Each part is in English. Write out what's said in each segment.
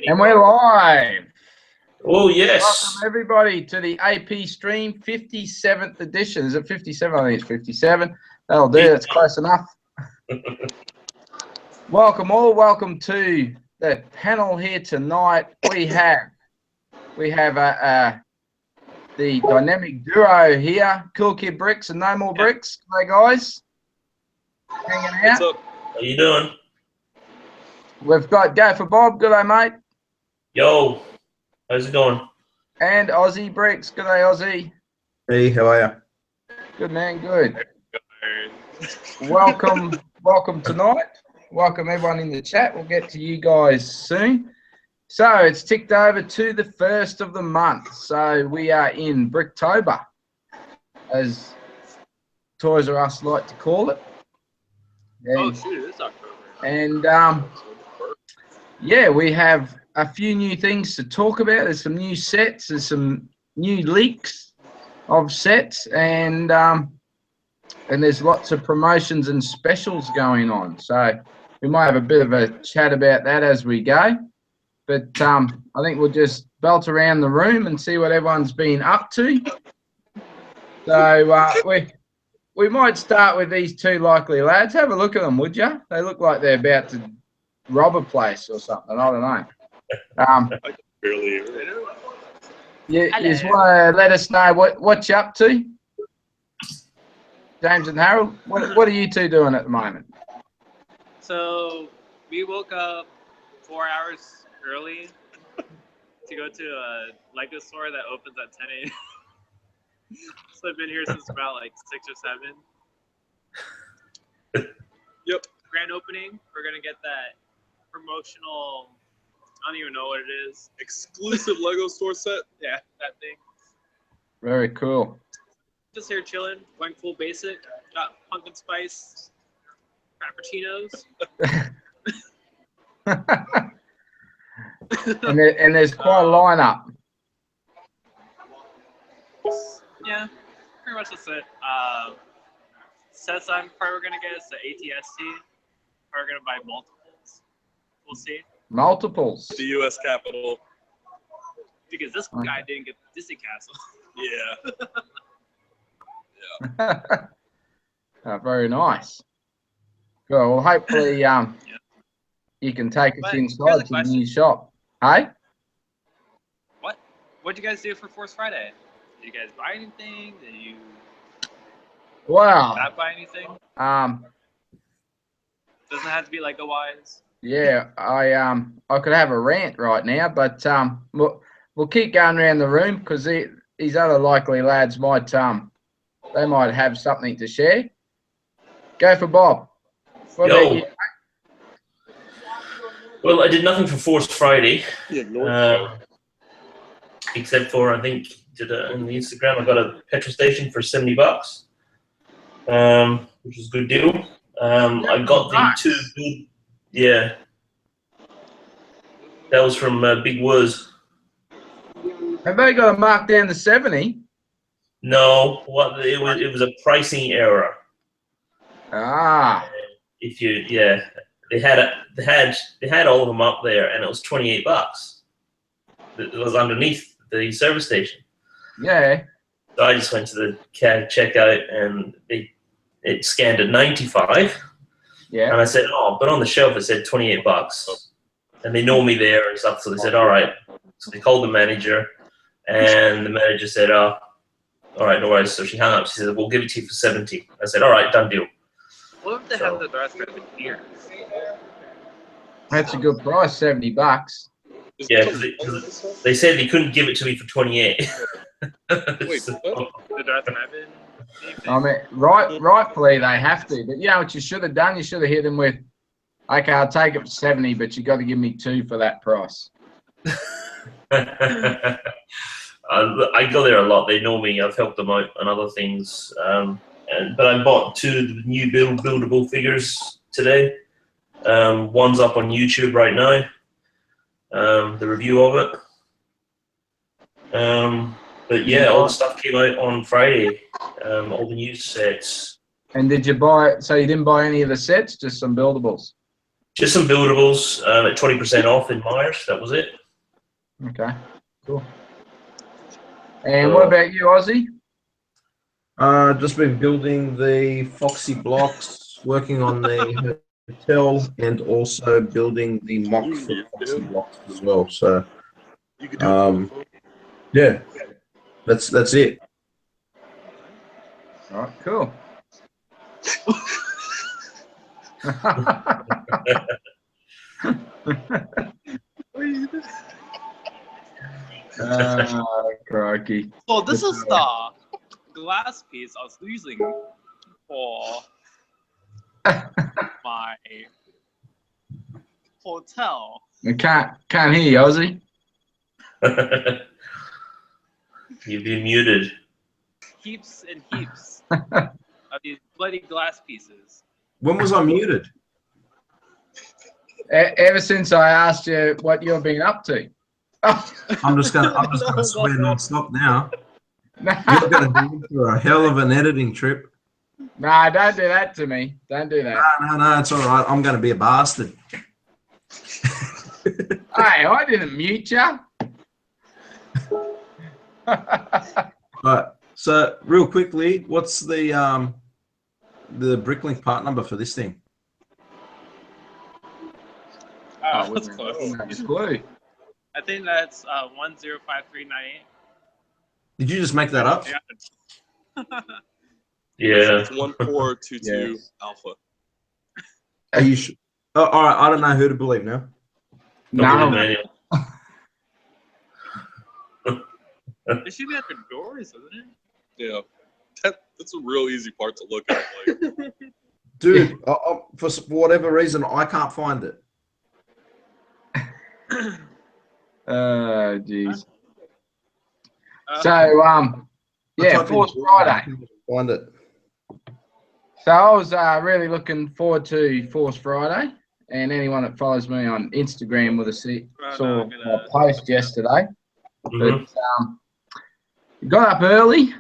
And we're live. Oh, yes. Welcome, everybody, to the AP Stream 57th edition. Is it 57? I think it's 57. That'll do. That's close enough. Welcome all. Welcome to the panel here tonight. We have the dynamic duo here, Cool Kid Bricks and No More Bricks. Hey, guys. Hanging out. What's up? How you doing? We've got Go for Bob. Good day, mate. Yo, how's it going? And Aussie Bricks. Good day, Aussie. Hey, how are you? Good, man. Good. Welcome tonight. Welcome everyone in the chat. We'll get to you guys soon. So it's ticked over to the 1st of the month. So we are in Bricktober, as Toys R Us like to call it. Oh, shoot, it's October. And yeah, we have a few new things to talk about. There's some new sets, there's some new leaks of sets, and there's lots of promotions and specials going on. So we might have a bit of a chat about that as we go. But I think we'll just belt around the room and see what everyone's been up to. So we might start with these two likely lads. Have a look at them, would you? They look like they're about to rob a place or something. I don't know. I can barely hear it. You just want to let us know what you're up to? James and Harold, what are you two doing at the moment? So we woke up 4 hours early to go to a Lego store that opens at 10 a.m. So I've been here since about like 6 or 7. Yep. Grand opening. We're gonna get that promotional. I don't even know what it is. Exclusive Lego store set. Yeah, that thing. Very cool. Just here chilling, going full basic. Got pumpkin spice frappuccinos. and there's quite a lineup. Yeah, pretty much that's it. Sets I'm probably gonna get is the ATST. Probably gonna buy multiples. We'll see. Multiples. The U.S. Capitol. Because this guy didn't get the Disney Castle. Yeah. Very nice. Good. Well, hopefully you can take us inside to the new shop. Hey? What'd you guys do for Force Friday? Did you guys buy anything? Did you not buy anything? Doesn't have to be Lego wise. Yeah, I could have a rant right now, but we'll keep going around the room because these other likely lads might they might have something to share. Go for Bob. What about you? Well, I did nothing for Force Friday, Yeah, except for I think on the Instagram I got a petrol station for $70, which was a good deal. I got the two good, yeah. That was from Big Woods. Have they got a mark down to 70? No, it was a pricing error. Ah. If you they had all of them up there, and it was $28. It was underneath the service station. Yeah. So I just went to the CAD checkout, and it scanned at 95. Yeah. And I said, oh, but on the shelf it said $28. And they know me there and stuff, so they said, all right. So they called the manager, and the manager said, oh, all right, no worries. So she hung up. She said, we'll give it to you for 70. I said, all right, done deal. What if they have the rest of it here? That's a good price, $70. Yeah, because they said they couldn't give it to me for 28. Wait, what? The Darth Revan? I mean, rightfully they have to, but you know what you should have done? You should have hit them with, okay, I'll take it for 70, but you got to give me 2 for that price. I go there a lot. They know me. I've helped them out on other things. But I bought 2 new buildable figures today. One's up on YouTube right now. The review of it. But yeah, all the stuff came out on Friday. All the new sets. And did you buy? So you didn't buy any of the sets, just some buildables? Just some buildables at 20% off in Myers. That was it. Okay, cool. And what about you, Ozzy? Just been building the Foxy blocks, working on the hotel, and also building the mock for the Foxy blocks as well. So, You can do it. yeah, that's it. All right, cool. Crikey. So this is the glass piece I was using for my hotel. I can't hear you, Ozzy. You've been muted. Heaps and heaps of these bloody glass pieces. When was I muted? Ever since I asked you what you've been up to. I'm just gonna swear non-stop now. No, You're gonna be in for a hell of an editing trip. nah, don't do that to me. Don't do that. No, it's all right. I'm gonna be a bastard. Hey, I didn't mute you. Right. So real quickly, what's the Bricklink part number for this thing? Oh, that's close. Clue. I think that's 105398. Did you just make that up? Yeah. It's 1422 Yes. alpha. Are you sure? Oh, all right. I don't know who to believe now. No, Manual. It should be at the doors, isn't it? Yeah. That's a real easy part to look at. Like, Dude, for whatever reason, I can't find it. jeez. Uh, So, I yeah, typed in Force Google, Friday. I couldn't find it. So I was really looking forward to Force Friday, and anyone that follows me on Instagram would have saw my post yesterday. Mhm. But got up early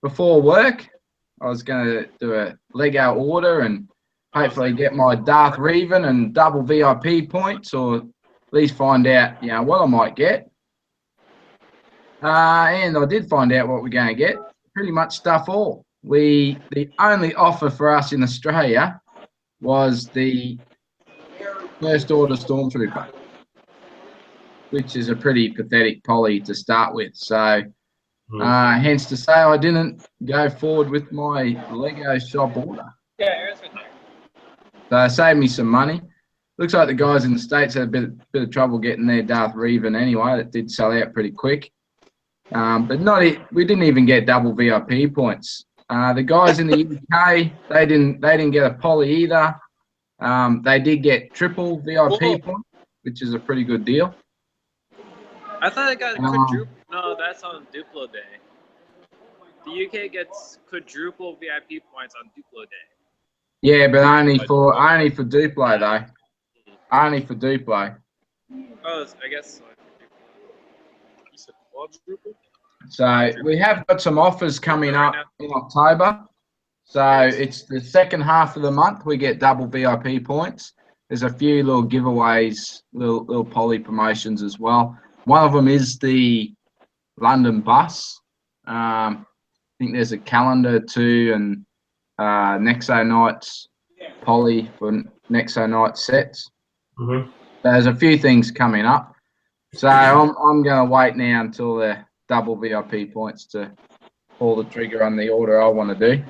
before work. I was going to do a Lego order and hopefully get my Darth Revan and double VIP points, or at least find out, what I might get. And I did find out what we're going to get. Pretty much stuff all. The only offer for us in Australia was the First Order Stormtrooper, which is a pretty pathetic poly to start with. So, hence to say I didn't go forward with my Lego shop order. Yeah, Aaron's right there. So it saved me some money. Looks like the guys in the States had a bit of trouble getting their Darth Revan anyway. That did sell out pretty quick. But we didn't even get double VIP points. The guys in the UK, they didn't get a poly either. They did get triple VIP points, which is a pretty good deal. I thought it got quadruple. No, that's on Duplo Day. The UK gets quadruple VIP points on Duplo Day. Yeah, but only for Duplo though. Only for Duplo. Oh, I guess. you said quadruple? So we have got some offers coming up in October. So it's the second half of the month we get double VIP points. There's a few little giveaways, little poly promotions as well. One of them is the London bus. I think there's a calendar too, and Nexo Nights poly for Nexo Night sets. Mhm. There's a few things coming up. So I'm going to wait now until the double VIP points to pull the trigger on the order I want to do.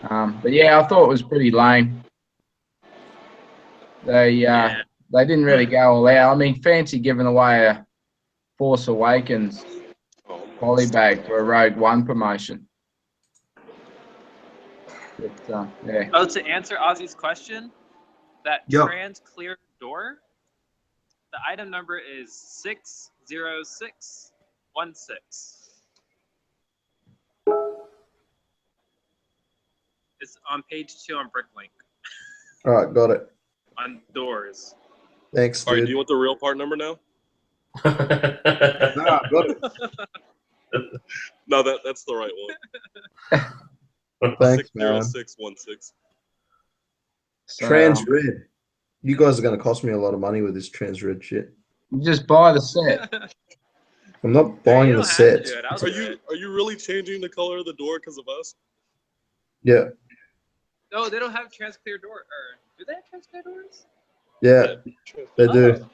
But yeah, I thought it was pretty lame. They didn't really go all out. I mean, fancy giving away a Force Awakens poly bag for a Rogue One promotion. But, yeah. Oh, to answer Ozzy's question, that Yep. trans clear door, the item number is 60616. It's on page 2 on Bricklink All right, got it. on doors. Thanks, All right, dude. do you want the real part number now? No, I got it. No, that's the right one. Thanks, man. 60616. So, Trans red. You guys are going to cost me a lot of money with this trans red shit. You just buy the set. I'm not buying you the don't have to set. do it. I'll Are do you it. are you really changing the color of the door because of us? Yeah, No, they don't have trans clear door. Or do they have trans clear doors? yeah, they do. Oh.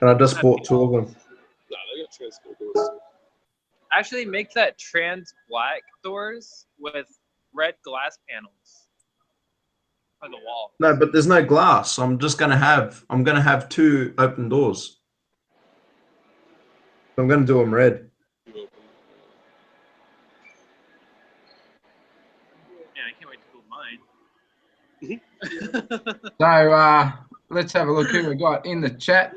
And I just bought 2 of them. Nah, they got transfer doors. Actually, make that trans black doors with red glass panels on the wall. No, but there's no glass. I'm gonna have 2 open doors. So I'm gonna do them red. Man, I can't wait to build mine. So let's have a look who we got in the chat.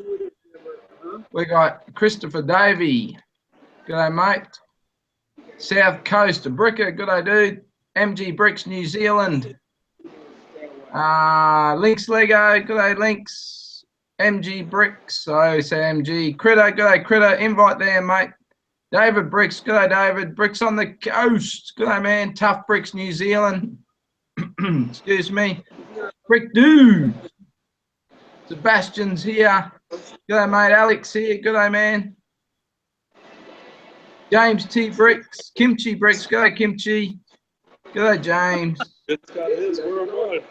We got Christopher Davey. G'day, mate. South Coast, a bricker. G'day, dude. MG Bricks, New Zealand. Lynx Lego. G'day, Lynx. MG Bricks. So say MG. Critter. G'day, Critter. Invite there, mate. David Bricks. G'day, David. Bricks on the coast. G'day, man. Tough Bricks, New Zealand. Excuse me. Brick Dude. Sebastian's here. G'day, mate. Alex here. G'day, man. James T. Bricks. Kimchi Bricks. G'day, Kimchi. G'day, James. It's got his. Where am I?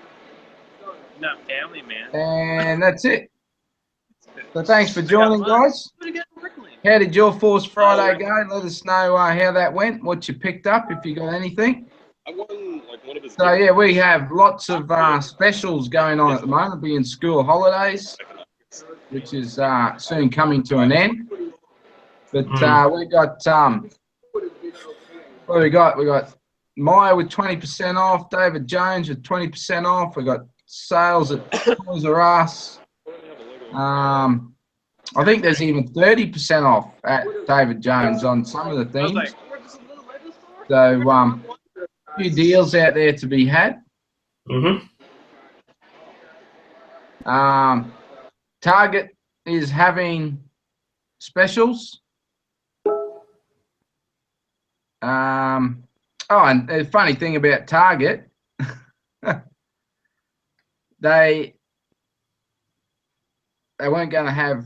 Not family, man. And that's it. So thanks for joining, guys. I'm gonna get Brickley. How did your Force Friday go? Let us know how that went, what you picked up, if you got anything. I won like one of his. So yeah, we have lots of specials going on at the moment, being school holidays, which is soon coming to an end. But we got what we got? We got Maya with 20% off, David Jones with 20% off. We got sales at Toys R Us. I think there's even 30% off at David Jones on some of the I was themes. like, we're just a little Lego store? So a few deals out there to be had. Mm-hmm. Target is having specials. And the funny thing about Target, they weren't going to have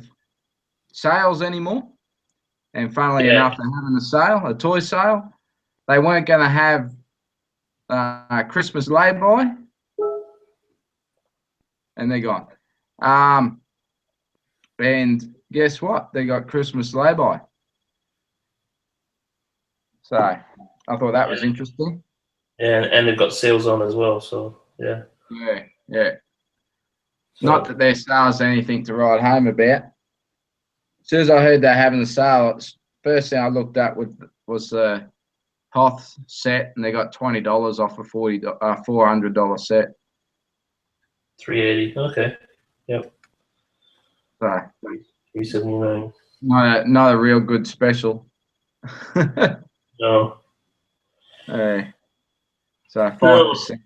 sales anymore. And funnily enough, they're having a sale, a toy sale. They weren't going to have Christmas lay-by, and they're gone. And guess what? They got Christmas lay-by. So I thought that was interesting. Yeah, and they've got sales on as well. So yeah. Yeah. Not that their sales are anything to write home about. As soon as I heard they're having a sale, first thing I looked at was the Hoth set, and they got $20 off a $400 set. $380. Okay. Yep. So $379. not a real good special. No. So 5%.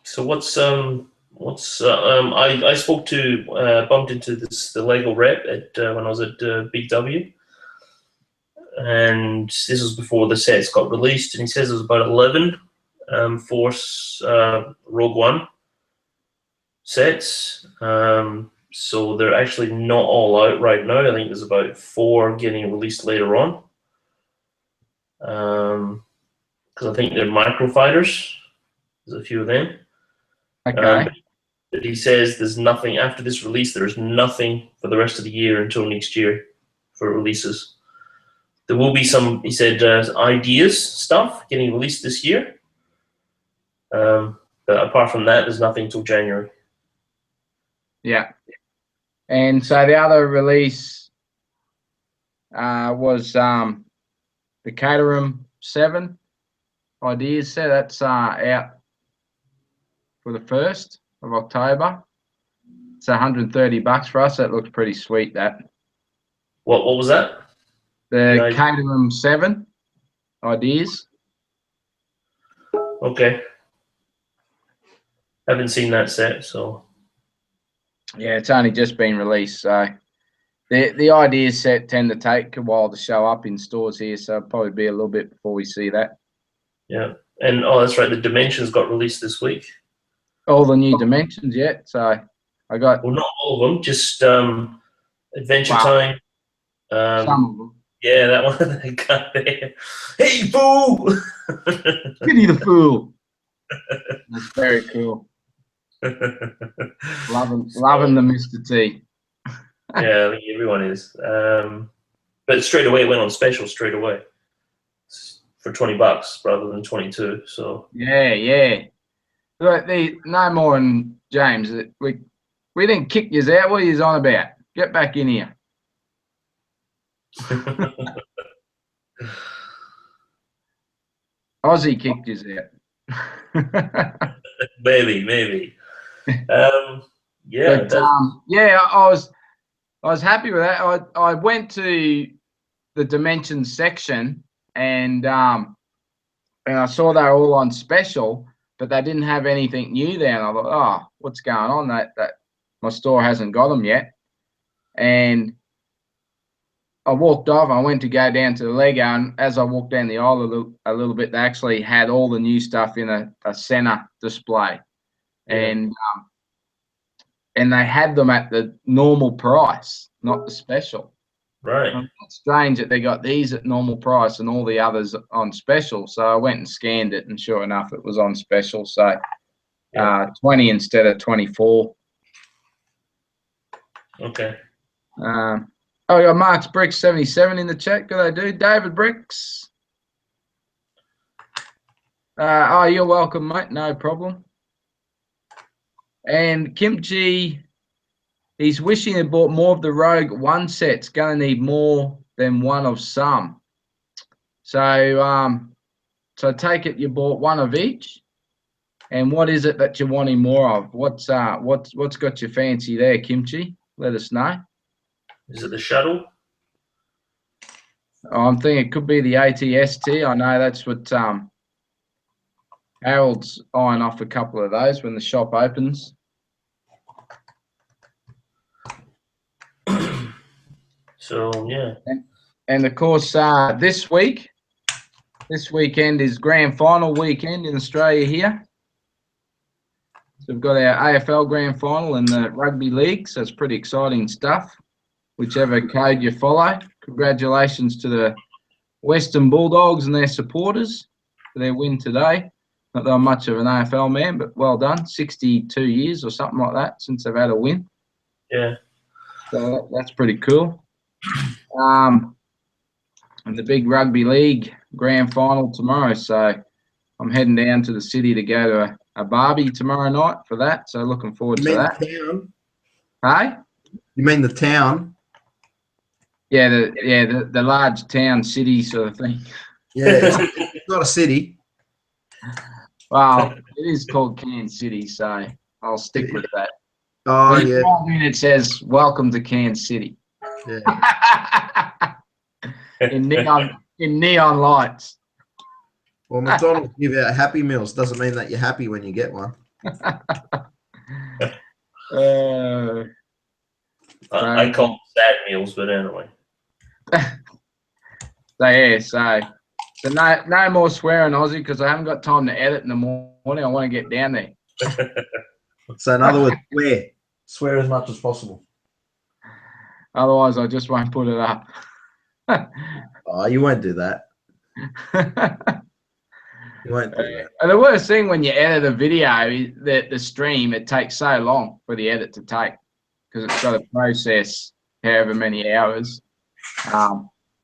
So I spoke to bumped into the Lego rep at when I was at Big W, and this was before the sets got released, and he says there's about 11 Force Rogue One sets. So they're actually not all out right now. I think there's about 4 getting released later on. Because I think they're microfighters. There's a few of them. Okay. But he says there's nothing after this release. There's nothing for the rest of the year until next year for releases. There will be some, he said, ideas stuff getting released this year. But apart from that, there's nothing till January. Yeah. And so the other release was the Caterham 7 ideas set. That's out for the 1st of October. It's $130 for us. That looks pretty sweet, that. What was that? The Caterham 7 ideas. Okay. Haven't seen that set, so. Yeah, it's only just been released, so the ideas set tend to take a while to show up in stores here, so it'll probably be a little bit before we see that. Yeah. And oh, that's right. The Dimensions got released this week. All the new dimensions yet. So I got Well, not all of them. Just Adventure Wow. Time. some of them. Yeah, that one they got there. Hey, fool! Pity the Fool. That's very cool. Loving the Mr. T. Yeah, I think everyone is. But straight away, it went on special straight away for $20 rather than 22. So Yeah. Look, no more than James. We didn't kick yous out. What are yous on about? Get back in here. Aussie kicked yous out. maybe. Yeah, But that's yeah, I was happy with that. I went to the Dimensions section and I saw they were all on special, but they didn't have anything new there. And I thought, oh, what's going on? That my store hasn't got them yet. And I walked off. I went to go down to the Lego, and as I walked down the aisle a little bit, they actually had all the new stuff in a center display, Yeah. and they had them at the normal price, not the special. right. It's strange that they got these at normal price and all the others on special. So I went and scanned it, and sure enough, it was on special. So 20 instead of 24. Okay. Oh, we got Mark's Bricks 77 in the chat. Good day, dude. David Bricks. Oh, you're welcome, mate. No problem. And Kimchi, he's wishing he bought more of the Rogue One sets. Going to need more than one of some. So, so take it you bought one of each. And what is it that you're wanting more of? What's got your fancy there, Kimchi? Let us know. Is it the shuttle? I'm thinking it could be the ATST. I know that's what Harold's eyeing off a couple of those when the shop opens. So yeah. And of course, this weekend is grand final weekend in Australia here. So we've got our AFL grand final and the rugby league. So it's pretty exciting stuff. Whichever code you follow. Congratulations to the Western Bulldogs and their supporters for their win today. Not that I'm much of an AFL man, but well done. 62 years or something like that since they've had a win. Yeah. So that's pretty cool. And the big rugby league grand final tomorrow. So I'm heading down to the city to go to a barbie tomorrow night for that. So looking forward to that. The town? Hey? You mean the town? Yeah, the large town city sort of thing. Yeah, it's not a city. Well, it is called Cairns City, so I'll stick with that. Oh, When you yeah. walk in, it says "Welcome to Cairns City" Yeah. in neon lights. Well, McDonald's give out Happy Meals. Doesn't mean that you're happy when you get one. I call them sad meals, but anyway. So yeah, so no more swearing, Aussie, because I haven't got time to edit in the morning. I want to get down there. So in other words, swear as much as possible. Otherwise, I just won't put it up. Oh, you won't do that. You won't do that. And the worst thing when you edit a video is that the stream, it takes so long for the edit to take because it's got to process however many hours.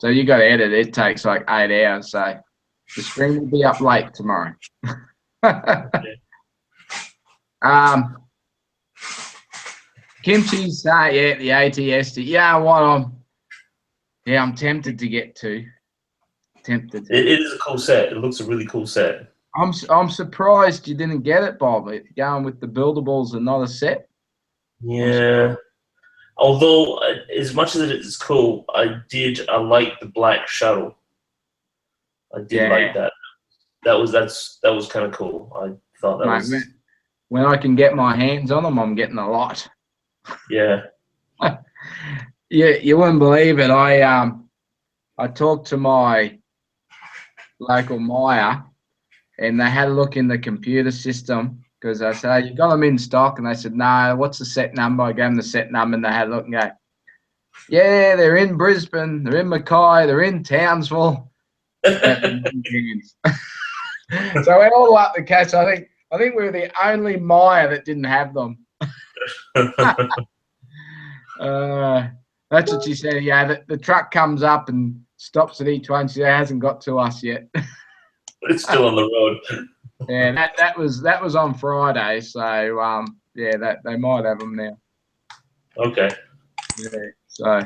So you got to edit. It takes like 8 hours. So the stream will be up late tomorrow. Kimchi's yeah, the ATST. Yeah, I'm tempted to get to. Tempted. It is a cool set. It looks a really cool set. I'm surprised you didn't get it, Bob. Going with the buildables and not a set. Yeah. Although, as much as it is cool, I like the black shuttle. I did like that. That was kind of cool. I thought that was. When I can get my hands on them, I'm getting a lot. Yeah. Yeah, you wouldn't believe it. I talked to my local Myer, and they had a look in the computer system because I said, "You got them in stock?" And they said, "No, what's the set number?" I gave them the set number, and they had a look and go, "Yeah, they're in Brisbane, they're in Mackay, they're in Townsville." So we all up the catch. I think we were the only Maya that didn't have them. That's what she said. Yeah, the truck comes up and stops at each one. She hasn't got to us yet. It's still on the road. Yeah, that was on Friday. So yeah, that they might have them now. Okay. Yeah. So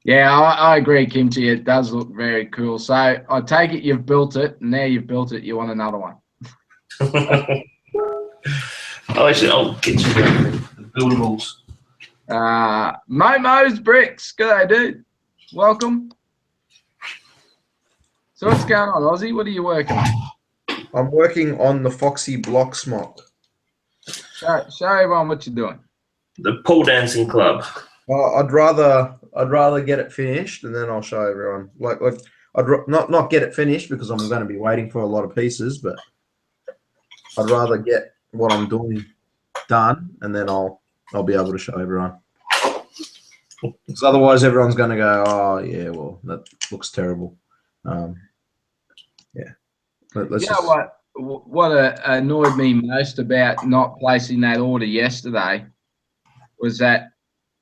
yeah, I agree, Kimchi. It does look very cool. So I take it you've built it, and now you've built it, you want another one. Actually, I'll get you the buildables. Momo's Bricks. G'day, dude. Welcome. So what's going on, Ozzy? What are you working on? I'm working on the Foxy Blocks mock. Show everyone what you're doing. The pole dancing club. I'd rather get it finished and then I'll show everyone. Like not get it finished because I'm going to be waiting for a lot of pieces, but I'd rather get what I'm doing done and then I'll be able to show everyone. Because otherwise everyone's going to go, "Oh yeah, well that looks terrible." Yeah. What annoyed me most about not placing that order yesterday was that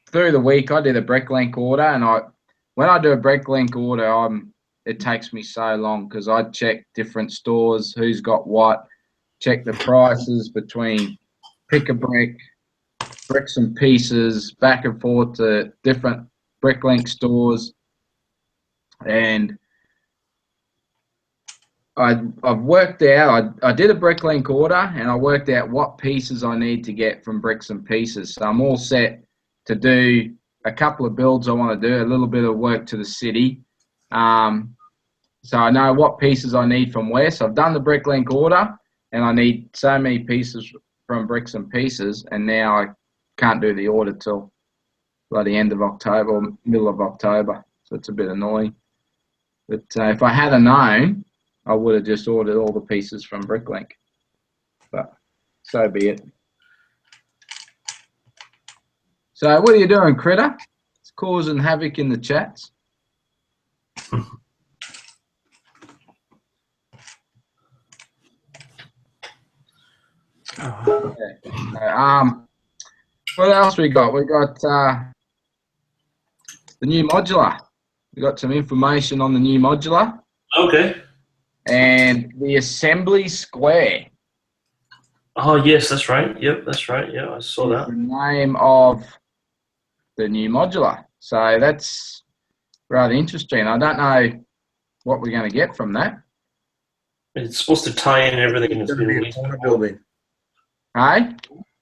through the week I did a Bricklink order, and when I do a Bricklink order, it takes me so long because I check different stores, who's got what, check the prices between Pick a Brick, Bricks and Pieces, back and forth to different Bricklink stores, and I've worked out, I did a Bricklink order and I worked out what pieces I need to get from Bricks and Pieces. So I'm all set to do a couple of builds I want to do, a little bit of work to the city. So I know what pieces I need from where. So I've done the Bricklink order and I need so many pieces from Bricks and Pieces, and now I can't do the order till the end of October or middle of October. So it's a bit annoying. But if I had known, I would have just ordered all the pieces from Bricklink, but so be it. So what are you doing, Critter? It's causing havoc in the chats. What else we got? We got the new modular. We got some information on the new modular. Okay. And the assembly square. Oh, yes, that's right. Yep, that's right. Yeah, I saw that. The name of the new modular. So that's rather interesting. I don't know what we're going to get from that. It's supposed to tie in everything that's been released. Corner building. Hey?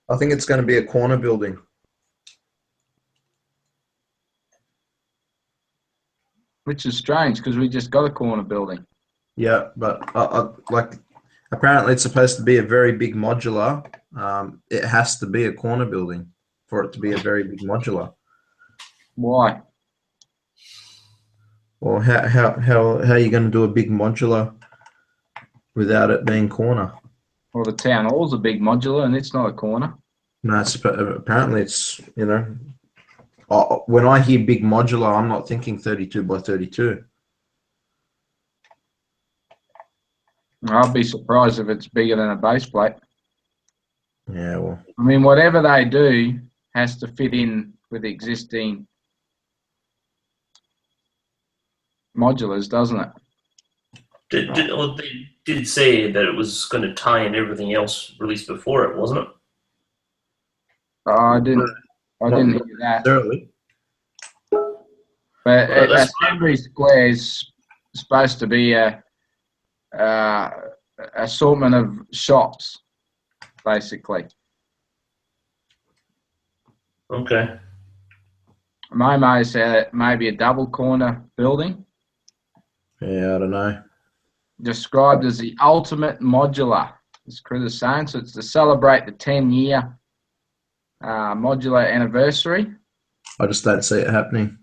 I think it's going to be a corner building. Which is strange because we just got a corner building. Yeah, but like apparently it's supposed to be a very big modular. It has to be a corner building for it to be a very big modular. Why? Or how are you going to do a big modular without it being corner? Well, the town hall's a big modular and it's not a corner. No, apparently it's, when I hear big modular, I'm not thinking 32 by 32. I'll be surprised if it's bigger than a base plate. Yeah, well. I mean, whatever they do has to fit in with existing modulars, doesn't it? They did say that it was going to tie in everything else released before it, wasn't it? I didn't hear that. Necessarily. But assembly square is supposed to be a assortment of shops, basically. Okay. Momo said maybe a double corner building, Yeah, I don't know. described as the ultimate modular, as Chris is saying. So it's to celebrate the 10-year modular anniversary. I just don't see it happening.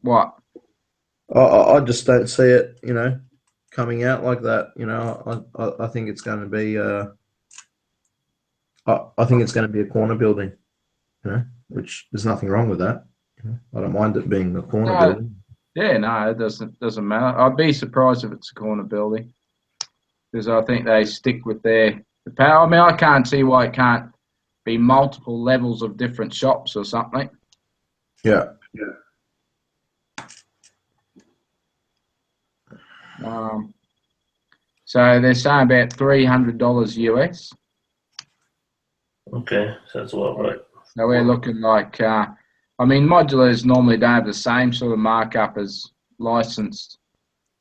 What? I just don't see it, coming out like that, you know, I think it's going to be I think it's going to be a corner building, you know, which there's nothing wrong with that. You know, I don't mind it being a corner No, building. yeah, no, it doesn't matter. I'd be surprised if it's a corner building because I think they stick with the power. I mean, I can't see why it can't be multiple levels of different shops or something. Yeah. So they're saying about $300 US. Okay, so that's a lot, right? So we're looking like, I mean, modulars normally don't have the same sort of markup as licensed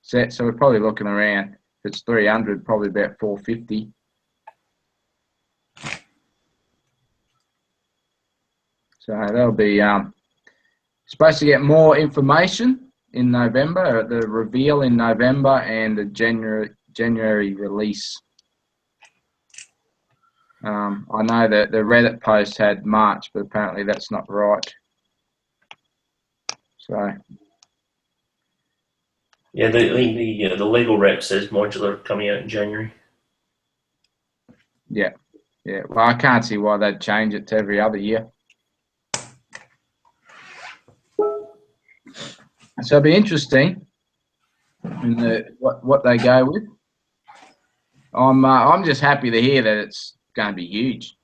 sets. So we're probably looking around, if it's 300, probably about 450. So that'll be supposed to get more information in November, the reveal in November and the January release. I know that the Reddit post had March, but apparently that's not right. So Yeah, the Lego rep says modular coming out in January. yeah. Well, I can't see why they'd change it to every other year. So it'll be interesting in what they go with. I'm just happy to hear that it's going to be huge.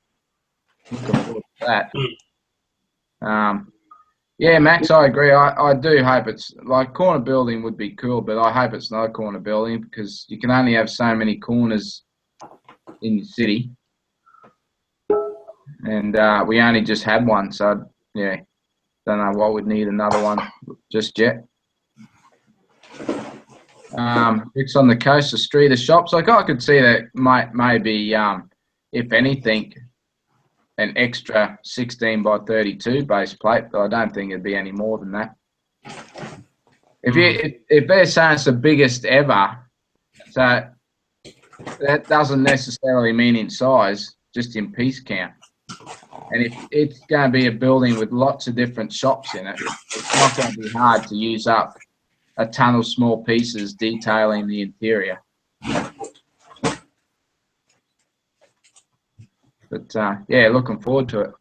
Looking forward to that. Yeah, Max, I agree. I do hope it's like corner building would be cool, but I hope it's not a corner building because you can only have so many corners in the city, and we only just had one, so yeah, don't know why we'd need another one just yet. It's on the coast, the street of shops. Like I could see that maybe, if anything, an extra 16 by 32 base plate, but I don't think it'd be any more than that. If they're saying it's the biggest ever, so that doesn't necessarily mean in size, just in piece count. And if it's going to be a building with lots of different shops in it, it's not going to be hard to use up a ton of small pieces detailing the interior. But yeah, looking forward to it.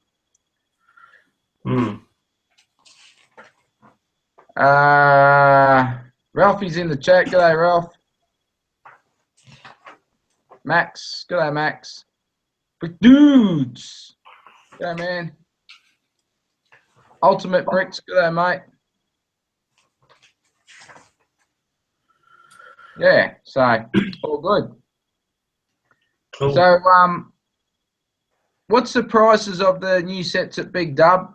Ralphie's in the chat. G'day, Ralph. Max. G'day, Max. Brick Dudes. G'day, man. Ultimate Bricks. G'day, mate. Yeah, so all good. Cool. So, what's the prices of the new sets at Big Dub?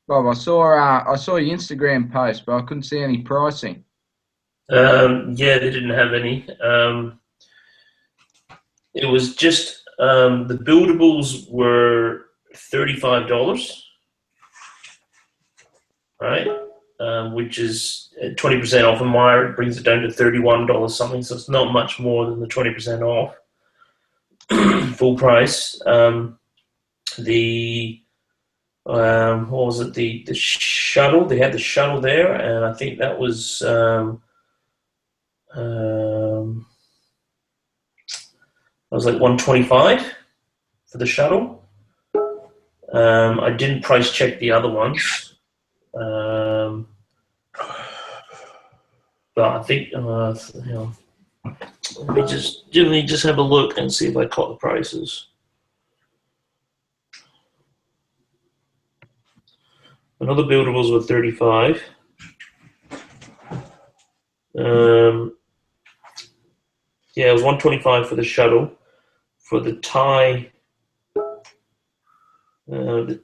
Bob, I saw your Instagram post, but I couldn't see any pricing. Yeah, they didn't have any. It was just the buildables were $35, right? Which is 20% off, and Myer brings it down to $31 something, so it's not much more than the 20% off full price. What was it? The shuttle. They had the shuttle there, and I think that was like $125 for the shuttle. I didn't price check the other ones. But I think let me just have a look and see if I caught the prices. Another buildables were $35. Yeah, it was $125 for the shuttle. For the tie, the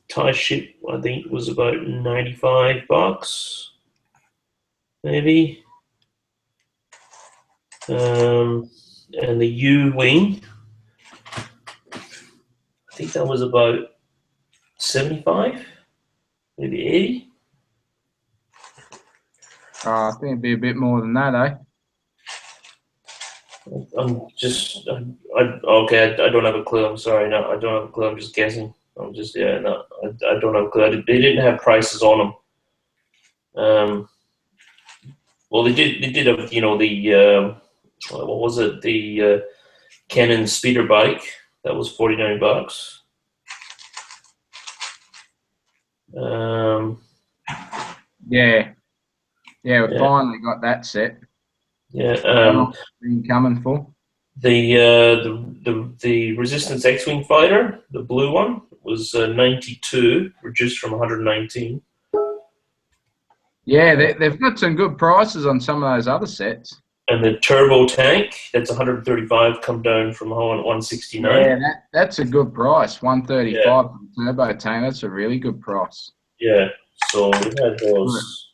tie ship, I think it was about $95, maybe. And the U-wing, I think that was about 75, maybe 80. I think it'd be a bit more than that, eh? Okay, I don't have a clue. I'm sorry, no, I don't have a clue. I'm just guessing. I don't have a clue. They didn't have prices on them. Well, they did have, you know, the what was it? The Canon speeder bike that was $49. Yeah, we Yeah. finally got that set. Yeah. How long has it been coming for? The Resistance X-wing fighter, the blue one, was 92, reduced from 119. Yeah, they've got some good prices on some of those other sets. And the turbo tank, that's 135, come down from 169. Yeah, that's a good price. 135 for the turbo tank. That's a really good price Yeah. So we had those.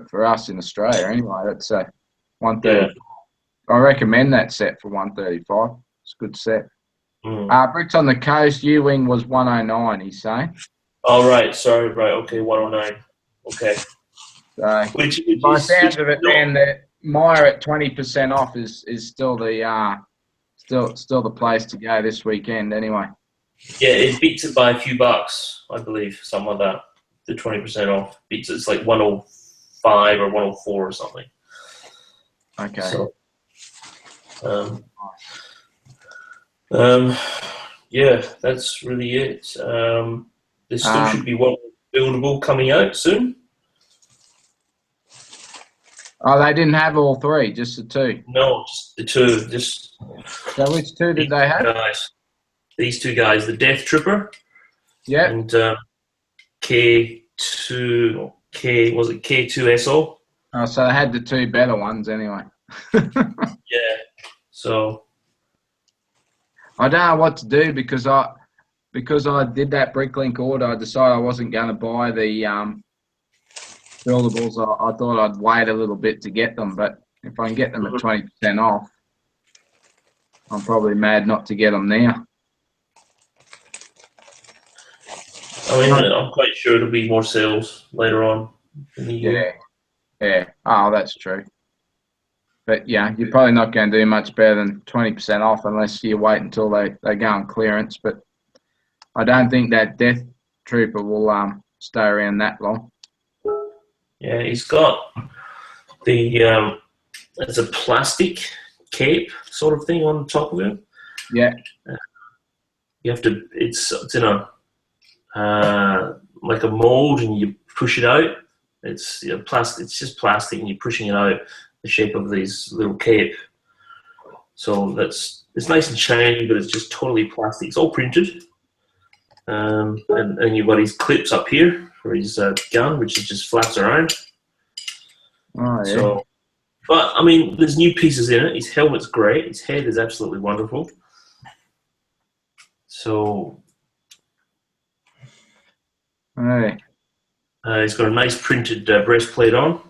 for us in Australia. Anyway, that's 130. I recommend that set for 135. It's a good set. Bricks on the Coast U-wing was 109. He's saying. Oh right, sorry, right, okay, 109. Okay. So Which by is, sounds of it, man, the Myer at 20% off is still the still the place to go this weekend. Anyway. Yeah, it beats it by a few bucks, I believe, something like that. The 20% off beats it. It's like 105 or 104 or something. Okay. So, yeah, that's really it. There still should be one buildable coming out soon. Oh, they didn't have all three, just the two. No, just the two. Just So which two did they have? guys. These two guys, the Death Trooper. Yeah. And K2SO? Oh, so they had the two better ones anyway. Yeah. So I don't know what to do because I did that Bricklink order. I decided I wasn't going to buy the buildables. I thought I'd wait a little bit to get them, but if I can get them at 20% off, I'm probably mad not to get them now. I mean, I'm quite sure there'll be more sales later on in the year. Yeah. Oh, that's true. But yeah, you're probably not going to do much better than 20% off unless you wait until they go on clearance. But I don't think that Death Trooper will stay around that long. Yeah, he's got the it's a plastic cape sort of thing on top of him. Yeah. You have to. It's in a like a mold, and you push it out. It's plastic. It's just plastic, and you're pushing it out the shape of these little cape. So it's nice and shiny, but it's just totally plastic. It's all printed, and you've got his clips up here for his gun, which is just flaps around. Oh yeah. So, but I mean, there's new pieces in it. His helmet's great. His head is absolutely wonderful. So. Hey. He's got a nice printed breastplate on.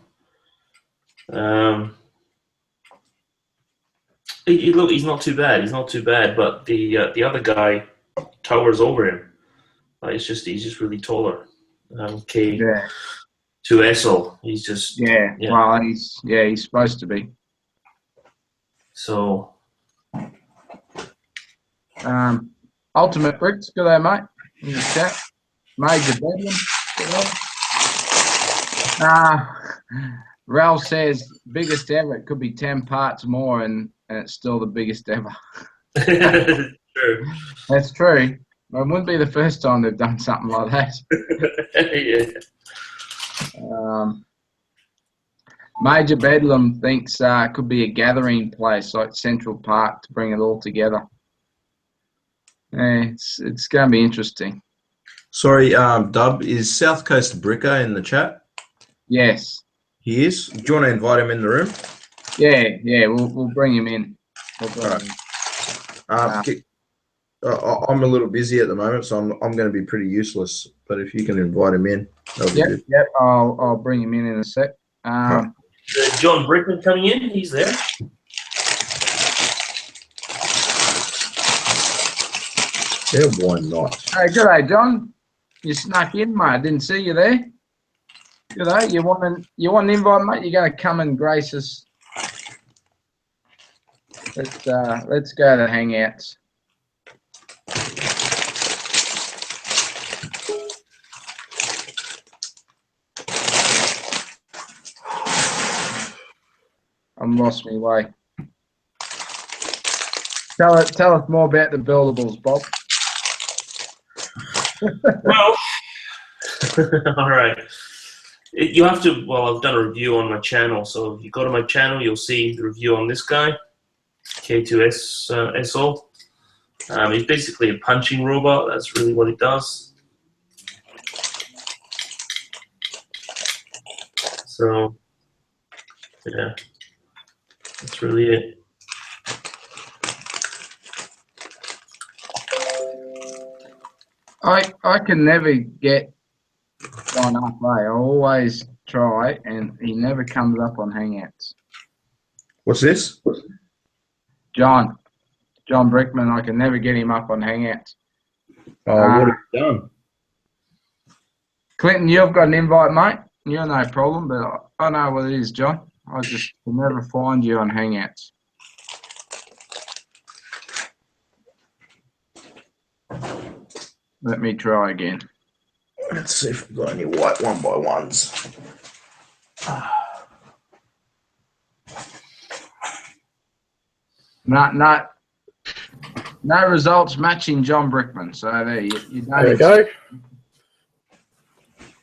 Look, he's not too bad. He's not too bad, but the other guy towers over him. He's just really taller. K2SO. He's just Well, he's supposed to be. So. Ultimate Bricks, good day, mate. In the chat. Major Bedlam. Ralph says biggest ever. It could be 10 parts more, and it's still the biggest ever. True. That's true. Well, it wouldn't be the first time they've done something like that. Yeah. Major Bedlam thinks it could be a gathering place like Central Park to bring it all together. Yeah, it's going to be interesting. Sorry, Dub, is South Coast Bricker in the chat? Yes. He is. Do you want to invite him in the room? Yeah, we'll bring him in. I'm a little busy at the moment, so I'm going to be pretty useless. But if you can invite him in, that'll be good. Yep. I'll bring him in a sec. John Brickman coming in. He's there. Yeah, why not? Hey, good day, John. You snuck in, mate. I didn't see you there. Good day. You want an invite, mate? You're going to come and grace us. Let's go to Hangouts. I'm lost my way. Tell us more about the buildables, Bob. Well, all right. You have to. Well, I've done a review on my channel, so if you go to my channel, you'll see the review on this guy, K2S SO. He's basically a punching robot. That's really what he does. So, yeah, that's really it. I can never get John up. I always try, and he never comes up on Hangouts. What's this? John Brickman, I can never get him up on Hangouts. Oh, what have you done? Clinton, you've got an invite, mate. You're no problem, but I know what it is, John. I just can never find you on Hangouts. Let me try again. Let's see if we've got any white 1x1s. No results matching John Brickman. So there you There we go.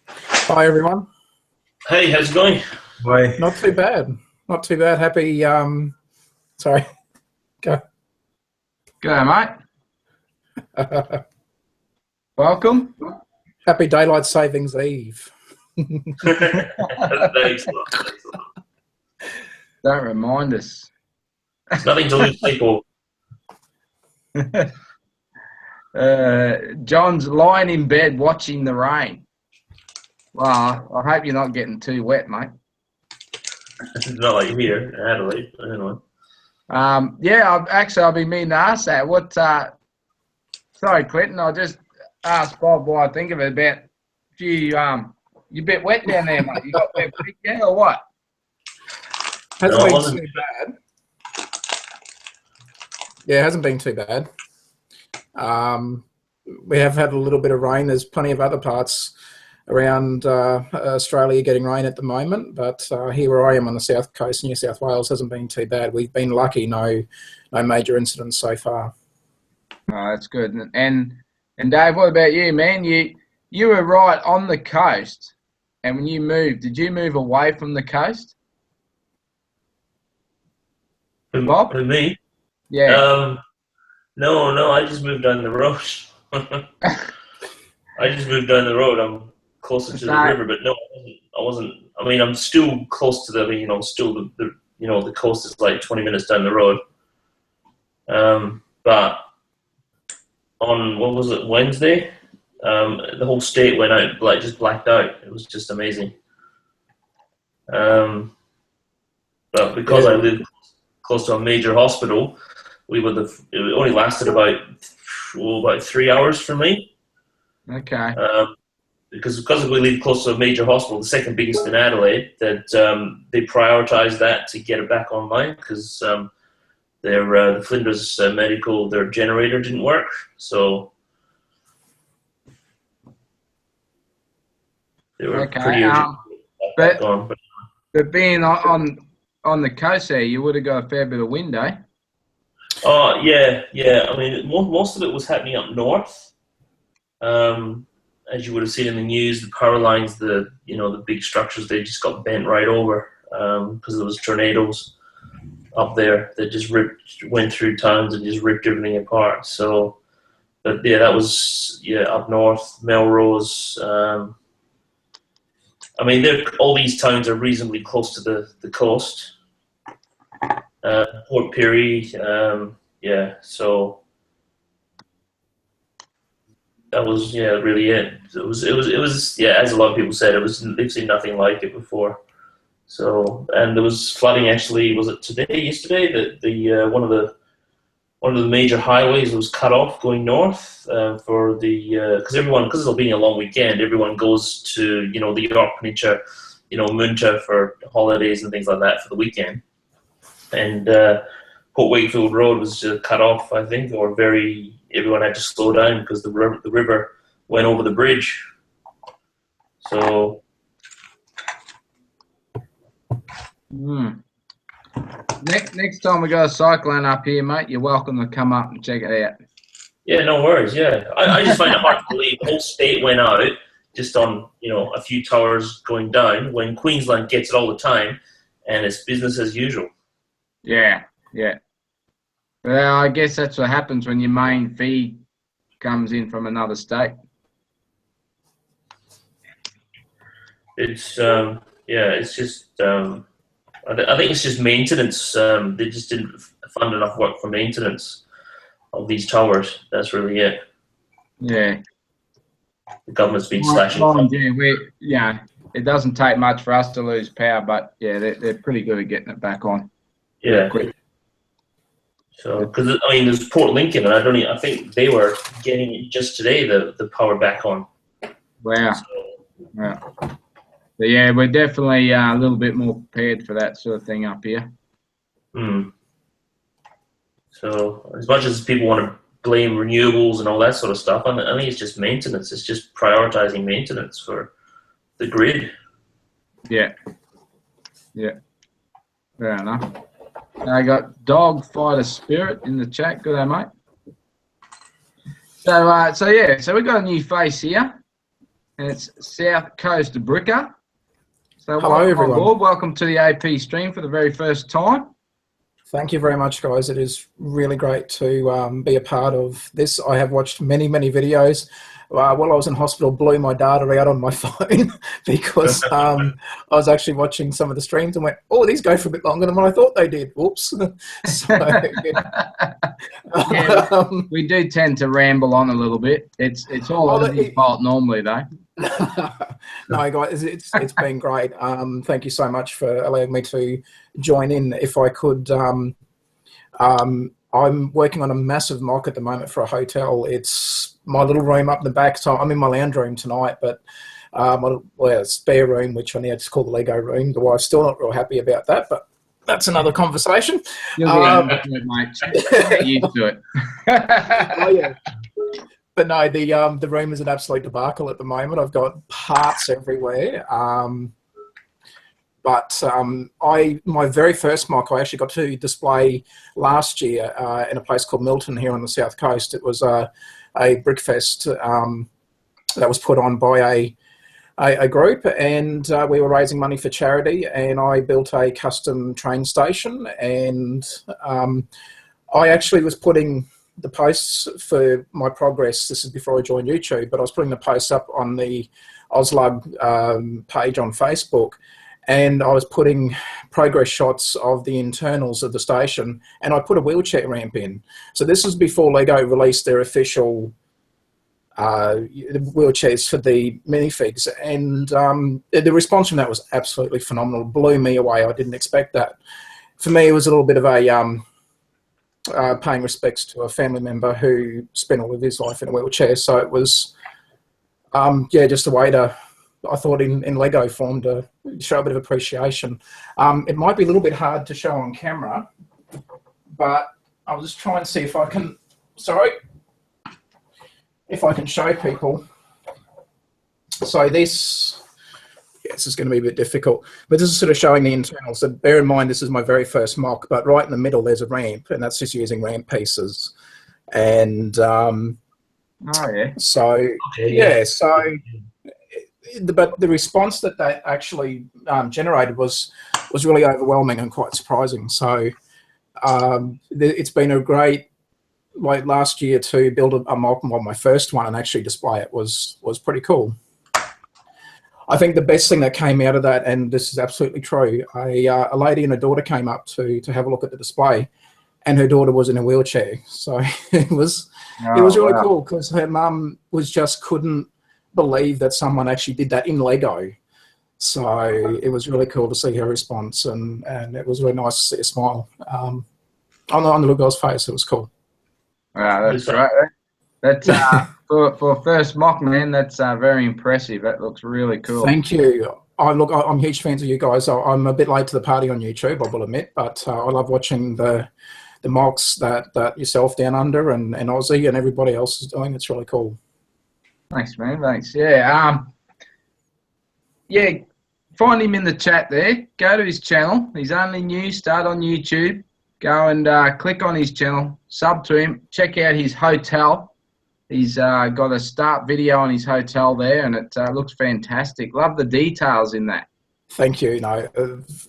Hi everyone. Hey, how's it going? Hi. Not too bad. Not too bad. Happy. Sorry. Go. G'day, mate. Welcome. Happy Daylight Savings Eve. Thanks a lot. Don't remind us. There's nothing to lose sleep over. John's lying in bed watching the rain. Well, I hope you're not getting too wet, mate. It's not like here in Adelaide. I don't know. Yeah, I've been meaning to ask that. Sorry, Clinton, I just asked Bob what I think of it about you a bit wet down there, mate. You got a bit big there or what? Hasn't No, it been wasn't. too bad. Yeah, it hasn't been too bad. We have had a little bit of rain. There's plenty of other parts around Australia getting rain at the moment, but here where I am on the south coast, New South Wales, hasn't been too bad. We've been lucky, no major incidents so far. Oh, that's good. And Dave, what about you, man? You were right on the coast, and when you moved, did you move away from the coast? Bob? Who, me? Yeah. No, I just moved down the road. I just moved down the road. I'm closer to the river, but no, I wasn't. I mean, I'm still close to the, still the coast is like 20 minutes down the road. But on, what was it, Wednesday, the whole state went out, like just blacked out. It was just amazing. But because I live close to a major hospital, it only lasted about 3 hours for me. Okay. Because we live close to a major hospital, the second biggest in Adelaide, that they prioritised that to get it back online because the Flinders Medical, their generator didn't work, so they were pretty urgent. But being on the coast there, you would have got a fair bit of wind, eh? Oh, yeah. I mean, most of it was happening up north. As you would have seen in the news, the power lines, the big structures, they just got bent right over because there was tornadoes up there that just went through towns and just ripped everything apart. So, but yeah, that was up north, Melrose. I mean, all these towns are reasonably close to the coast. Port Pirie, so that was really it. It was as a lot of people said, they've seen nothing like it before. So, and there was flooding actually, was it yesterday, that the one of the major highways was cut off going north for the because it'll be a long weekend, everyone goes to the York Peninsula, Munter for holidays and things like that for the weekend, and Port Wakefield Road was cut off, I think, or everyone had to slow down because the river went over the bridge. So Next time we go cycling up here, mate, you're welcome to come up and check it out. Yeah, no worries. Yeah, I just find it hard to believe the whole state went out just on a few towers going down when Queensland gets it all the time, and it's business as usual. Yeah. Well, I guess that's what happens when your main feed comes in from another state. It's it's just I think it's just maintenance. They just didn't fund enough work for maintenance of these towers. That's really it. Yeah. The government's been slashing. Yeah, it doesn't take much for us to lose power, but yeah, they're pretty good at getting it back on. Yeah. Quick. So, because I mean, there's Port Lincoln, and I think they were getting it just today, the power back on. Wow. So, Yeah. But yeah, we're definitely a little bit more prepared for that sort of thing up here. So, as much as people want to blame renewables and all that sort of stuff, I think it's just maintenance. It's just prioritizing maintenance for the grid. Yeah. Fair enough. I got Dog Fighter Spirit in the chat. Good day, mate. So we got a new face here, and it's South Coast Bricker. So hello, everyone. Board. Welcome to the AP stream for the very first time. Thank you very much, guys. It is really great to be a part of this. I have watched many videos. While I was in hospital, blew my data out on my phone because I was actually watching some of the streams and went, oh, these go for a bit longer than what I thought they did. Whoops. So, we do tend to ramble on a little bit. It's all Ozzy's fault normally, though. No, guys, it's been great. Thank you so much for allowing me to join in. If I could, I'm working on a massive mock at the moment for a hotel. It's my little room up the back, so I'm in my lounge room tonight, but a spare room, which I need to call the Lego room. The wife's still not real happy about that, but that's another conversation. You'll get used to it, mate. Get used to it. Oh, yeah. But no, the room is an absolute debacle at the moment. I've got parts everywhere. But my very first mock I actually got to display last year in a place called Milton here on the south coast. It was a brickfest that was put on by a group, and we were raising money for charity, and I built a custom train station, and I actually was putting the posts for my progress. This is before I joined YouTube, but I was putting the posts up on the Auslug page on Facebook, and I was putting progress shots of the internals of the station, and I put a wheelchair ramp in. So this was before Lego released their official wheelchairs for the minifigs, and the response from that was absolutely phenomenal. Blew me away. I didn't expect that. For me, it was a little bit of a paying respects to a family member who spent all of his life in a wheelchair. So it was, just a way to, I thought in Lego form, to show a bit of appreciation. It might be a little bit hard to show on camera, but I'll just try and see if I can, if I can show people. So this is going to be a bit difficult, but this is sort of showing the internals. So bear in mind, this is my very first mock, but right in the middle, there's a ramp, and that's just using ramp pieces. And but the response that actually generated was really overwhelming and quite surprising. So it's been a great, like last year to build a mock, well, my first one, and actually display it was pretty cool. I think the best thing that came out of that, and this is absolutely true, a lady and her daughter came up to have a look at the display, and her daughter was in a wheelchair. So it was really cool, because her mum couldn't believe that someone actually did that in Lego. So it was really cool to see her response, and it was really nice to see a smile on the little girl's face. It was cool. Wow, that's great. That's for first mock, man. That's very impressive. That looks really cool. Thank you. I'm huge fans of you guys. I'm a bit late to the party on YouTube, I will admit, but I love watching the mocks that yourself, DownUnder, and Aussie and everybody else is doing. It's really cool. Thanks, man. Thanks. Yeah. find him in the chat there. Go to his channel. He's only new. Start on YouTube. Go and click on his channel. Sub to him. Check out his hotel. He's got a start video on his hotel there, and it looks fantastic. Love the details in that. Thank you. No,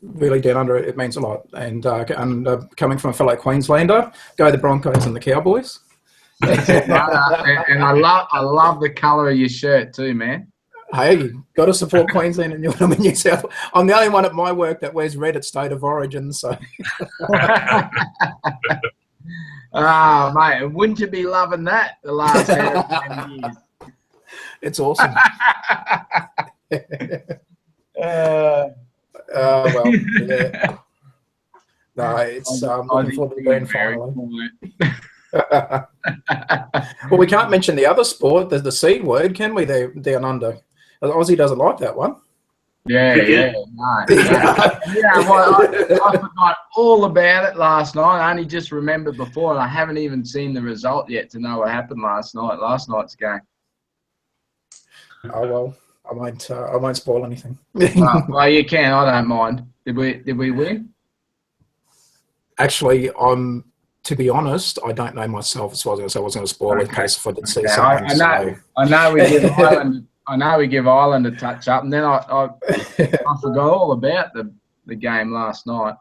really, DownUnder, it means a lot. And coming from a fellow Queenslander, go the Broncos and the Cowboys. And I love the colour of your shirt too, man. Hey, got to support Queensland and New South. I'm the only one at my work that wears red at State of Origin, so. Oh, mate, wouldn't you be loving that the last 10 years? It's awesome. Well, yeah. No, it's looking forward to the grand final. Well, we can't mention the other sport, the C word, can we, there, DownUnder? Aussie doesn't like that one. Yeah, no. Yeah, well, I forgot all about it last night. I only just remembered before, and I haven't even seen the result yet to know what happened last night's game. Oh, well, I won't spoil anything. Well, you can. I don't mind. Did we win? Actually, to be honest, I don't know myself as well as I was going to spoil in case if I did see something. I know we give Ireland. I know we give Ireland a touch up, and then I forgot all about the game last night.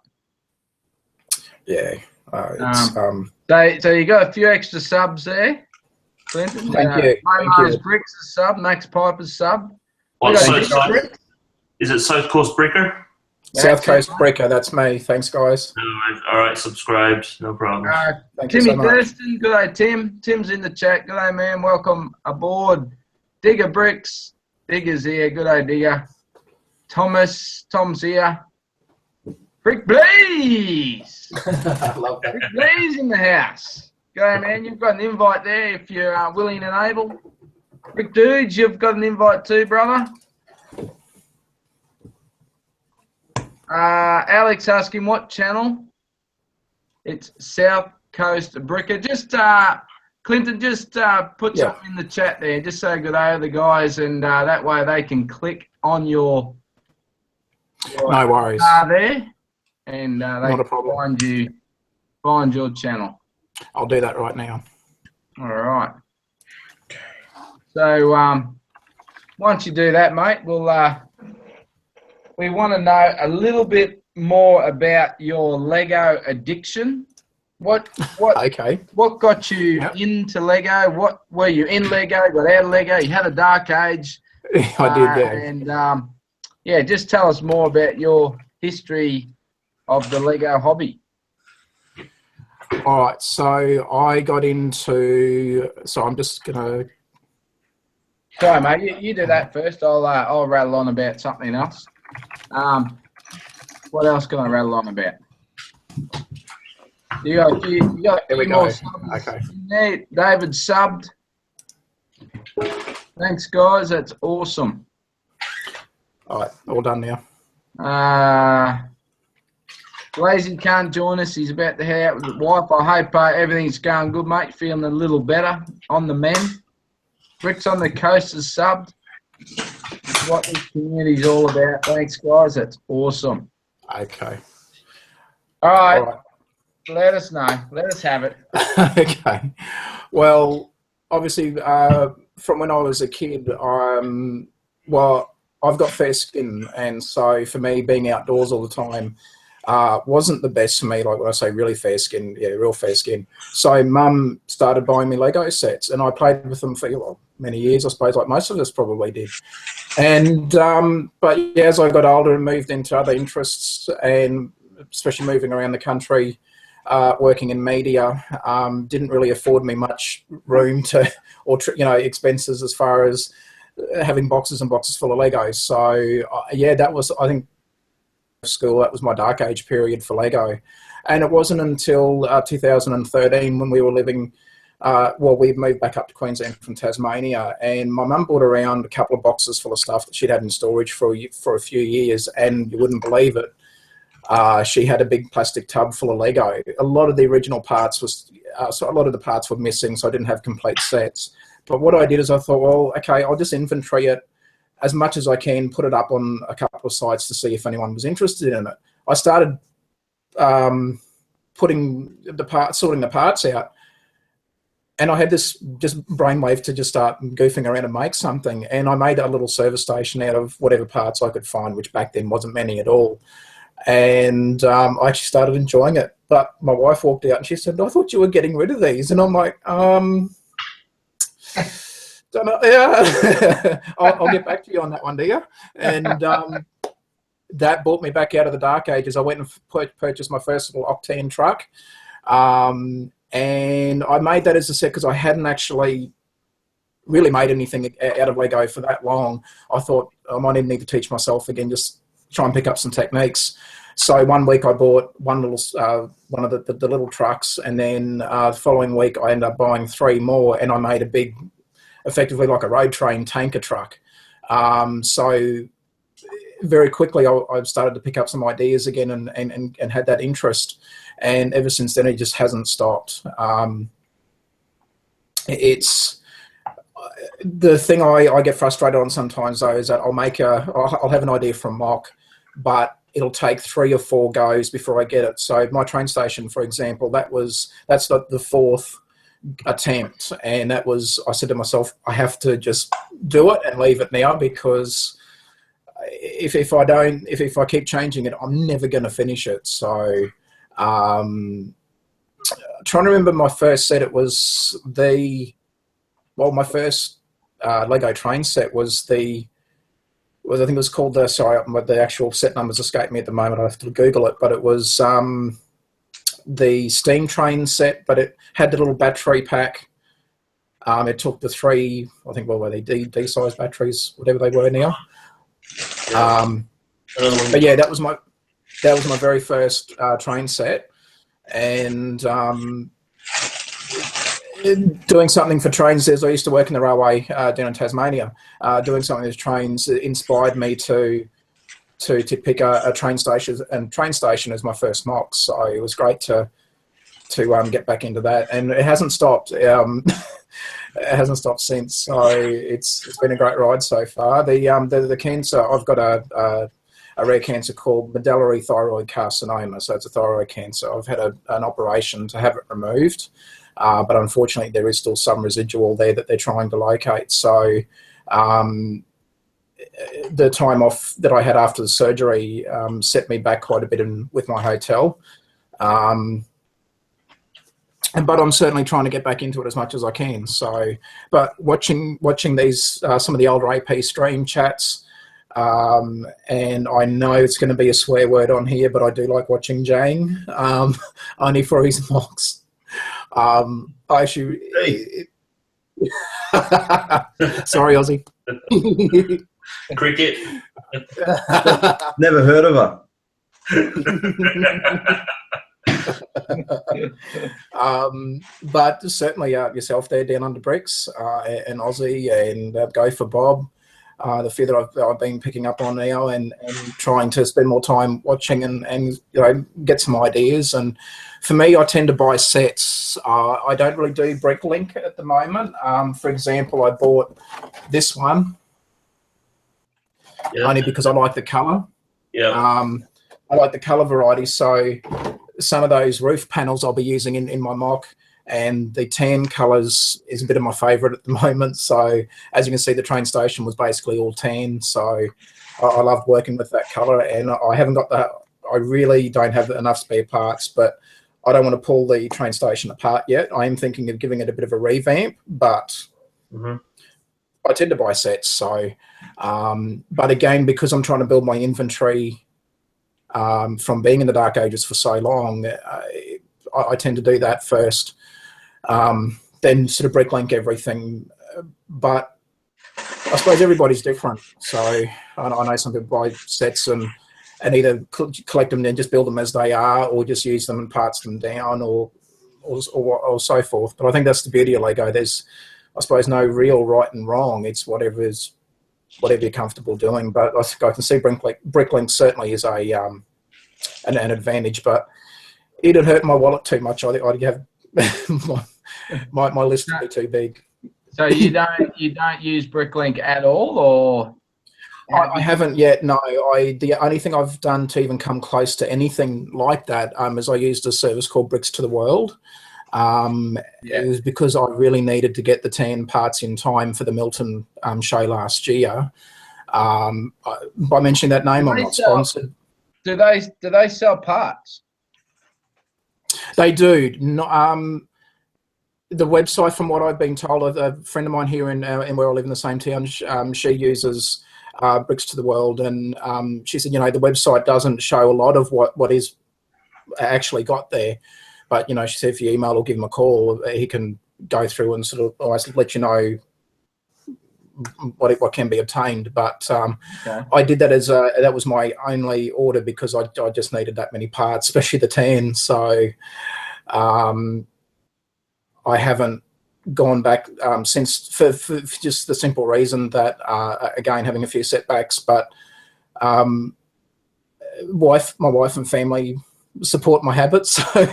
Yeah. So you got a few extra subs there, Clinton. Thank you. Momo's Bricks is sub. Max Piper's sub. What, is it South Coast Breaker? South Coast Breaker, that's me. Thanks, guys. All right, subscribed. No problem. Timmy Thurston, good day, Tim. Tim's in the chat. Good day, man. Welcome aboard. Digger Bricks. Digger's here. Good day, Digger. Tom's here. Brick Blaze. Love that. Brick Blaze in the house. Go, man. You've got an invite there if you're willing and able. Brick Dudes, you've got an invite too, brother. Alex asking what channel? It's South Coast Bricker. Just Clinton, just put something in the chat there. Just say good day to the guys, and that way they can click on your no worries there, and they can find your channel. I'll do that right now. All right. So once you do that, mate, we want to know a little bit more about your Lego addiction. What got you into Lego? What were you in Lego? Got out of Lego? You had a dark age. I did, yeah. And just tell us more about your history of the Lego hobby. All right, so I got into. So I'm just gonna. Sorry, mate. You do that first. I'll rattle on about something else. What else can I rattle on about? You got there we go. Okay. There. David subbed. Thanks, guys. That's awesome. All right, all done now. Lazy can't join us. He's about to head out with the wife. I hope everything's going good, mate. Feeling a little better on the mend. Bricks on the Coast is subbed. That's what this community's all about. Thanks, guys. That's awesome. Okay. All right. Let us know. Let us have it. Okay. Well, obviously, from when I was a kid, I've got fair skin, and so for me, being outdoors all the time wasn't the best for me. Like when I say really fair skin, yeah, real fair skin. So Mum started buying me Lego sets, and I played with them for many years, I suppose, like most of us probably did. And but yeah, as I got older and moved into other interests, and especially moving around the country, working in media, didn't really afford me much room to, or expenses as far as having boxes and boxes full of Legos. So yeah, that was, I think, school, that was my dark age period for Lego. And it wasn't until 2013 when we were living, we moved back up to Queensland from Tasmania, and my mum brought around a couple of boxes full of stuff that she'd had in storage for a few years, and you wouldn't believe it. She had a big plastic tub full of Lego. A lot of the original parts a lot of the parts were missing, so I didn't have complete sets. But what I did is I thought, well, okay, I'll just inventory it, as much as I can, put it up on a couple of sites to see if anyone was interested in it. I started sorting the parts out, and I had this just brainwave to just start goofing around and make something. And I made a little service station out of whatever parts I could find, which back then wasn't many at all. And I actually started enjoying it. But my wife walked out and she said, "I thought you were getting rid of these." And I'm like, don't know. Yeah, I'll get back to you on that one, dear. And that brought me back out of the dark ages. I went and purchased my first little octane truck. And I made that as a set because I hadn't actually really made anything out of Lego for that long. I thought I might even need to teach myself again, just try and pick up some techniques. So one week I bought one of the little trucks, and then the following week I ended up buying 3 more, and I made a big, effectively like a road train tanker truck. So very quickly I started to pick up some ideas again and had that interest. And ever since then, it just hasn't stopped. It's the thing I get frustrated on sometimes, though, is that I'll have an idea from mock, but it'll take 3 or 4 goes before I get it. So my train station, for example, that's the 4th attempt, and I said to myself, I have to just do it and leave it now, because if I keep changing it, I'm never going to finish it. So. Trying to remember my first set, it was my first Lego train set was I think it was called the actual set numbers escape me at the moment, I have to Google it, but it was the steam train set, but it had the little battery pack. It took the 3, I think, what were they, D-size batteries, whatever they were now. But yeah, that was my very first train set, and doing something for trains. I used to work in the railway down in Tasmania. Doing something with trains inspired me to pick a train station as my first mock. So it was great to get back into that, and it hasn't stopped. It hasn't stopped since. So it's been a great ride so far. The cancer, I've got a rare cancer called medullary thyroid carcinoma. So it's a thyroid cancer. I've had an operation to have it removed, but unfortunately there is still some residual there that they're trying to locate. So the time off that I had after the surgery set me back quite a bit with my hotel. But I'm certainly trying to get back into it as much as I can. So, but watching these, some of the older AP stream chats, and I know it's going to be a swear word on here, but I do like watching Jane, only for his mocks. I actually, sorry, Aussie. Cricket. Never heard of her. But certainly yourself there, DownUnder Bricks, and Aussie, and Go for Bob. The few that I've been picking up on now, and trying to spend more time watching and get some ideas. And for me, I tend to buy sets. I don't really do Bricklink at the moment. For example, I bought this one only because I like the colour. Yeah. I like the colour variety. So some of those roof panels I'll be using in my mock, and the tan colours is a bit of my favourite at the moment. So as you can see, the train station was basically all tan. So I loved working with that colour, and I really don't have enough spare parts, but I don't want to pull the train station apart yet. I am thinking of giving it a bit of a revamp, but I tend to buy sets. So, but again, because I'm trying to build my inventory from being in the dark ages for so long, I tend to do that first, then sort of bricklink everything. But I suppose everybody's different. So I know some people buy sets and either collect them and just build them as they are, or just use them and parts them down, or so forth. But I think that's the beauty of Lego. There's, I suppose, no real right and wrong. It's whatever you're comfortable doing. But I think I can see bricklink certainly is an advantage, but it'd hurt my wallet too much. I'd have my list would be too big. So you don't use Bricklink at all, or? I haven't yet. No, the only thing I've done to even come close to anything like that is I used a service called Bricks to the World. It was because I really needed to get the tan parts in time for the Milton show last year. By mentioning that name, I'm not sponsored. Do they sell parts? They do. No, the website, from what I've been told, a friend of mine here in where I live in the same town, she uses Bricks to the World, and she said, the website doesn't show a lot of what is actually got there, but she said if you email or give him a call, he can go through and sort of always let you know what can be obtained. But Okay. I did that that was my only order because I just needed that many parts, especially the tan. So I haven't gone back since for just the simple reason that again, having a few setbacks, but my wife and family support my habits. So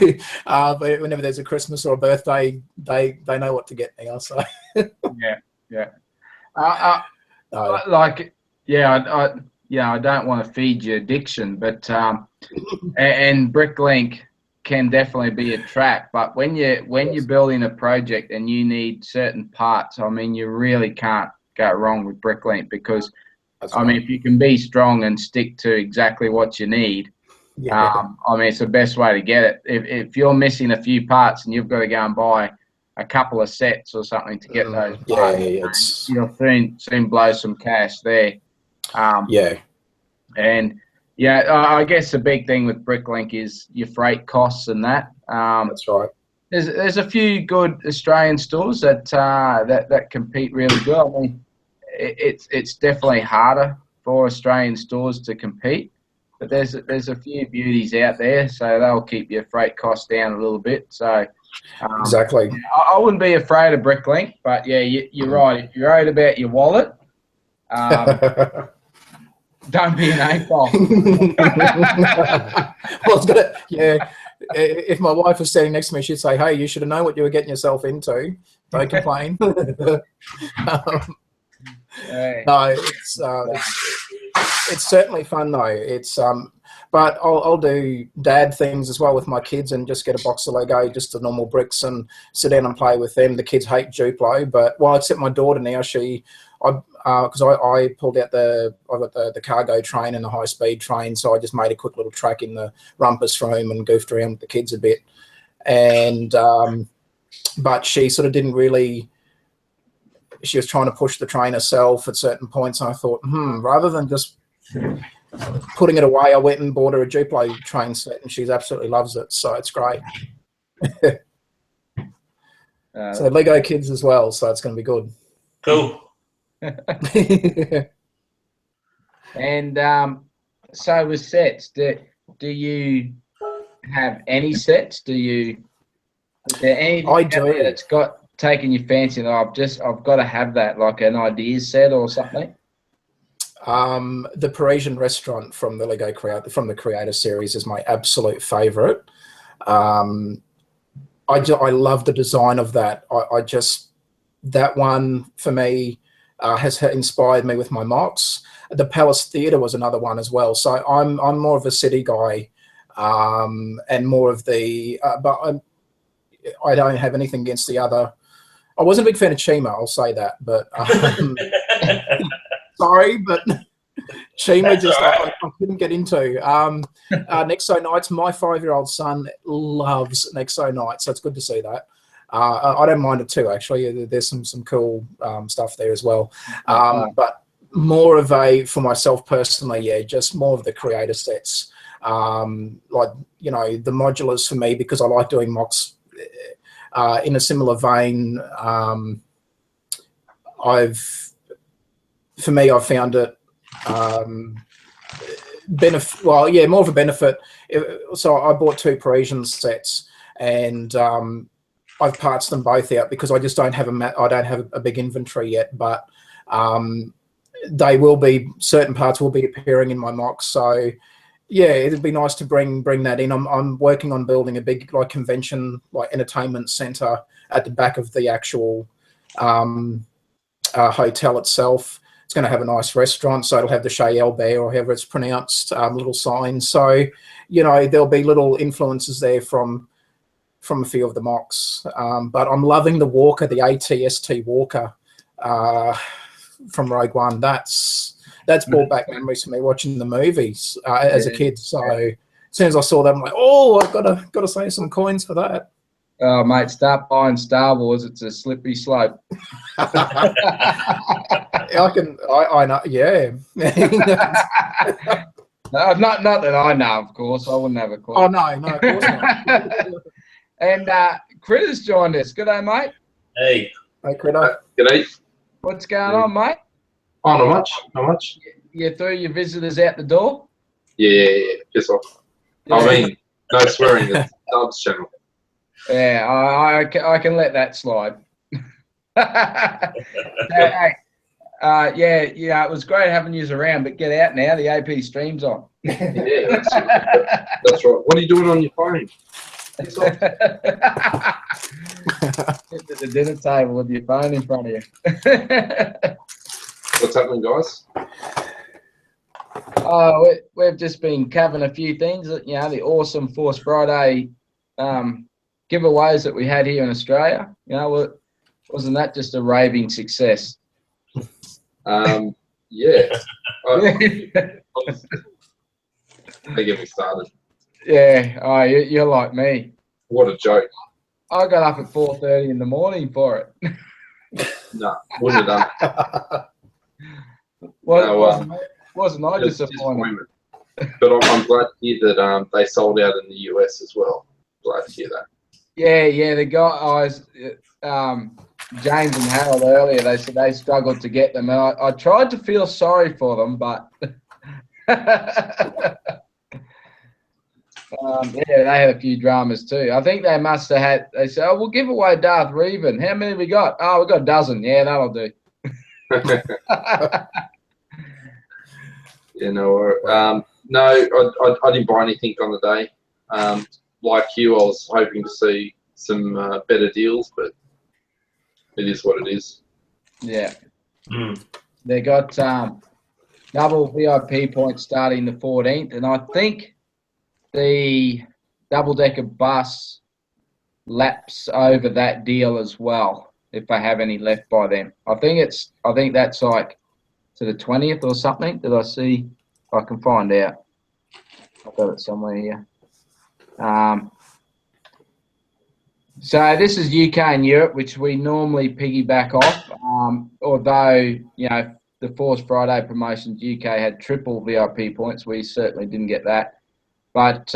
whenever there's a Christmas or a birthday, they know what to get me. So Yeah. I don't want to feed you addiction, but and Bricklink can definitely be a trap. But when you're building a project and you need certain parts, I mean, you really can't go wrong with Bricklink because I mean, if you can be strong and stick to exactly what you need, I mean, it's the best way to get it. If you're missing a few parts and you've got to go and buy a couple of sets or something to get those parts, you'll soon blow some cash there. And I guess the big thing with Bricklink is your freight costs and that. That's right. There's a few good Australian stores that compete really good. I mean, it's definitely harder for Australian stores to compete, but there's a few beauties out there, so they'll keep your freight costs down a little bit. So exactly. I wouldn't be afraid of Bricklink, but you're right. If you're worried about your wallet, don't be an AFOL. If my wife was standing next to me, she'd say, "Hey, you should have known what you were getting yourself into. Don't complain." No, it's certainly fun though. It's but I'll do dad things as well with my kids and just get a box of Lego, just the normal bricks, and sit down and play with them. The kids hate Duplo, but except my daughter now, because I pulled out I got the cargo train and the high speed train, so I just made a quick little track in the rumpus for him and goofed around with the kids a bit. And but she sort of didn't really. She was trying to push the train herself at certain points, and I thought, rather than just putting it away, I went and bought her a Duplo train set, and she absolutely loves it. So it's great. So Lego kids as well, so it's going to be good. Cool. And so with sets, do you have any sets? Is there anything I do. that's got taken your fancy and I've got to have that, like an ideas set or something? The Parisian restaurant from the the Creator series is my absolute favorite. I love the design of that. That one for me has inspired me with my mocks. The Palace Theatre was another one as well. So I'm more of a city guy, and more of the but I don't have anything against the other. I wasn't a big fan of Chima, I'll say that, but sorry, but Chima I couldn't get into. Nexo Nights, my 5-year-old son loves Nexo Nights, so it's good to see that. I don't mind it too, actually. There's some cool stuff there as well. But more of for myself personally, just more of the creator sets. The modulars for me, because I like doing mocks in a similar vein. I've found it more of a benefit. So I bought 2 Parisian sets, and I've partsed them both out because I just don't have I don't have a big inventory yet, but certain parts will be appearing in my mocks. So yeah, it'd be nice to bring that in. I'm working on building a big convention entertainment center at the back of the actual hotel itself. it's going to have a nice restaurant, so it'll have the Chez Albert or however it's pronounced, little signs. So, you know, there'll be little influences there from a few of the mocks. But I'm loving the Walker, the ATST Walker from Rogue One. That's brought back memories for me watching the movies as a kid. So as soon as I saw that, I'm like, oh, I've got to save some coins for that. Oh, mate, start buying Star Wars. It's a slippery slope. I know, yeah. No, not that I know, of course. I wouldn't have a clue. Oh, no, of course not. And Critter's joined us. G'day, mate. Hey. Hey, Critter. G'day. What's going on, mate? Oh, not much. You threw your visitors out the door? Yeah. Piss off. Yeah. I mean, no swearing. It's Dub's channel. Yeah, I can let that slide. Hey, yeah, it was great having you around, but get out now. The AP stream's on. Yeah, that's right. What are you doing on your phone? Piss off. Sit at the dinner table with your phone in front of you. What's happening, guys? Oh, we've just been covering a few things. You know, the awesome Force Friday giveaways that we had here in Australia. You know, wasn't that just a raving success? Yeah. They get me started. Yeah. Oh, you're like me. What a joke. I got up at 4:30 in the morning for it. No, wouldn't have done it. Wasn't I Just disappointed? But I'm glad to hear that they sold out in the US as well. Glad to hear that. Yeah. The guys, James and Harold earlier, they said they struggled to get them. And I tried to feel sorry for them, but yeah, they had a few dramas too. I think they must have had. They said, "Oh, we'll give away Darth Revan. How many we got? Oh, we got a dozen. Yeah, that'll do." Yeah, no, I didn't buy anything on the day. Like you, I was hoping to see some better deals, but it is what it is. Yeah. They got double VIP points starting the 14th, and I think the double-decker bus laps over that deal as well, if they have any left by then. I think that's like to the 20th or something. Did I see? I can find out. I've got it somewhere here. So this is UK and Europe, which we normally piggyback off. Although, you know, the Force Friday promotions, UK had triple VIP points. We certainly didn't get that. But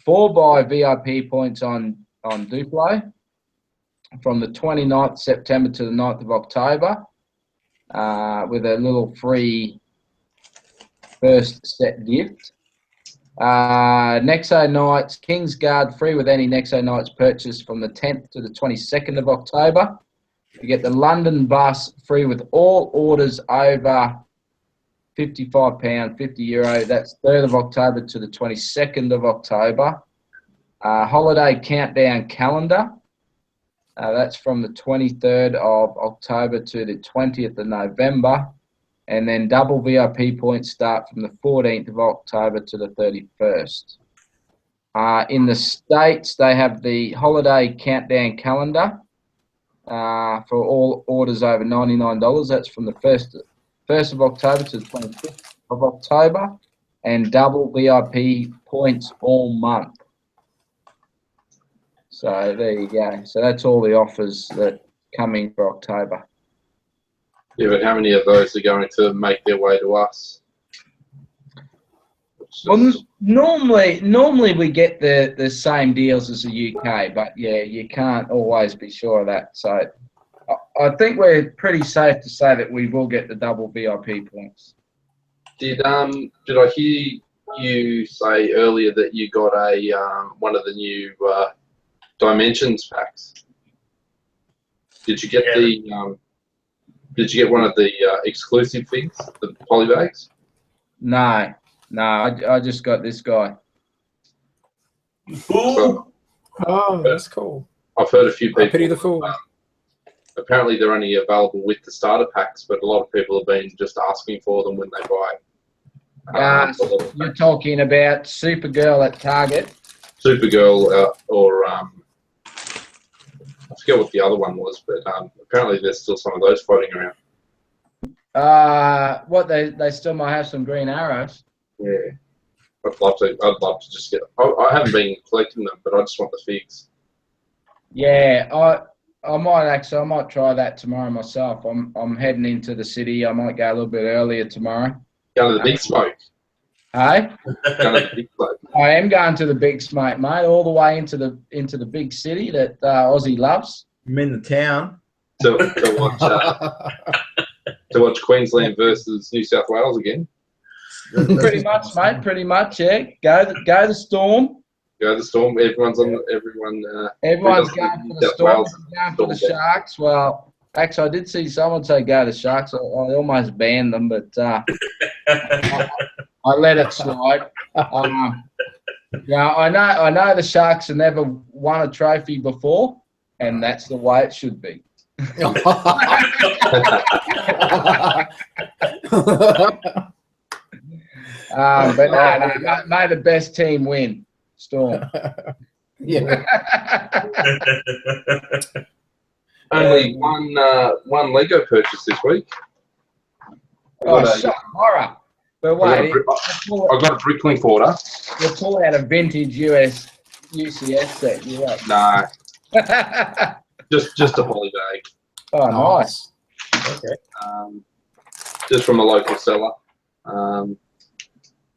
4-buy VIP points on Duplo from the 29th September to the 9th of October with a little free first set gift. Nexo Nights, King's Guard free with any Nexo Nights purchase from the 10th to the 22nd of October. You get the London bus free with all orders over £55, €50. That's 3rd of October to the 22nd of October. Holiday countdown calendar. That's from the 23rd of October to the 20th of November. And then double VIP points start from the 14th of October to the 31st. In the States, they have the holiday countdown calendar for all orders over $99. That's from the 1st of October to the 25th of October. And double VIP points all month. So there you go. So that's all the offers that come in for October. Yeah, but how many of those are going to make their way to us? Well, normally we get the same deals as the UK, but yeah, you can't always be sure of that. So I think we're pretty safe to say that we will get the double VIP points. Did I hear you say earlier that you got a one of the new Dimensions packs? Did you get Did you get one of the exclusive things, the polybags? No, I just got this guy. So, Oh, that's cool. I've heard a few people. Pity the fool. apparently they're only available with the starter packs, but a lot of people have been just asking for them when they buy. You're talking about Supergirl at Target. Supergirl or I forget what the other one was, but apparently there's still some of those floating around. They still might have some Green Arrows. Yeah, I'd love to just get. I haven't been collecting them, but I just want the figs. Yeah, I might try that tomorrow myself. I'm heading into the city. I might go a little bit earlier tomorrow. Going to the big smoke. Hey? Going to the big smoke. I am going to the big smoke, mate, all the way into the big city that Aussie loves. I'm in the town. To watch Queensland versus New South Wales again. Pretty much, mate. Pretty much, yeah. Go the Storm. Go the Storm. Everyone's going for the Storm. Going for the Sharks. Well, actually, I did see someone say go the Sharks. I almost banned them, but I let it slide. Yeah, I know the Sharks have never won a trophy before, and that's the way it should be. But no, may the best team win. Storm. Yeah. Only one Lego purchase this week. Shock horror. But wait, I got a Bricklink order. We'll pull out a vintage UCS set. You right? Nah, just a holly bag. Oh, nice. Okay. Just from a local seller.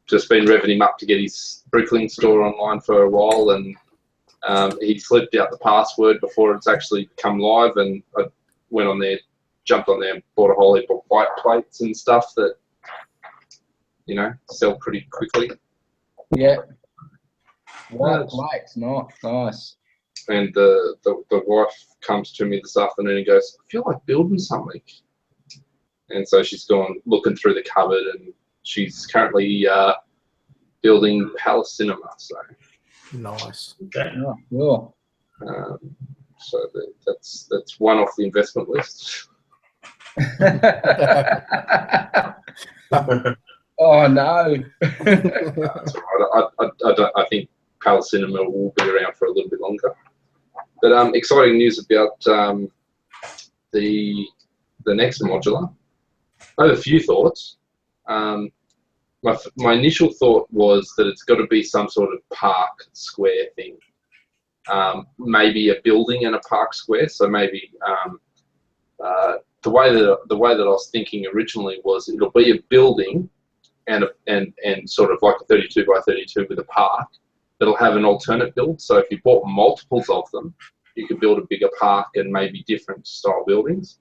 Just been revving him up to get his Bricklink store online for a while, and he slipped out the password before it's actually come live, and I went on there, jumped on there, and bought a whole heap of white plates and stuff that, you know, sell pretty quickly. Yeah. White plates, nice. And the wife comes to me this afternoon and goes, I feel like building something. And so she's gone looking through the cupboard, and she's currently building Palace Cinema. So Nice. Okay. Oh, cool. So that's one off the investment list. Oh no. That's all right. I think Palace Cinema will be around for a little bit longer. But exciting news about the next modular. I have a few thoughts. My initial thought was that it's got to be some sort of park square thing. Maybe a building and a park square. So maybe the way that I was thinking originally was it'll be a building and sort of like a 32 by 32 with a park. It'll have an alternate build. So if you bought multiples of them, you could build a bigger park and maybe different style buildings.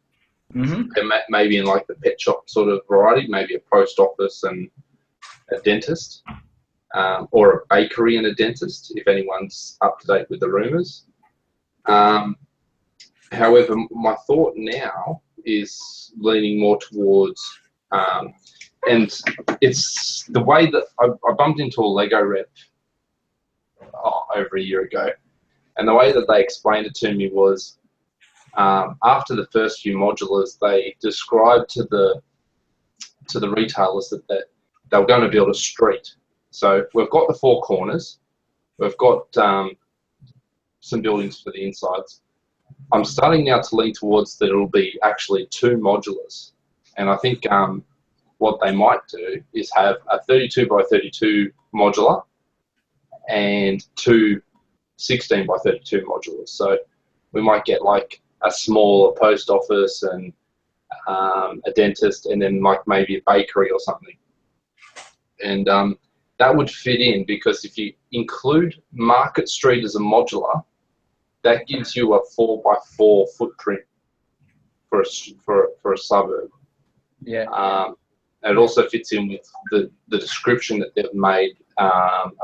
Mm-hmm. And maybe in like the pet shop sort of variety, maybe a post office and a dentist, or a bakery and a dentist, if anyone's up to date with the rumours. However, my thought now is leaning more towards, and it's the way that I bumped into a Lego rep over a year ago, and the way that they explained it to me was, after the first few modulars, they described to the retailers that they were going to build a street. So we've got the four corners, we've got some buildings for the insides. I'm starting now to lean towards that it'll be actually two modulars, and I think what they might do is have a 32 by 32 modular and two 16 by 32 modulars. So we might get like a smaller post office and a dentist, and then like maybe a bakery or something. And that would fit in, because if you include Market Street as a modular, that gives you a 4x4 footprint for a suburb. Yeah. And it also fits in with the description that they've made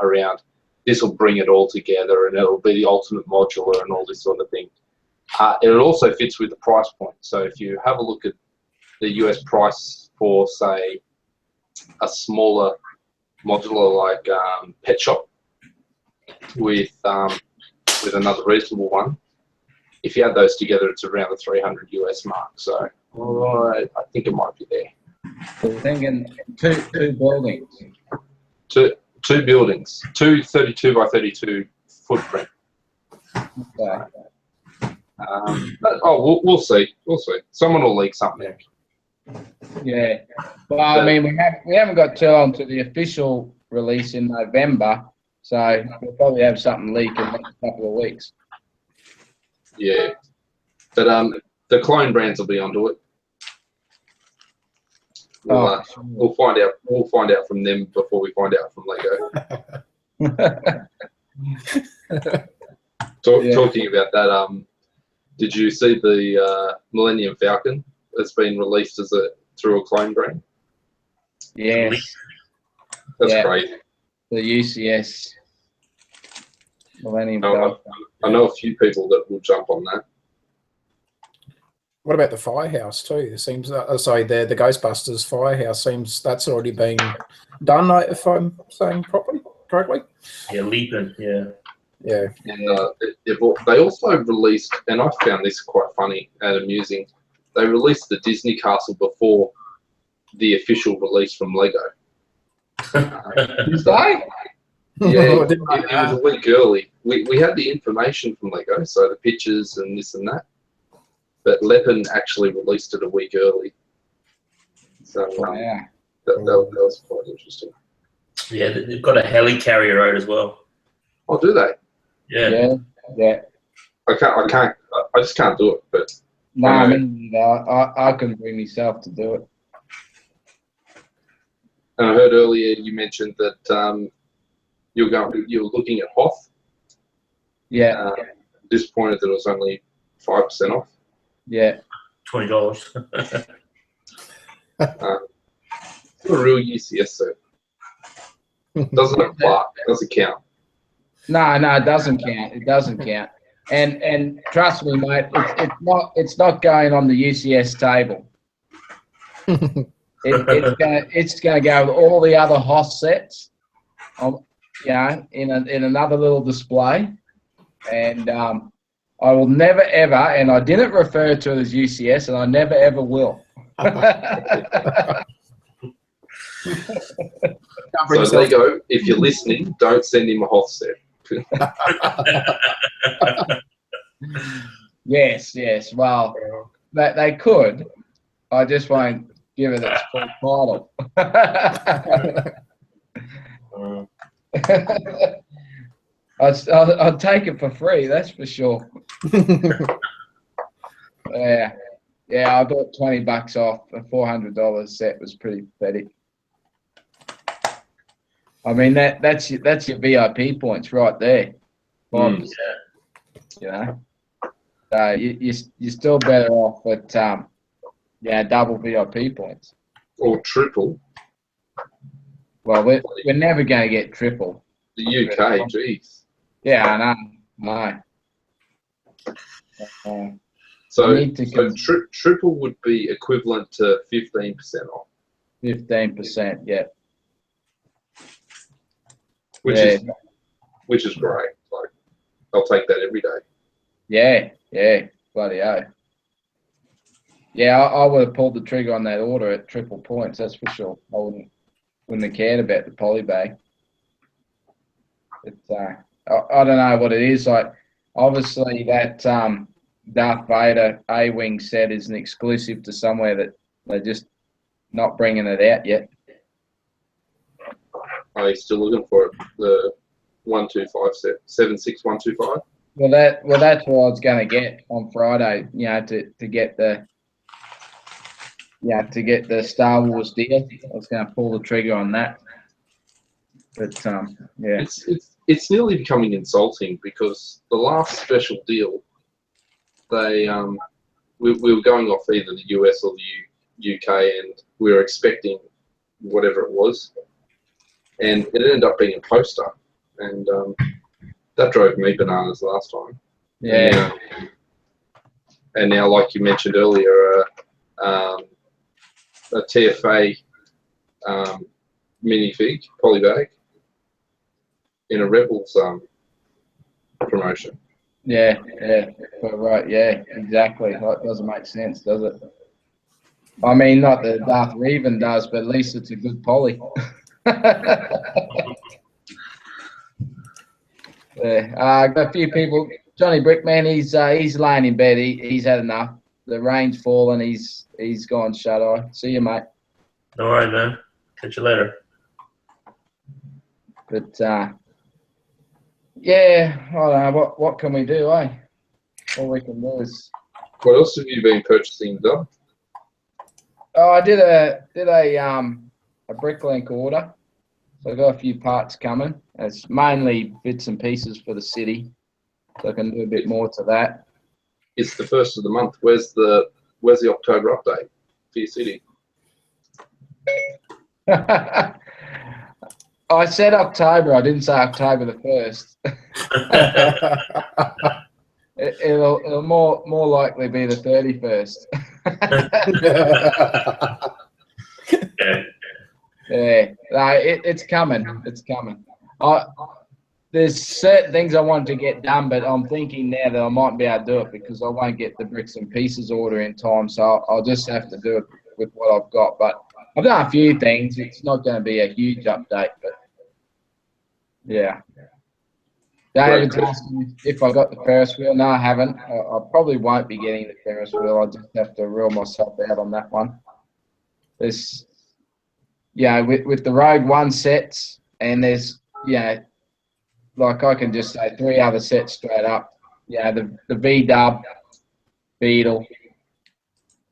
around this will bring it all together, and it'll be the ultimate modular and all this sort of thing. It also fits with the price point. So if you have a look at the US price for, say, a smaller modular like Pet Shop with another reasonable one, if you add those together, it's around the 300 US mark. So I think it might be there. So we're thinking two buildings. Two buildings, 32 by 32 footprint. Okay. But, we'll see. We'll see. Someone will leak something. Yeah. Well, I mean, we haven't got too long to the official release in November, so we'll probably have something leak in the next couple of weeks. Yeah. But the clone brands will be onto it. We'll find out. We'll find out from them before we find out from Lego. Talking about that, did you see the Millennium Falcon that's been released through a clone brand? Yes. That's great. The UCS Millennium Falcon. I know a few people that will jump on that. What about the Firehouse too? It seems the Ghostbusters Firehouse seems that's already been done. If I'm saying correctly. Yeah, leaping. Yeah. Yeah. And they also released, and I found this quite funny and amusing. They released the Disney Castle before the official release from Lego. Did they? Yeah, it was a week early. We had the information from Lego, so the pictures and this and that. But Lepin actually released it a week early. So yeah. that was quite interesting. Yeah, they've got a helicarrier out as well. Oh, do they? Yeah. Yeah. I just can't do it. But no, I couldn't bring myself to do it. And I heard earlier you mentioned that you were looking at Hoth. Yeah. Disappointed that it was only 5% off. Yeah. $20. A real UCS set. Doesn't have plaque. Doesn't count. No, it doesn't count. It doesn't count. And trust me, mate, it's not going on the UCS table. It's gonna go with all the other Hoth sets, in another little display, and I will never ever, and I didn't refer to it as UCS, and I never ever will. So Lego, if you're listening, don't send him a Hoth set. Yes. Well, they could. I just won't give it its full title. I'd take it for free, that's for sure. Yeah, I bought $20 off. A $400 set was pretty pathetic. I mean that's your VIP points right there. 5%. You know, so you're still better off at double VIP points or triple. Well, we're never going to get triple. The UK, geez. Yeah, I know. So triple would be equivalent to 15% off. 15%, yeah. Which is great. Like, I'll take that every day. Yeah, bloody hell. Yeah, I would have pulled the trigger on that order at triple points. That's for sure. I wouldn't have cared about the poly bag. But I don't know what it is. Like, obviously that Darth Vader A-wing set is an exclusive to somewhere that they're just not bringing it out yet. Are you still looking for it? The 125 set, 76125. Well, that's what I was going to get on Friday. To get the Star Wars deal. I was going to pull the trigger on that. But yeah, it's nearly becoming insulting because the last special deal, we were going off either the US or the UK, and we were expecting whatever it was. And it ended up being a poster, and that drove me bananas last time. Yeah. And now, like you mentioned earlier, a TFA minifig polybag in a Rebels promotion. Yeah, yeah, but right, yeah, exactly. That doesn't make sense, does it? I mean, not that Darth Revan does, but at least it's a good poly. Yeah, got a few people. Johnny Brickman, he's laying in bed. He's had enough. The rain's fallen. He's gone shut eye. See you, mate. All right, man. Catch you later. But yeah, I don't know. What can we do, eh? All we can do is. What else have you been purchasing, Doug? Oh, I did a Bricklink order. So I got a few parts coming. It's mainly bits and pieces for the city, so I can do a bit more to that. It's the first of the month. Where's the October update for your city? I said October. I didn't say October the 1st. It'll more likely be the 31st. Yeah. Yeah, no, it's coming. It's coming. There's certain things I want to get done, but I'm thinking now that I might be able to do it because I won't get the bricks and pieces order in time, so I'll just have to do it with what I've got. But I've done a few things. It's not going to be a huge update, but yeah. David's asking if I got the Ferris wheel. No, I haven't. I probably won't be getting the Ferris wheel. I'll just have to rule myself out on that one. There's, with the Rogue One sets, and there's, like I can just say 3 other sets straight up. Yeah, the V-Dub, Beetle,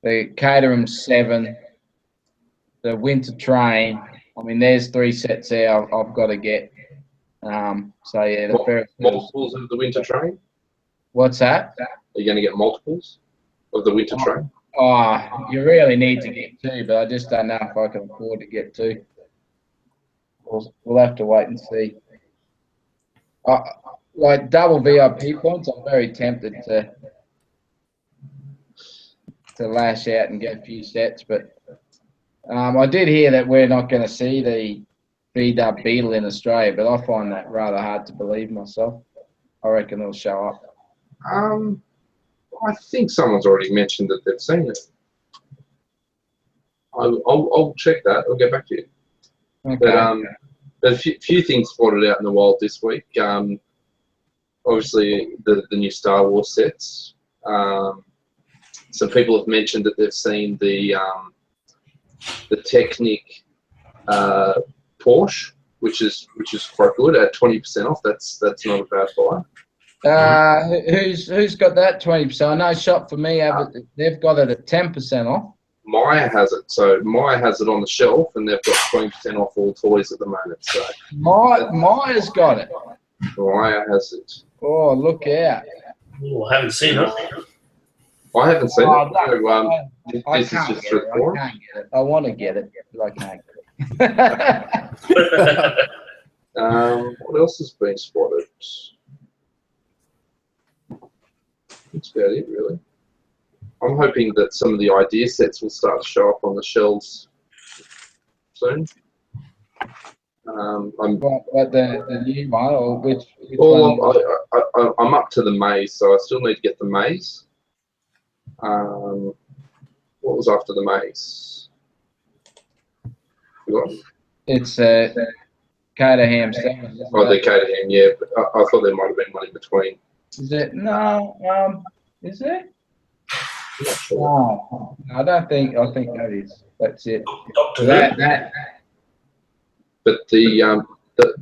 the Caterham 7, the Winter Train. I mean, there's 3 sets there I've got to get. So yeah, the Ferris wheel. Multiples of the Winter Train? What's that? Are you going to get multiples of the Winter Train? Oh, you really need to get 2, but I just don't know if I can afford to get 2. We'll have to wait and see. Like double VIP points, I'm very tempted to lash out and get a few sets, but I did hear that we're not going to see the V-Dub Beetle in Australia, but I find that rather hard to believe myself. I reckon it'll show up. I think someone's already mentioned that they've seen it. I'll check that. I'll get back to you. Okay. But there's a few things spotted out in the wild this week. Obviously, the new Star Wars sets. Some people have mentioned that they've seen the Technic Porsche, which is quite good at 20% off. That's not a bad buy. Who's got that 20%? I know Shop for Me they've got it at 10% off. Maya has it. So Maya has it on the shelf, and they've got 20% off all toys at the moment. So Maya's got it. Maya has it. Oh, look out! Oh, I haven't seen it. I haven't seen it. No, I This is can't just get through it. the I forum. can't get it. I want to get it, but I can't get it. What else has been spotted? That's about it, really. I'm hoping that some of the idea sets will start to show up on the shelves soon. But the new one, or which Well, one? I'm up to the maze, so I still need to get the maze. What was after the maze? Forgotten. It's Caterham 7. Oh, the Caterham, yeah. But I thought there might have been one in between. Is it? No. Is it? I'm not sure. No, I don't think. I think that is. That's it. Doctor That. But the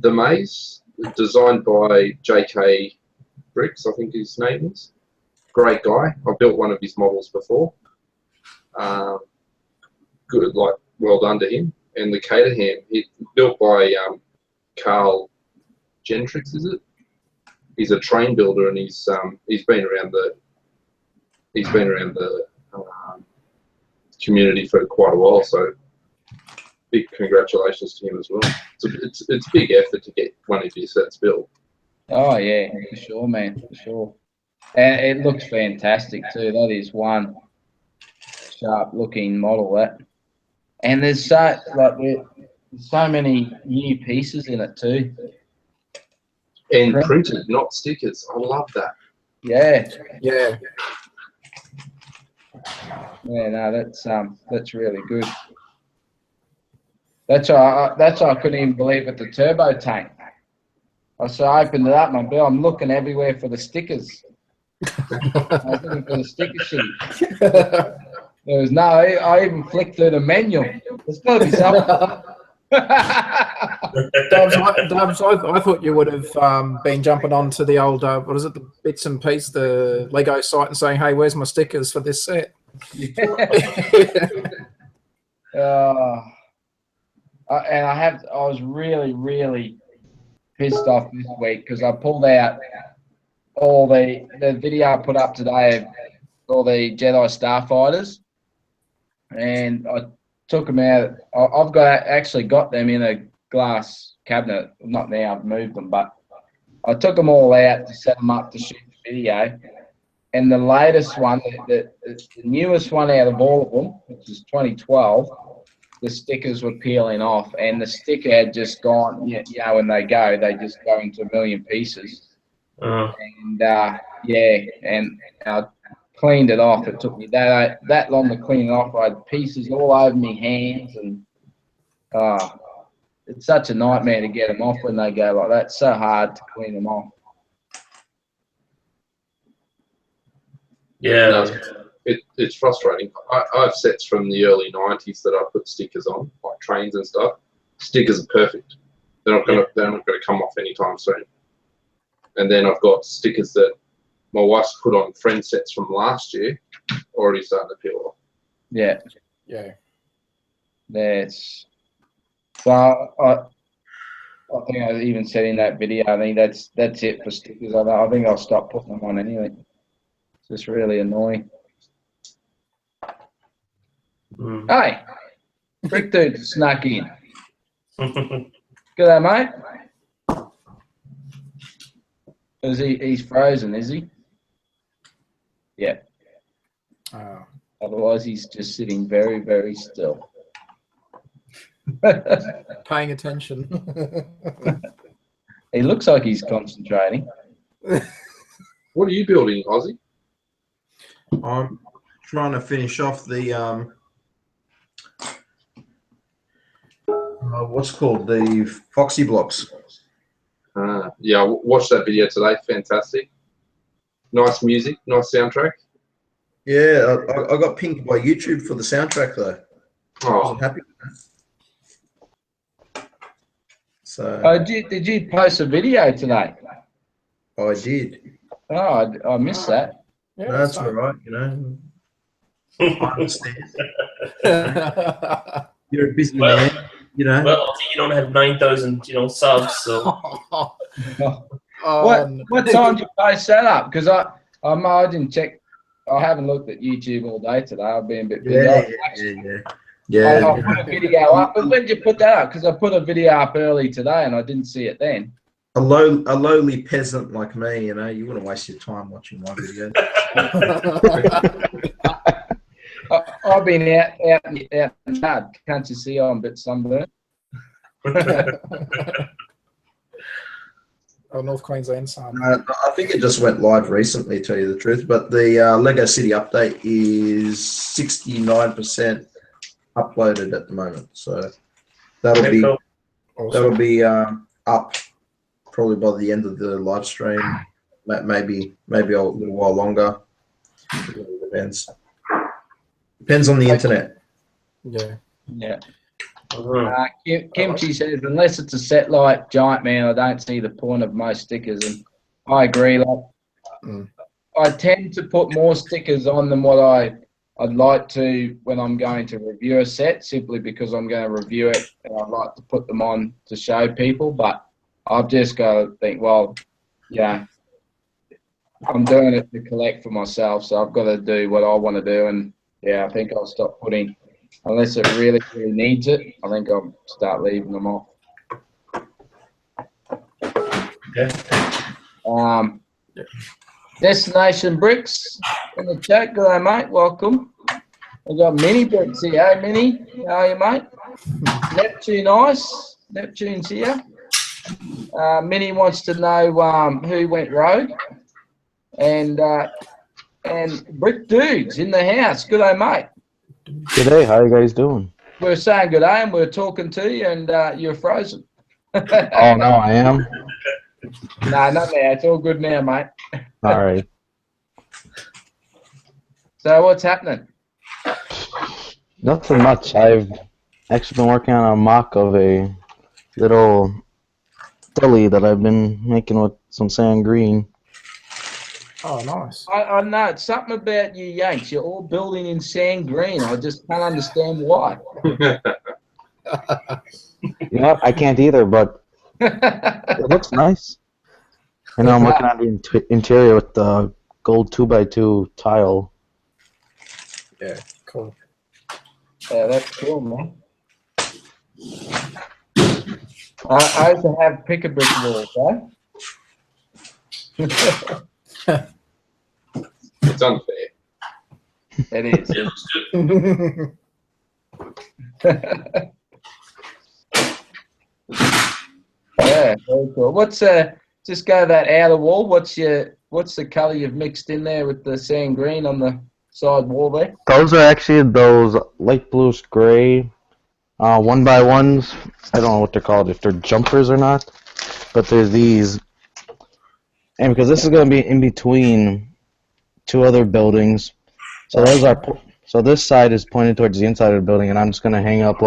maze, designed by J.K. Bricks, I think his name is. Great guy. I've built one of his models before. Good, well done to him. And the Caterham, built by Carl Gentrix, is it? He's a train builder, and he's been around the community for quite a while. So big congratulations to him as well. It's a big effort to get one of your sets built. Oh yeah, for sure, man, for sure. And it looks fantastic too. That is one sharp-looking model. That, and there's so many new pieces in it too. And printed, not stickers. I love that. Yeah. Yeah. Yeah, no, that's really good. That's why I couldn't even believe it. The turbo tank. I opened it up, my bill. I'm looking everywhere for the stickers. I was looking for the sticker sheet. There was no. I even flicked through the menu. There's got to be something. Dubs, I thought you would have been jumping onto the old, what is it, the bits and pieces, the Lego site, and saying, "Hey, where's my stickers for this set?" And I was really, really pissed off this week because I pulled out all the video I put up today of all the Jedi Starfighters, and I took them out. I've actually got them in a glass cabinet. Not now, I've moved them, but I took them all out to set them up to shoot the video. And the latest one, the newest one out of all of them, which is 2012, the stickers were peeling off, and the sticker had just gone. When they just go into a million pieces. And and I cleaned it off. It took me that long to clean it off. I had pieces all over my hands, and it's such a nightmare to get them off when they go like that. It's so hard to clean them off. Yeah, no, it's frustrating. I have sets from the early 90s that I put stickers on, like trains and stuff. Stickers are perfect. They're not gonna come off anytime soon. And then I've got stickers that my wife's put on friend sets from last year, already starting to peel off. Yeah. Yes. So I think I even said in that video, I think that's it for stickers. I think I'll stop putting them on anyway. It's just really annoying. Hey, Brick Dude snuck in. G'day, mate. He's frozen, is he? Yeah. Otherwise, he's just sitting very, very still. Paying attention. He looks like he's concentrating. What are you building, Ozzy? I'm trying to finish off the what's called the Foxy blocks. Yeah, I watched that video today. Fantastic. Nice music, nice soundtrack. Yeah, I got pinged by YouTube for the soundtrack though. I wasn't happy with that. So. Did you post a video today? I did. Oh, I missed that. Yeah, No, that's all right. I understand. You're a busy man. Well, you don't have 9,000, subs, so. What time did you post that up? Because I didn't check. I haven't looked at YouTube all day today. I've been a bit busy. Yeah. I put a video up. But when did you put that up? Because I put a video up early today and I didn't see it then. A lowly peasant like me, you wouldn't waste your time watching my video. I've been out in the yard. Can't you see I'm a bit sunburned? North Queensland sun. I think it just went live recently, to tell you the truth. But the Lego City update is 69% uploaded at the moment, so that'll be up probably by the end of the live stream. Maybe a little while longer. It depends on the internet. Yeah. Kimchi says, unless it's a set like Giant Man, I don't see the point of most stickers. And I agree. I tend to put more stickers on than what I'd like to when I'm going to review a set, simply because I'm going to review it and I'd like to put them on to show people. But I've just got to think, well, I'm doing it to collect for myself, so I've got to do what I want to do. And I think I'll stop putting. Unless it really, really needs it, I think I'll start leaving them off. Destination Bricks in the chat. Good day, mate. Welcome. We've got Mini Bricks here. Hey, Mini. How are you, mate? Neptune Ice. Neptune's here. Mini wants to know who went rogue. and Brick Dude's in the house. Good day, mate. G'day, how you guys doing? We were saying good day, and we were talking to you, and you're frozen. Oh, no, I am? Nah, not now. It's all good now, mate. All right. So what's happening? Nothing much. I've actually been working on a mock of a little deli that I've been making with some sand green. Oh, nice. I know it's something about you Yanks. You're all building in sand green. I just can't understand why. You know what? I can't either, but it looks nice. And I'm working on the interior with the gold 2x2 tile. Yeah, cool. Yeah, that's cool, man. I used to have pick-a-brick walls, eh? It's unfair. It is. Yeah, looks good. Yeah, very cool. What's just go that outer wall? What's the colour you've mixed in there with the sand green on the side wall there? Those are actually those light bluish gray 1x1s. I don't know what they're called, if they're jumpers or not. But there's these. And because this is going to be in between two other buildings. So so this side is pointed towards the inside of the building, and I'm just going to hang up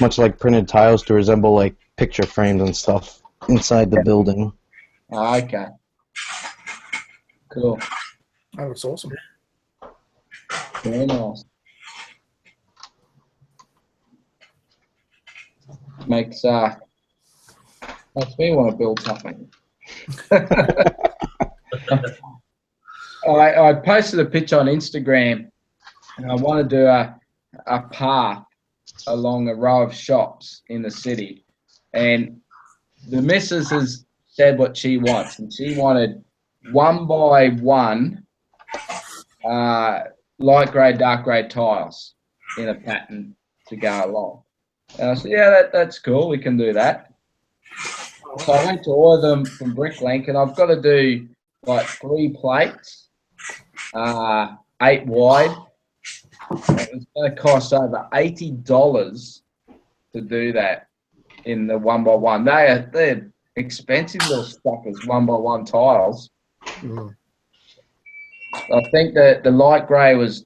much like printed tiles to resemble like picture frames and stuff inside the building. Oh, okay. Cool. That looks awesome. Very nice. Makes me want to build something. I posted a picture on Instagram, and I want to do a path along a row of shops in the city. And the missus has said what she wants, and she wanted 1x1 light grey, dark grey tiles in a pattern to go along. And I said, yeah, that's cool. We can do that. So I went to order them from Bricklink, and I've got to do like 3 plates, 8 wide. It's going to cost over $80 to do that in the 1x1. They're expensive little stuffers, 1x1 tiles. Mm. I think that the light grey was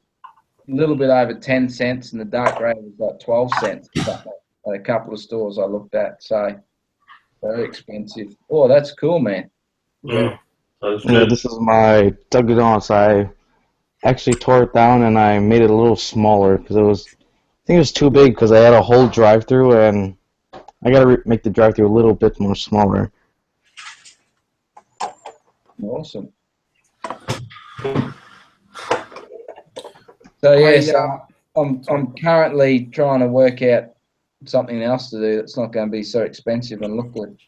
a little bit over 10 cents, and the dark grey was like 12 cents. At a couple of stores I looked at, so very expensive. Oh, that's cool, man. Yeah. Sounds Yeah, good. this is my dug it on. So I actually tore it down and I made it a little smaller because I think it was too big because I had a whole drive-through, and I gotta make the drive-through a little bit more smaller. Awesome. So yeah, I'm currently trying to work out something else to do that's not going to be so expensive and look good.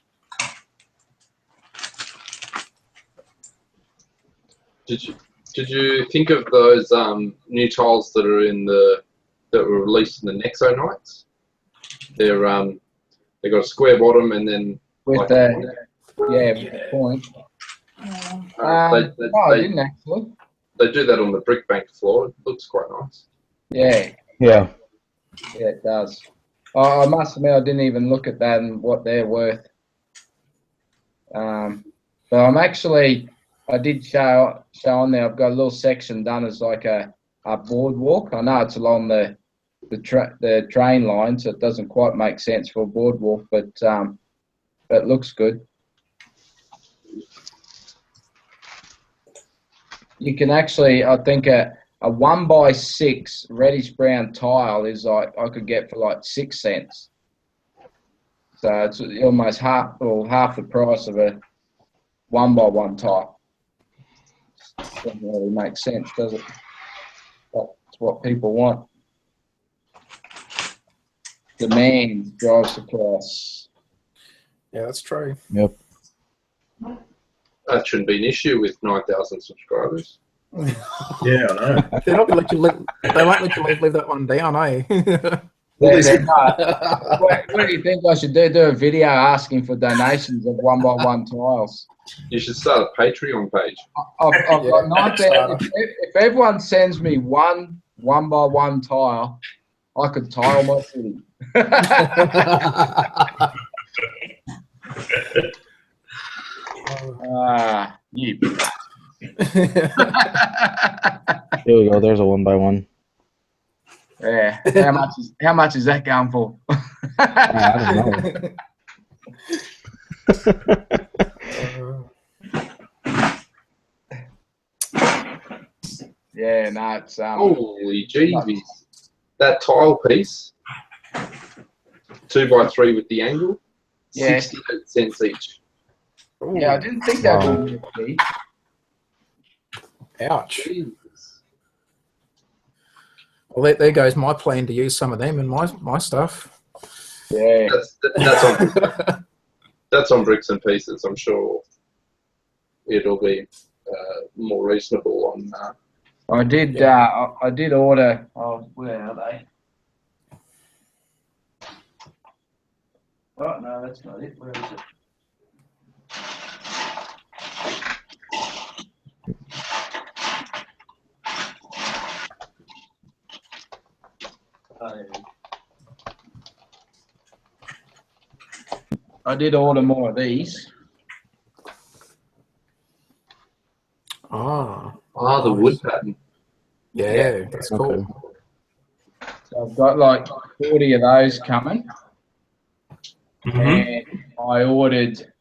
Did you think of those new tiles that are that were released in the Nexo nights? They're they got a square bottom and then With like the point. No, I didn't actually. they do that on the brick bank floor. It looks quite nice. Yeah, Yeah. it does. I must admit I didn't even look at that and what they're worth. But I did show on there. I've got a little section done as like a boardwalk. I know it's along the train line, so it doesn't quite make sense for a boardwalk, but it looks good. You can actually, I think a 1x6 reddish brown tile is like I could get for like 6 cents. So it's almost half the price of a 1x1 tile. Doesn't really make sense, does it? That's what people want. Demand drives the price. Yeah, that's true. Yep. That shouldn't be an issue with 9,000 subscribers. Yeah, I know. They're not gonna let you they won't let you leave that one down, eh? They're not. What do you think I should do? Do a video asking for donations of 1x1 tiles. You should start a Patreon page. I've Yeah, got 9,000. Kickstarter. If everyone sends me one 1x1 tile, I could tile my city. You. Here we go. There's a 1x1. Yeah. How much is that going for? I don't know. Yeah, no, it's Holy jeebies. That tile piece, 2x3 with the angle, Yeah. 68 cents each. yeah, I didn't think that Wow. would be. Ouch. Jesus. Well, there goes my plan to use some of them in my stuff. Yeah. That's on Bricks and Pieces. I'm sure it'll be more reasonable on. I did order. Oh, where are they? Oh no, that's not it. Where is it? I did order more of these. Ah, the wood pattern. yeah, that's cool. Okay. So I've got like 40 of those coming. And I ordered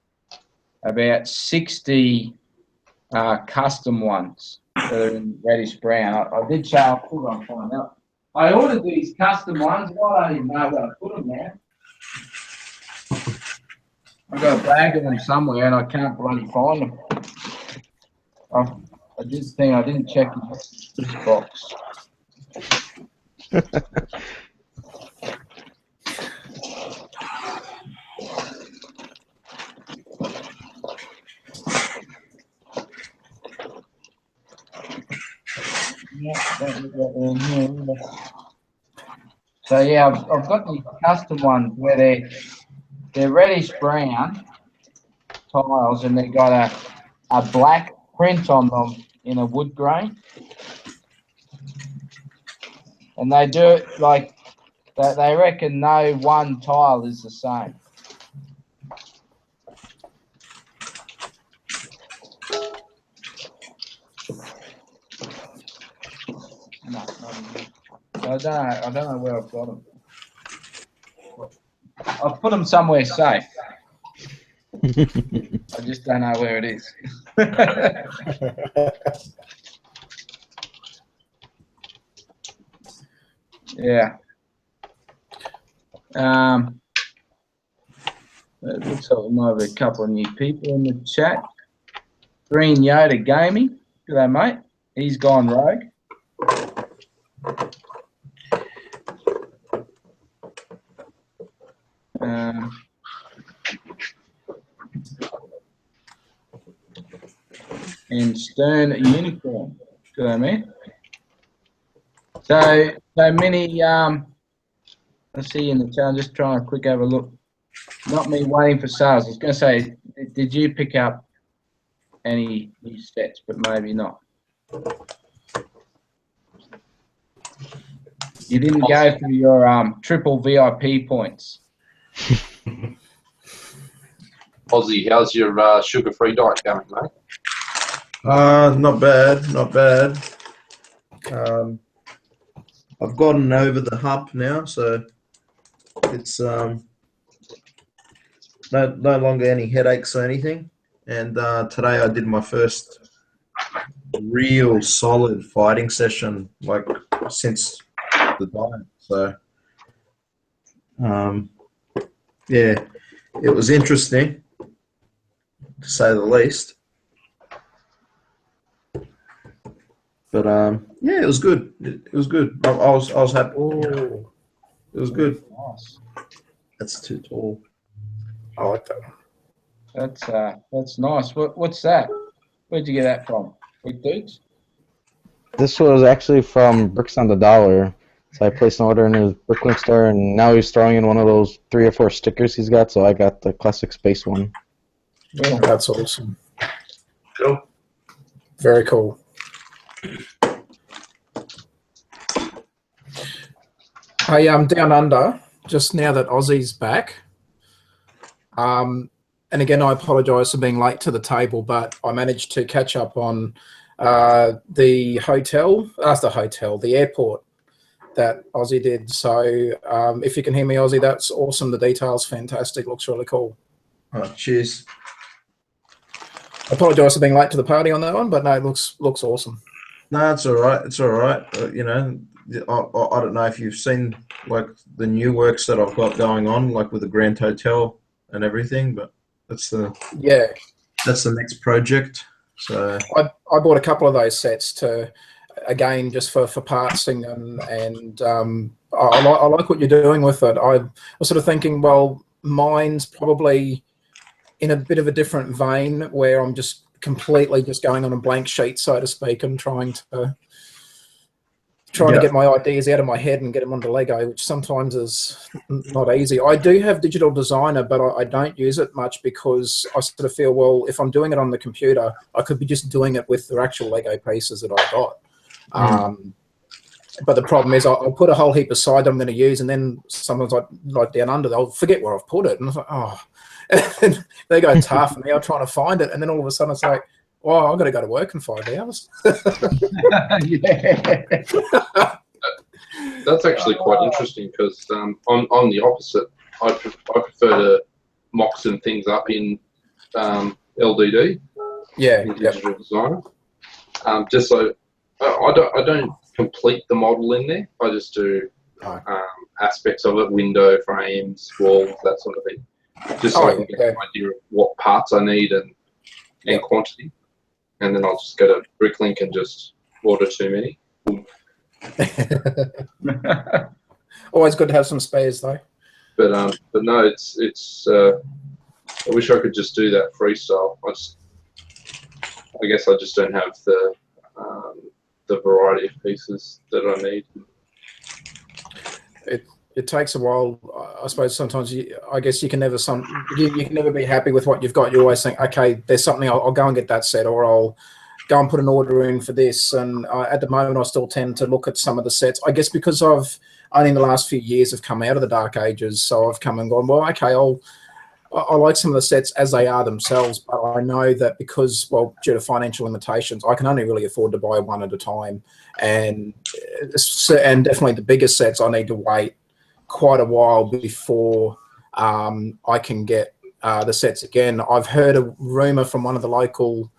about 60 custom ones that are in reddish brown. I did show up. Hold on, find out. I ordered these custom ones. I don't even know where I put them now. I've got a bag of them somewhere and I can't bloody find them. I didn't check this box. So yeah, I've got these custom ones where they're reddish brown tiles and they've got a black print on them in a wood grain. And they do it like they reckon no one tile is the same. No, I don't know where I've got them. I've put them somewhere safe. I just don't know where it is. Yeah. It looks like we might have a couple of new people in the chat. Green Yoda Gaming. G'day, mate. He's gone rogue. And Stern Unicorn. G'day, man. So many. Let's see in the chat. I'm just trying to quick have a look. Not me waiting for sales. I was going to say, did you pick up any new sets? But maybe not. You didn't go for your triple VIP points. Aussie, how's your sugar-free diet going, mate? Not bad, not bad. I've gotten over the hump now, so it's no longer any headaches or anything. And today I did my first real solid fighting session, like since the diet. So yeah, it was interesting to say the least. But yeah, it was good. It was good. I was happy. Ooh, It was good. Nice. That's too tall. I like that. That's nice. What's that? Where'd you get that from? Big Dudes? This was actually from Bricks on the Dollar. So I placed an order in his Bricklink store, and now he's throwing in one of those 3 or 4 stickers he's got. So I got the classic space one. Oh, that's awesome. Cool. Very cool. Hey, Down Under, just now that Aussie's back, and again, I apologise for being late to the table, but I managed to catch up on the airport that Aussie did. So if you can hear me, Aussie, that's awesome. The details fantastic. Looks really cool. Oh, cheers. I apologise for being late to the party on that one, but no, it looks awesome. No, it's all right. It's all right. You know, I don't know if you've seen like the new works that I've got going on, like with the Grand Hotel and everything, but that's the next project. So I bought a couple of those sets to, again, just for parsing and I like what you're doing with it. I was sort of thinking, well, mine's probably in a bit of a different vein where I'm just completely just going on a blank sheet, so to speak, and trying to get my ideas out of my head and get them onto Lego, which sometimes is not easy. I do have Digital Designer, but I don't use it much because I sort of feel, well, if I'm doing it on the computer, I could be just doing it with the actual Lego pieces that I got. But the problem is I'll put a whole heap aside that I'm going to use, and then sometimes like Down Under, I'll forget where I've put it. And I was like, oh. And they go tough, and now trying to find it, and then all of a sudden it's like, well, I've got to go to work in 5 hours. That's actually quite interesting because I'm the opposite. I prefer to mock some things up in LDD, in Digital Designer. Just so I don't complete the model in there. I just do aspects of it, window frames, walls, that sort of thing. Just so I can get an idea of what parts I need and quantity. And then I'll just go to Bricklink and just order too many. Always good to have some spares, though. But no, it's. I wish I could just do that freestyle. I guess I just don't have the variety of pieces that I need. It takes a while, I suppose. Sometimes I guess you can never you can never be happy with what you've got. You always think, okay, there's something, I'll go and get that set, or I'll go and put an order in for this. And at the moment, I still tend to look at some of the sets. I guess because I've only in the last few years have come out of the dark ages, so I've come and gone, well, okay, I like some of the sets as they are themselves, but I know that because, well, due to financial limitations, I can only really afford to buy one at a time. And definitely the bigger sets, I need to wait quite a while before I can get the sets again. I've heard a rumor from one of the local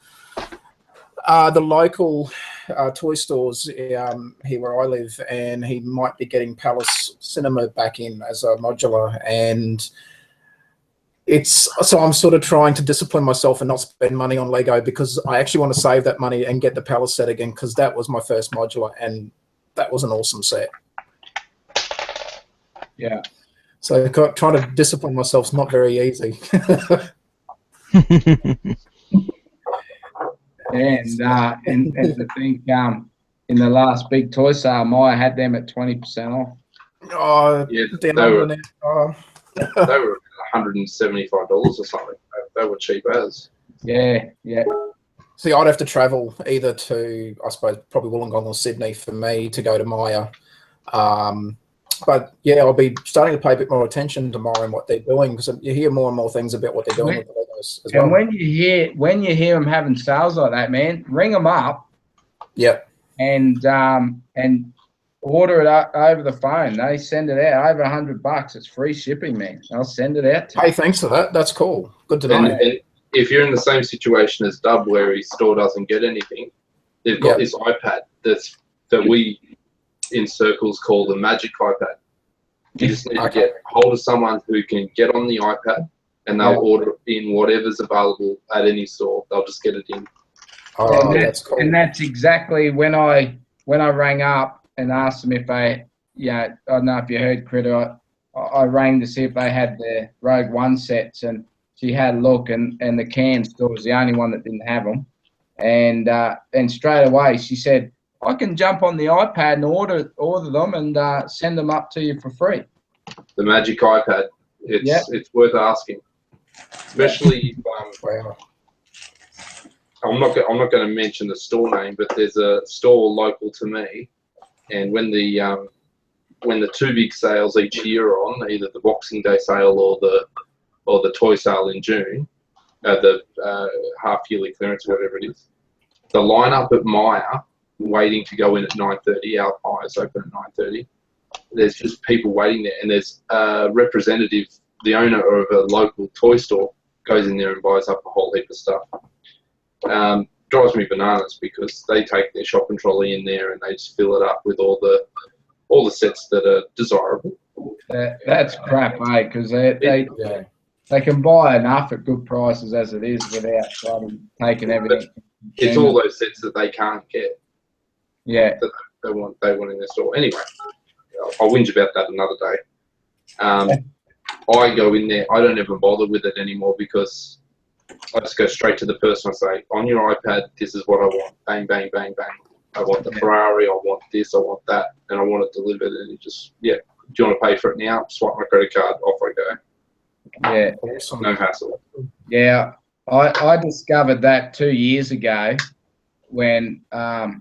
toy stores here where I live, and he might be getting Palace Cinema back in as a modular, and so I'm sort of trying to discipline myself and not spend money on Lego because I actually want to save that money and get the Palace set again, because that was my first modular and that was an awesome set. Yeah. So trying to discipline myself is not very easy. And I think in the last big toy sale, Maya had them at 20% off. Oh, yeah, they were $175 or something. They were cheap as. Yeah. See, I'd have to travel either to, I suppose, probably Wollongong or Sydney for me to go to Maya. But yeah, I'll be starting to pay a bit more attention to Maya and what they're doing, because you hear more and more things about what they're doing with the Legos as well. And when you hear them having sales like that, man, ring them up. Yep. And order it over the phone. They send it out over $100. It's free shipping, man. I'll send it out to you. Hey, thanks for that. That's cool. Good to know. And if you're in the same situation as Dub, where his store doesn't get anything, they've got this iPad that we in circles call the magic iPad. You just need to get hold of someone who can get on the iPad, and they'll order in whatever's available at any store. They'll just get it in. Oh, that's cool. And that's exactly when I rang up and asked them if they, I don't know if you heard, Critter, I rang to see if they had the Rogue One sets, and she had a look, and the Cairns store was the only one that didn't have them. And straight away she said, I can jump on the iPad and order them and send them up to you for free. The magic iPad. It's worth asking, especially. Wow. I'm not going to mention the store name, but there's a store local to me, and when the two big sales each year are on, either the Boxing Day sale or the toy sale in June, the half yearly clearance, whatever it is, the lineup at Myer waiting to go in at 9:30. Our Myers open at 9:30. There's just people waiting there, and there's a representative, the owner of a local toy store, goes in there and buys up a whole heap of stuff. Drives me bananas because they take their shopping trolley in there and they just fill it up with all the sets that are desirable. That's crap, eh? Because they can buy enough at good prices as it is without taking everything. It's all those sets that they can't get. Yeah. That they want in their store. Anyway, I'll whinge about that another day. I go in there. I don't even bother with it anymore because I just go straight to the person. I say, on your iPad, this is what I want. Bang, bang, bang, bang. I want the Ferrari. I want this. I want that. And I want it delivered. And it just, do you want to pay for it now? Swipe my credit card. Off I go. Yeah. No hassle. Yeah. I discovered that 2 years ago when I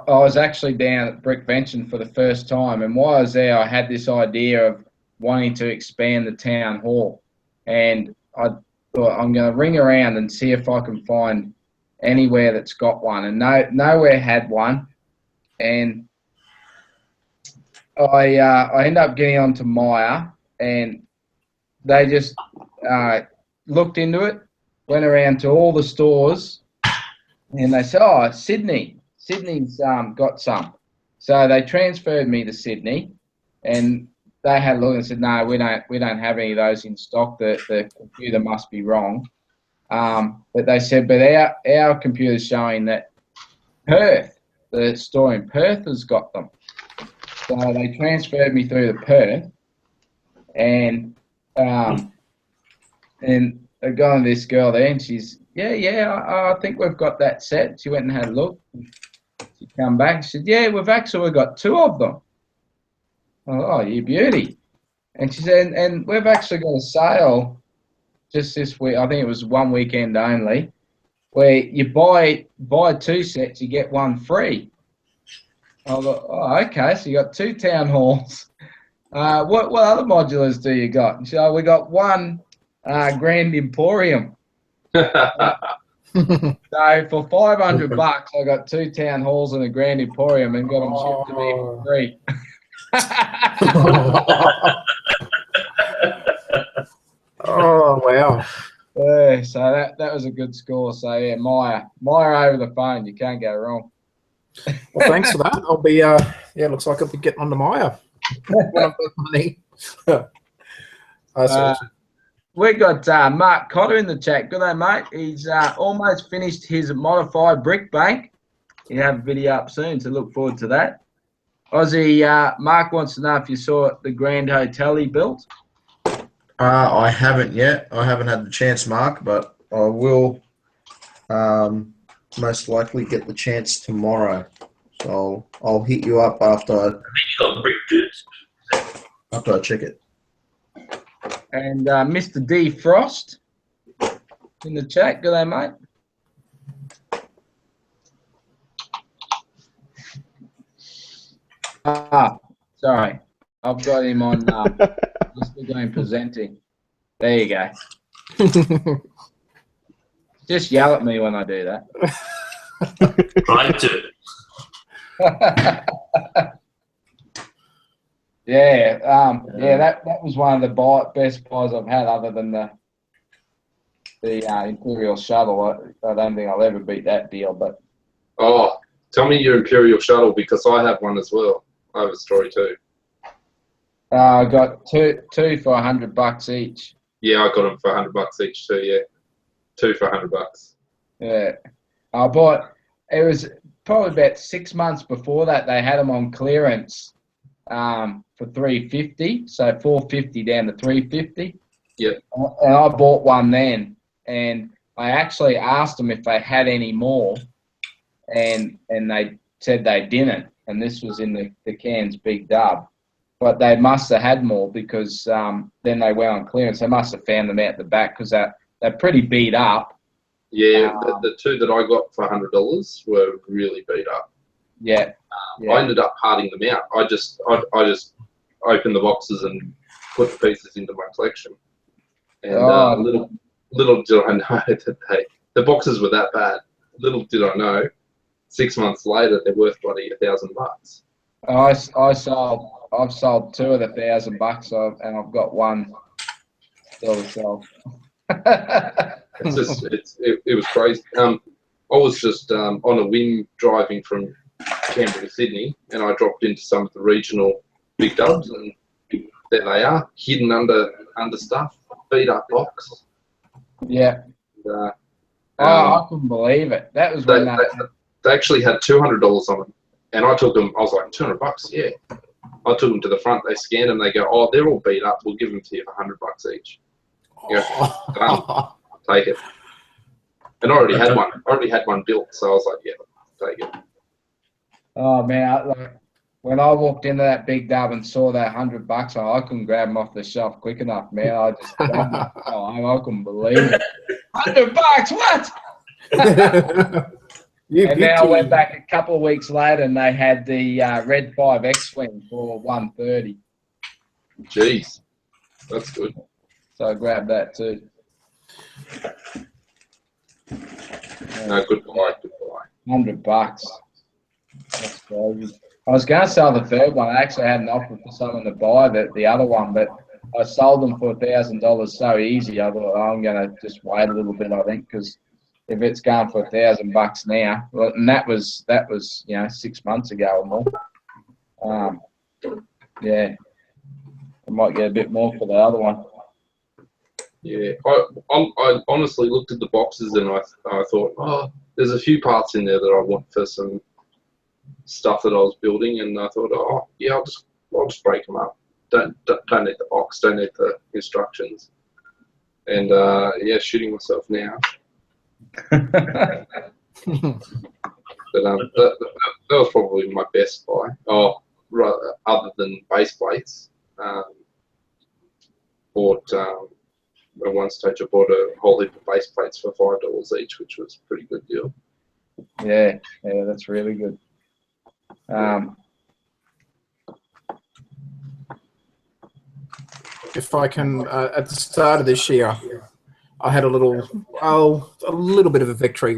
was actually down at Brickvention for the first time, and while I was there, I had this idea of wanting to expand the town hall, and I thought I'm going to ring around and see if I can find anywhere that's got one, and nowhere had one, and I ended up getting onto Myer, and they just looked into it, went around to all the stores, and they said, "Oh, Sydney's got some." So they transferred me to Sydney, and they had a look and said, "No, we don't have any of those in stock. The computer must be wrong." But they said, "But our computer's showing that Perth, the store in Perth, has got them." So they transferred me through to Perth, and I got on this girl there, and she's, I think we've got that set. She went and had a look. She come back, she said, "Yeah, we've actually got two of them." Oh, you beauty. And she said, and we've actually got a sale just this week, I think it was one weekend only, where you buy two sets, you get one free. I thought, oh, okay, so you got two town halls. What other modulars do you got? And she said, we got one Grand Emporium. So for $500, I got two town halls and a Grand Emporium and got them shipped to me for free. Oh, wow. So that was a good score. So yeah, Myer over the phone, you can't go wrong. Well, thanks for that. I'll be looks like I'll be getting on to Myer when I've got money. We've got Mark Cotter in the chat. Good day, mate. He's almost finished his modified brick bank. He'll have a video up soon, so look forward to that. Aussie, Mark wants to know if you saw the Grand Hotel he built. I haven't yet. I haven't had the chance, Mark, but I will most likely get the chance tomorrow. So I'll hit you up after I check it. And Mr. D Frost in the chat. Good day, mate. Sorry. I've got him on just doing presenting. There you go. Just yell at me when I do that. Try to. That was one of the best buys I've had, other than the Imperial Shuttle. I don't think I'll ever beat that deal. But tell me your Imperial Shuttle, because I have one as well. I have a story too. I got two for $100 each. Yeah, I got them for $100 each too. Yeah, two for $100. Yeah, I bought. It was probably about 6 months before that. They had them on clearance for $350, so $450 down to $350. Yep. And I bought one then, and I actually asked them if they had any more, and they said they didn't, and this was in the Cairns Big Dub. But they must have had more because then they went on clearance. They must have found them out the back because they're pretty beat up. Yeah, the two that I got for $100 were really beat up. Yeah. I ended up parting them out. I just opened the boxes and put the pieces into my collection. And little did I know that the boxes were that bad. Little did I know, 6 months later they're worth bloody $1,000. I've sold two of the $1,000, and I've got one still to sell. It was crazy. I was just on a whim driving from Canberra to Sydney, and I dropped into some of the regional big dubs, and there they are, hidden under stuff, beat up box. Yeah. And, I couldn't believe it. That was when they actually had $200 on them, and I took them. I was like, $200, yeah. I took them to the front. They scanned them. They go, oh, they're all beat up. We'll give them to you for $100 each. You go, done. Take it. And I already had one. I already had one built, so I was like, yeah, take it. Oh man, when I walked into that big dub and saw that $100, I couldn't grab them off the shelf quick enough, man. I just I couldn't believe it. $100, what? And then I went back a couple of weeks later, and they had the Red 5 X-Wing for $130. Jeez, that's good. So I grabbed that too. No, good buy. $100. That's crazy. I was going to sell the third one. I actually had an offer for someone to buy the other one, but I sold them for $1,000 so easy. I thought, I'm going to just wait a little bit, I think, because if it's going for $1,000 now, well, and that was 6 months ago or more. Yeah, I might get a bit more for the other one. Yeah, I honestly looked at the boxes and I thought, oh, there's a few parts in there that I want for some stuff that I was building, and I thought, oh yeah, I'll just break them up. Don't need the box, don't need the instructions, and yeah, shooting myself now. But that was probably my best buy. Oh, rather, other than base plates, bought. At one stage, I bought a whole heap of base plates for $5 each, which was a pretty good deal. Yeah, that's really good. If I can, at the start of this year, I had a little bit of a victory,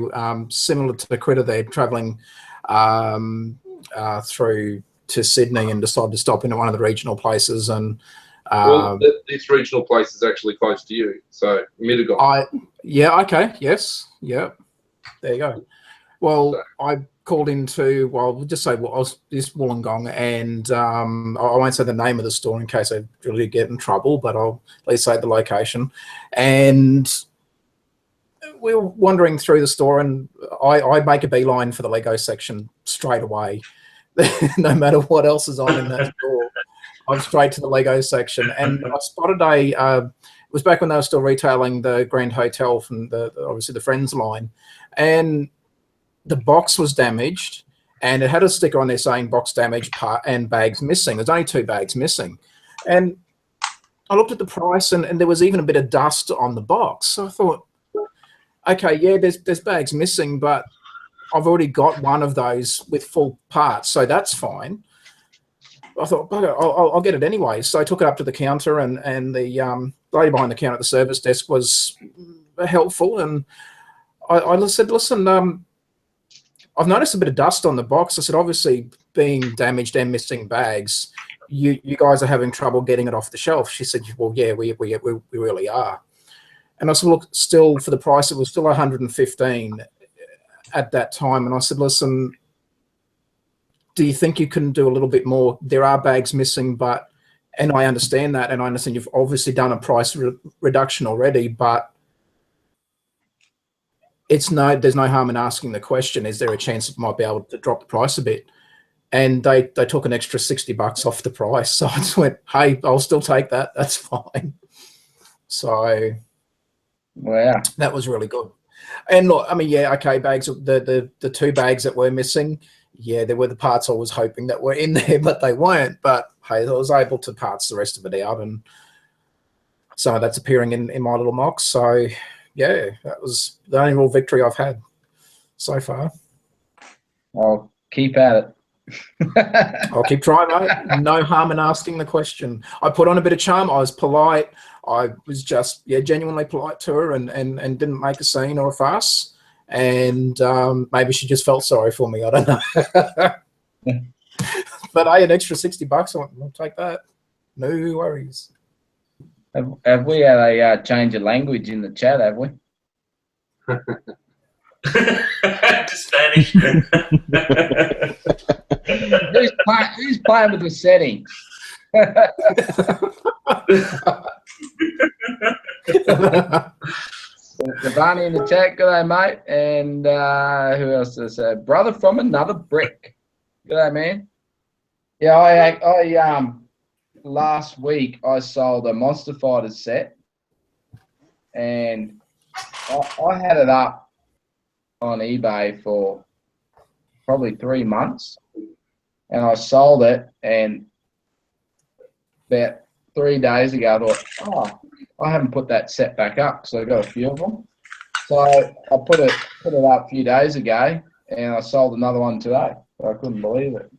similar to the critter there, travelling through to Sydney, and decided to stop into one of the regional places. And well, this regional place is actually close to you, so Mittagong. Yeah, okay, yes, yeah, there you go. Well, so I called into, well, we'll just say, I was this Wollongong, and I won't say the name of the store in case I really get in trouble, but I'll at least say the location. And we were wandering through the store, and I make a beeline for the Lego section straight away, no matter what else is on in that store. I'm straight to the Lego section, and I spotted it was back when they were still retailing the Grand Hotel from obviously the Friends line, and the box was damaged, and it had a sticker on there saying box damaged and bags missing. There's only 2 bags missing, and I looked at the price, and there was even a bit of dust on the box. So I thought, okay, yeah, there's bags missing, but I've already got one of those with full parts, so that's fine. I thought, bugger, I'll get it anyway. So I took it up to the counter, and the lady behind the counter at the service desk was helpful. And I said, listen, I've noticed a bit of dust on the box. I said, obviously, being damaged and missing bags, you guys are having trouble getting it off the shelf. She said, well, yeah, we really are. And I said, look, still, for the price, it was still $115 at that time. And I said, listen, do you think you can do a little bit more? There are bags missing, and I understand that, and I understand you've obviously done a price reduction already, but there's no harm in asking the question, is there a chance it might be able to drop the price a bit? And they took an extra $60 off the price. So I just went, hey, I'll still take that. That's fine. So wow, that was really good. And look, I mean, yeah, okay, bags. The 2 bags that were missing, yeah, there were the parts I was hoping that were in there, but they weren't. But hey, I was able to parts the rest of it out, and so that's appearing in my little mock. So yeah, that was the only real victory I've had so far. I'll keep at it. I'll keep trying, mate. No harm in asking the question. I put on a bit of charm. I was polite. I was just, yeah, genuinely polite to her and didn't make a scene or a fuss. And maybe she just felt sorry for me. I don't know. But hey, an extra $60, I'll take that. No worries. Have we had a change of language in the chat, have we? To Spanish. Who's playing with the settings? Devani in the chat, g'day mate, and who else is brother from another brick? G'day man. Yeah, I last week I sold a Monster Fighters set, and I had it up on eBay for probably 3 months, and I sold it, and about 3 days ago I thought, oh, I haven't put that set back up because I've got a few of them. So I put it up a few days ago, and I sold another one today. So I couldn't believe it.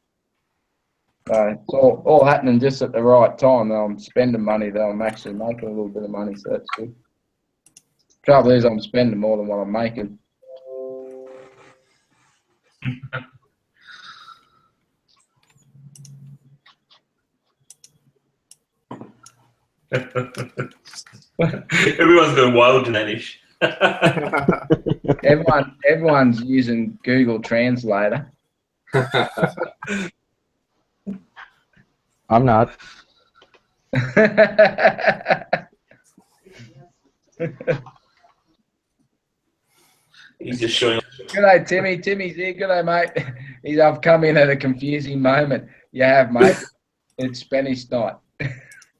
So it's all happening just at the right time. I'm spending money, though. I'm actually making a little bit of money, so that's good. Trouble is, I'm spending more than what I'm making. Everyone's going wild in Danish. Everyone's using Google Translator. I'm not. He's just showing. G'day, Timmy. Timmy's here. G'day, mate. I've come in at a confusing moment. You have, mate. It's Spanish night.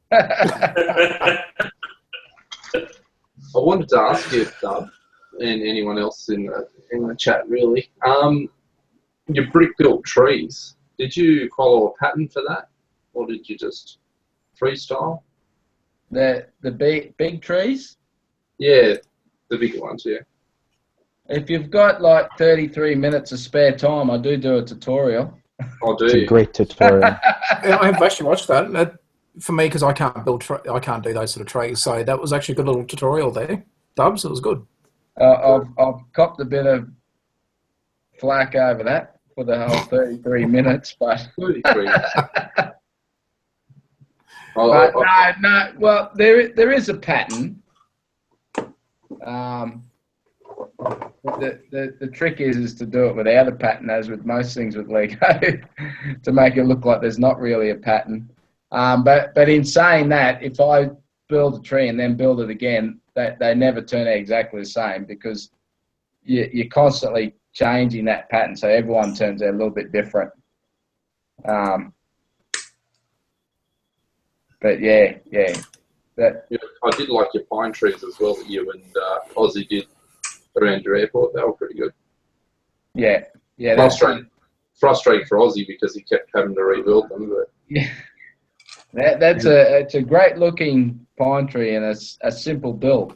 I wanted to ask you, Dub, and anyone else in the chat, really. Your brick-built trees, did you follow a pattern for that, or did you just freestyle? The big trees? Yeah, the bigger ones, yeah. If you've got like 33 minutes of spare time, I do a tutorial. I do. It's a great tutorial. Yeah, I have actually watched that. For me, because I can't I can't do those sort of trees. So that was actually a good little tutorial there, Dubs. It was good. I've copped a bit of flack over that for the whole 33 minutes, but 33. no. Well, there is a pattern. The trick is to do it without a pattern, as with most things with Lego, to make it look like there's not really a pattern. But in saying that, if I build a tree and then build it again, they never turn out exactly the same, because you're constantly changing that pattern, so everyone turns out a little bit different. But yeah. I did like your pine trees as well that you and Aussie did around your airport. They were pretty good. Yeah. Frustrating for Aussie because he kept having to rebuild them. But yeah. It's a great looking pine tree, and it's a simple build.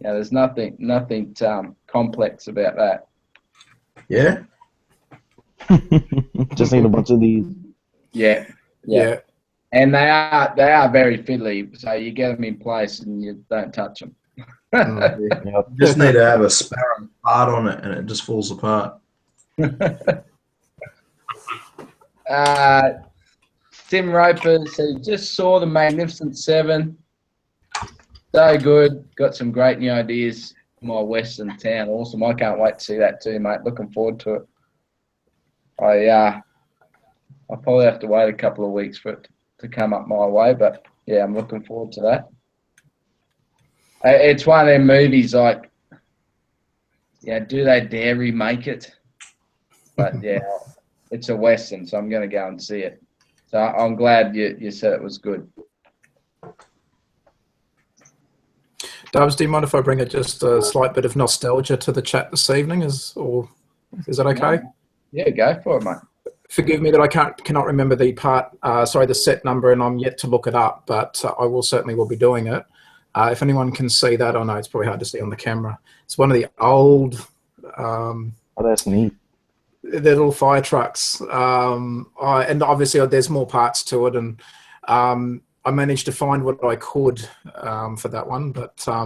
Yeah, there's nothing complex about that. Yeah. Just need a bunch of these. Yeah. And they are very fiddly, so you get them in place and you don't touch them. You just need to have a sparrow part on it, and it just falls apart. Tim Roper said, just saw the Magnificent Seven. So good. Got some great new ideas for my Western town. Awesome. I can't wait to see that too, mate. Looking forward to it. I'll probably have to wait a couple of weeks for it to come up my way, but yeah, I'm looking forward to that. It's one of them movies like, yeah, do they dare remake it? But yeah, it's a Western, so I'm going to go and see it. So I'm glad you said it was good. Dubs, do you mind if I bring just a slight bit of nostalgia to the chat this evening? Is that okay? Yeah, go for it, mate. Forgive me that I cannot remember the the set number, and I'm yet to look it up, but I will be doing it. If anyone can see that, I know it's probably hard to see on the camera. It's one of the old. Oh, that's neat. The little fire trucks, and obviously there's more parts to it, and I managed to find what I could for that one, but I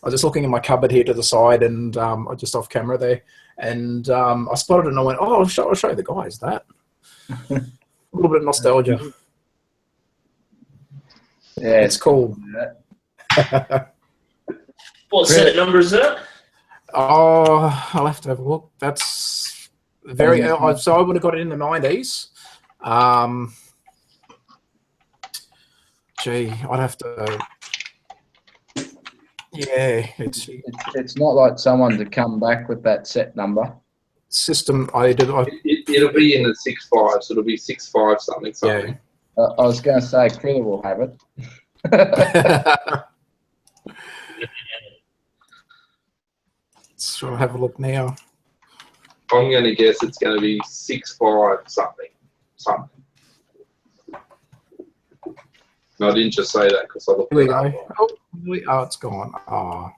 was just looking in my cupboard here to the side, and I just off camera there, and I spotted it, and I went, "Oh, I'll show the guys that." A little bit of nostalgia. Yeah, It's cool. What set number is that? Oh, I'll have to have a look. That's very early. So I would have got it in the 90s. Gee, I'd have to. Yeah, it's not like someone to come back with that set number. System. It'll be in the 6.5, so it'll be 6.5 something. Yeah. I was going to say Krilla will have it. So I'll have a look now. I'm going to guess it's going to be 6.5 something. No, I didn't just say that because I looked Here we it up. go. Oh, it's gone. Oh,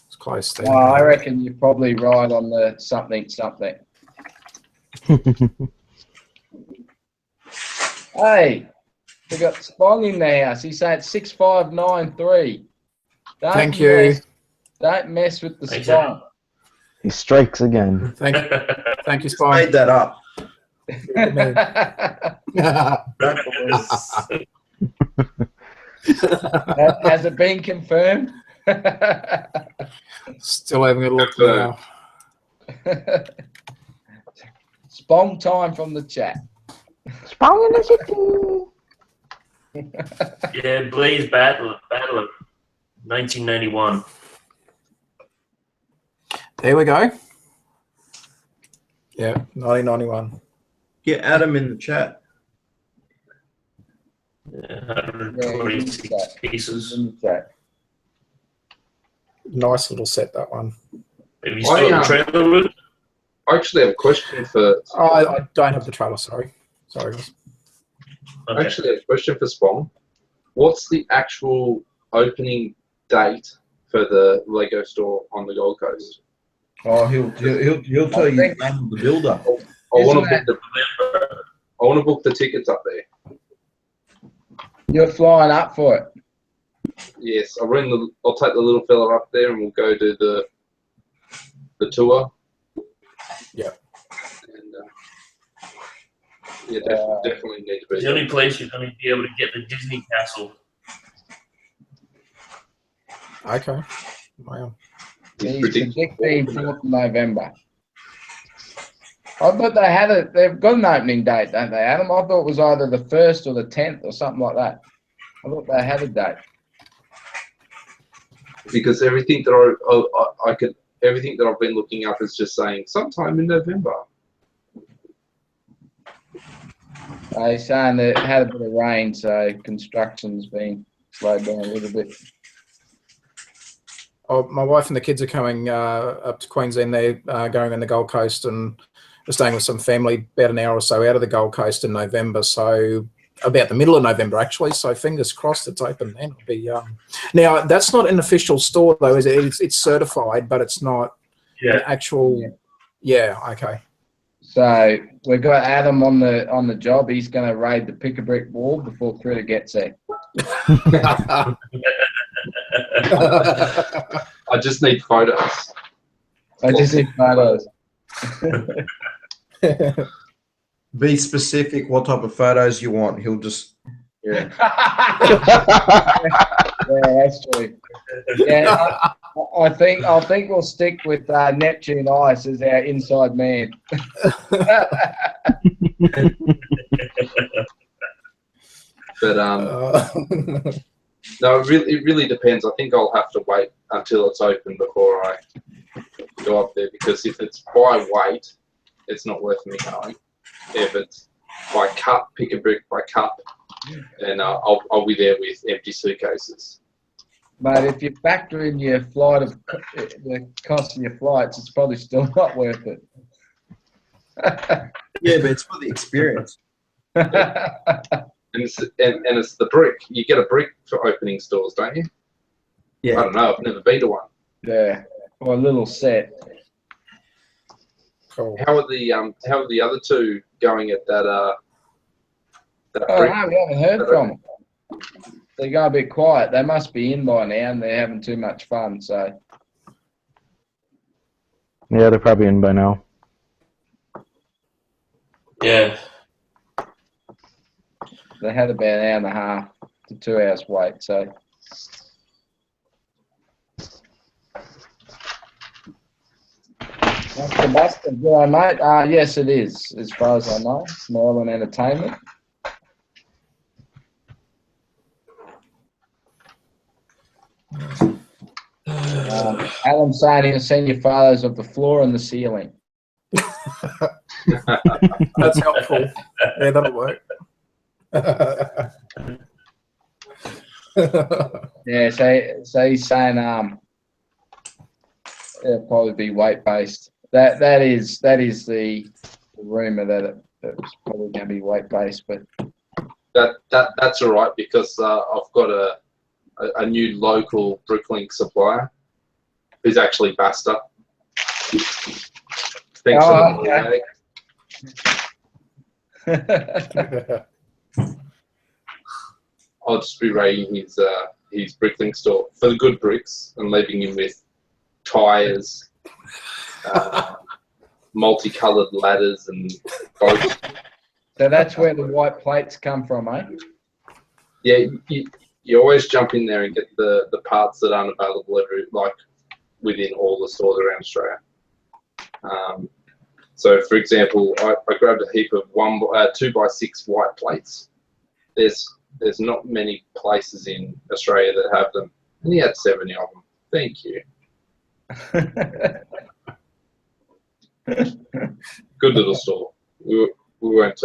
it's close there. Oh, I reckon you're probably right on the something. Hey, we got Spong in the house. He said 6593. Thank you. Don't mess with the Thanks, Spong. He strikes again. Thank you, Made Spike. that up. Has it been confirmed? Still having a look now. Spong time from the chat. Sprung in the city. Yeah, Blaze Battle of 1991. There we go. Yeah, 1991. Get Adam in the chat. Yeah, 126 pieces. In the chat. Nice little set, that one. Have you still got the trailer with it? I actually have a question for. Oh, I don't have the trailer, sorry. Sorry, guys. I Okay. actually have a question for Spong. What's the actual opening date for the Lego store on the Gold Coast? Oh, he'll tell you the builder. I want to book the tickets up there. You're flying up for it. Yes, I'll take the little fella up there and we'll go do the tour. Yeah. And yeah, definitely need to be. It's the only place you're going to be able to get the Disney Castle. Okay. Wow. He's predicting 4th of November. I thought they had it. They've got an opening date, don't they, Adam? I thought it was either the 1st or the 10th or something like that. I thought they had a date. Because everything that everything that I've been looking up is just saying sometime in November. They're saying that it had a bit of rain, so construction's been slowed down a little bit. Oh, my wife and the kids are coming up to Queensland. They're going on the Gold Coast, and we're staying with some family about an hour or so out of the Gold Coast in November. So about the middle of November, actually. So fingers crossed it's open then. It'll be, now, that's not an official store, though, is it? It's certified, but it's not an actual... Yeah, okay. So we've got Adam on the job. He's going to raid the pick-a-brick wall before Critter gets there. I just need photos. I just need photos. Be specific what type of photos you want. He'll just Yeah, that's true. Yeah, I think we'll stick with Neptune Ice as our inside man. But no, it really depends. I think I'll have to wait until it's open before I go up there, because if it's by weight, it's not worth me going. If it's by cup, pick a brick by cup, and I'll be there with empty suitcases. But if you factor in your flight of the cost of your flights, it's probably still not worth it. Yeah, but it's for the experience. And it's the brick. You get a brick for opening stores, don't you? I Yeah. don't know. I've never been to one. Yeah, or a little set. Cool. How are the other two going at that? That Oh, brick? no, we haven't heard from them. They go a bit quiet. They must be in by now, and they're having too much fun. So Yeah, they're probably in by now. Yeah. they had about an hour and a half to 2 hours wait. So Sebastian, yeah, mate. Yes, it is. As far as I know, Merlin Entertainment. Alan's saying he'll send you photos of the floor and the ceiling. That's helpful. Yeah, that'll work. Yeah, so he's saying it'll probably be weight based. That is the rumor that it's probably going to be weight based, but That's all right because I've got a new local Bricklink supplier who's actually Basta. Thanks Oh, for the okay. I'll just be raiding his Bricklink store for the good bricks and leaving him with tyres, multicoloured ladders and boats. So that's where the white plates come from, eh? Yeah, you always jump in there and get the parts that aren't available within all the stores around Australia. So, for example, I grabbed a heap of 2x6 white plates. There's not many places in Australia that have them, and he had 70 of them. Thank you. Good little store. We won't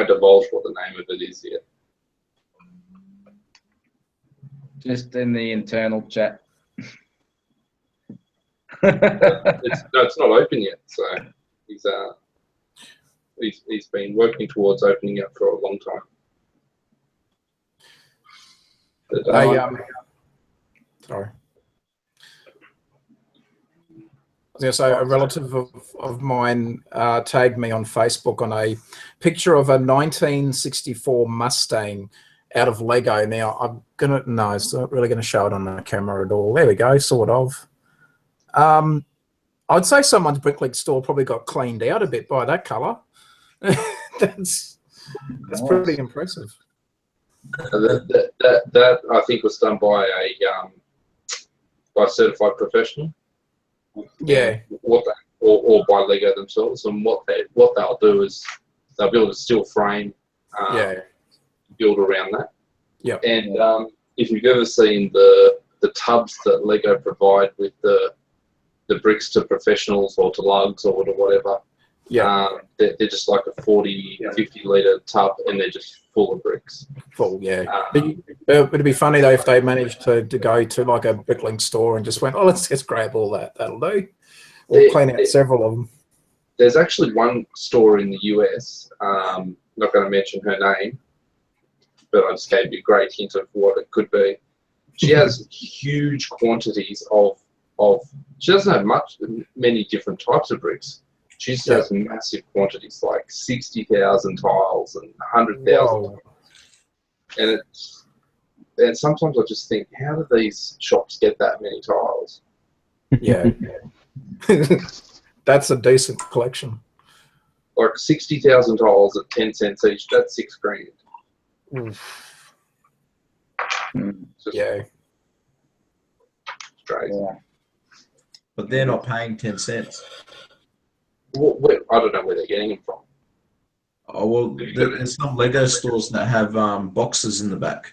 divulge what the name of it is yet. Just in the internal chat. It's not open yet, so he's been working towards opening it for a long time. But, sorry. Yeah, so a relative of mine tagged me on Facebook on a picture of a 1964 Mustang out of Lego. Now it's not really gonna show it on the camera at all. There we go, sort of. I'd say someone's Bricklink store probably got cleaned out a bit by that colour. That's pretty impressive. That I think was done by a certified professional. Yeah. Or by Lego themselves, and what they'll do is they'll build a steel frame. Build around that. Yeah. And if you've ever seen the tubs that Lego provide with the bricks to professionals or to lugs or to whatever, they're just like a 40, 50 litre tub, and they're just full of bricks. Full, yeah. It'd be funny though if they managed to go to like a Bricklink store and just went, oh, let's just grab all that. That'll do. Or clean out several of them. There's actually one store in the US. Not going to mention her name, but I just gave you a great hint of what it could be. She has huge quantities of. She doesn't have many different types of bricks. She just has massive quantities, like 60,000 tiles and 100,000. And sometimes I just think, how do these shops get that many tiles? Yeah. That's a decent collection. Like 60,000 tiles at 10 cents each, that's $6,000. Yeah. Crazy. Yeah. But they're not paying 10 cents. I don't know where they're getting them from. Oh, well, there's some Lego stores that have boxes in the back.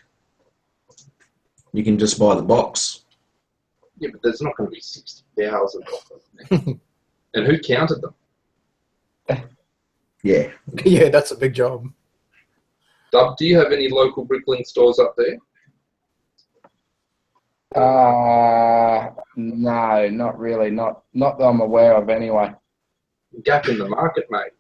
You can just buy the box. Yeah, but there's not going to be 60,000 of them. And who counted them? Yeah. Yeah, that's a big job. Dub, do you have any local Bricklink stores up there? No, not really. Not that I'm aware of anyway. Gap in the market, mate.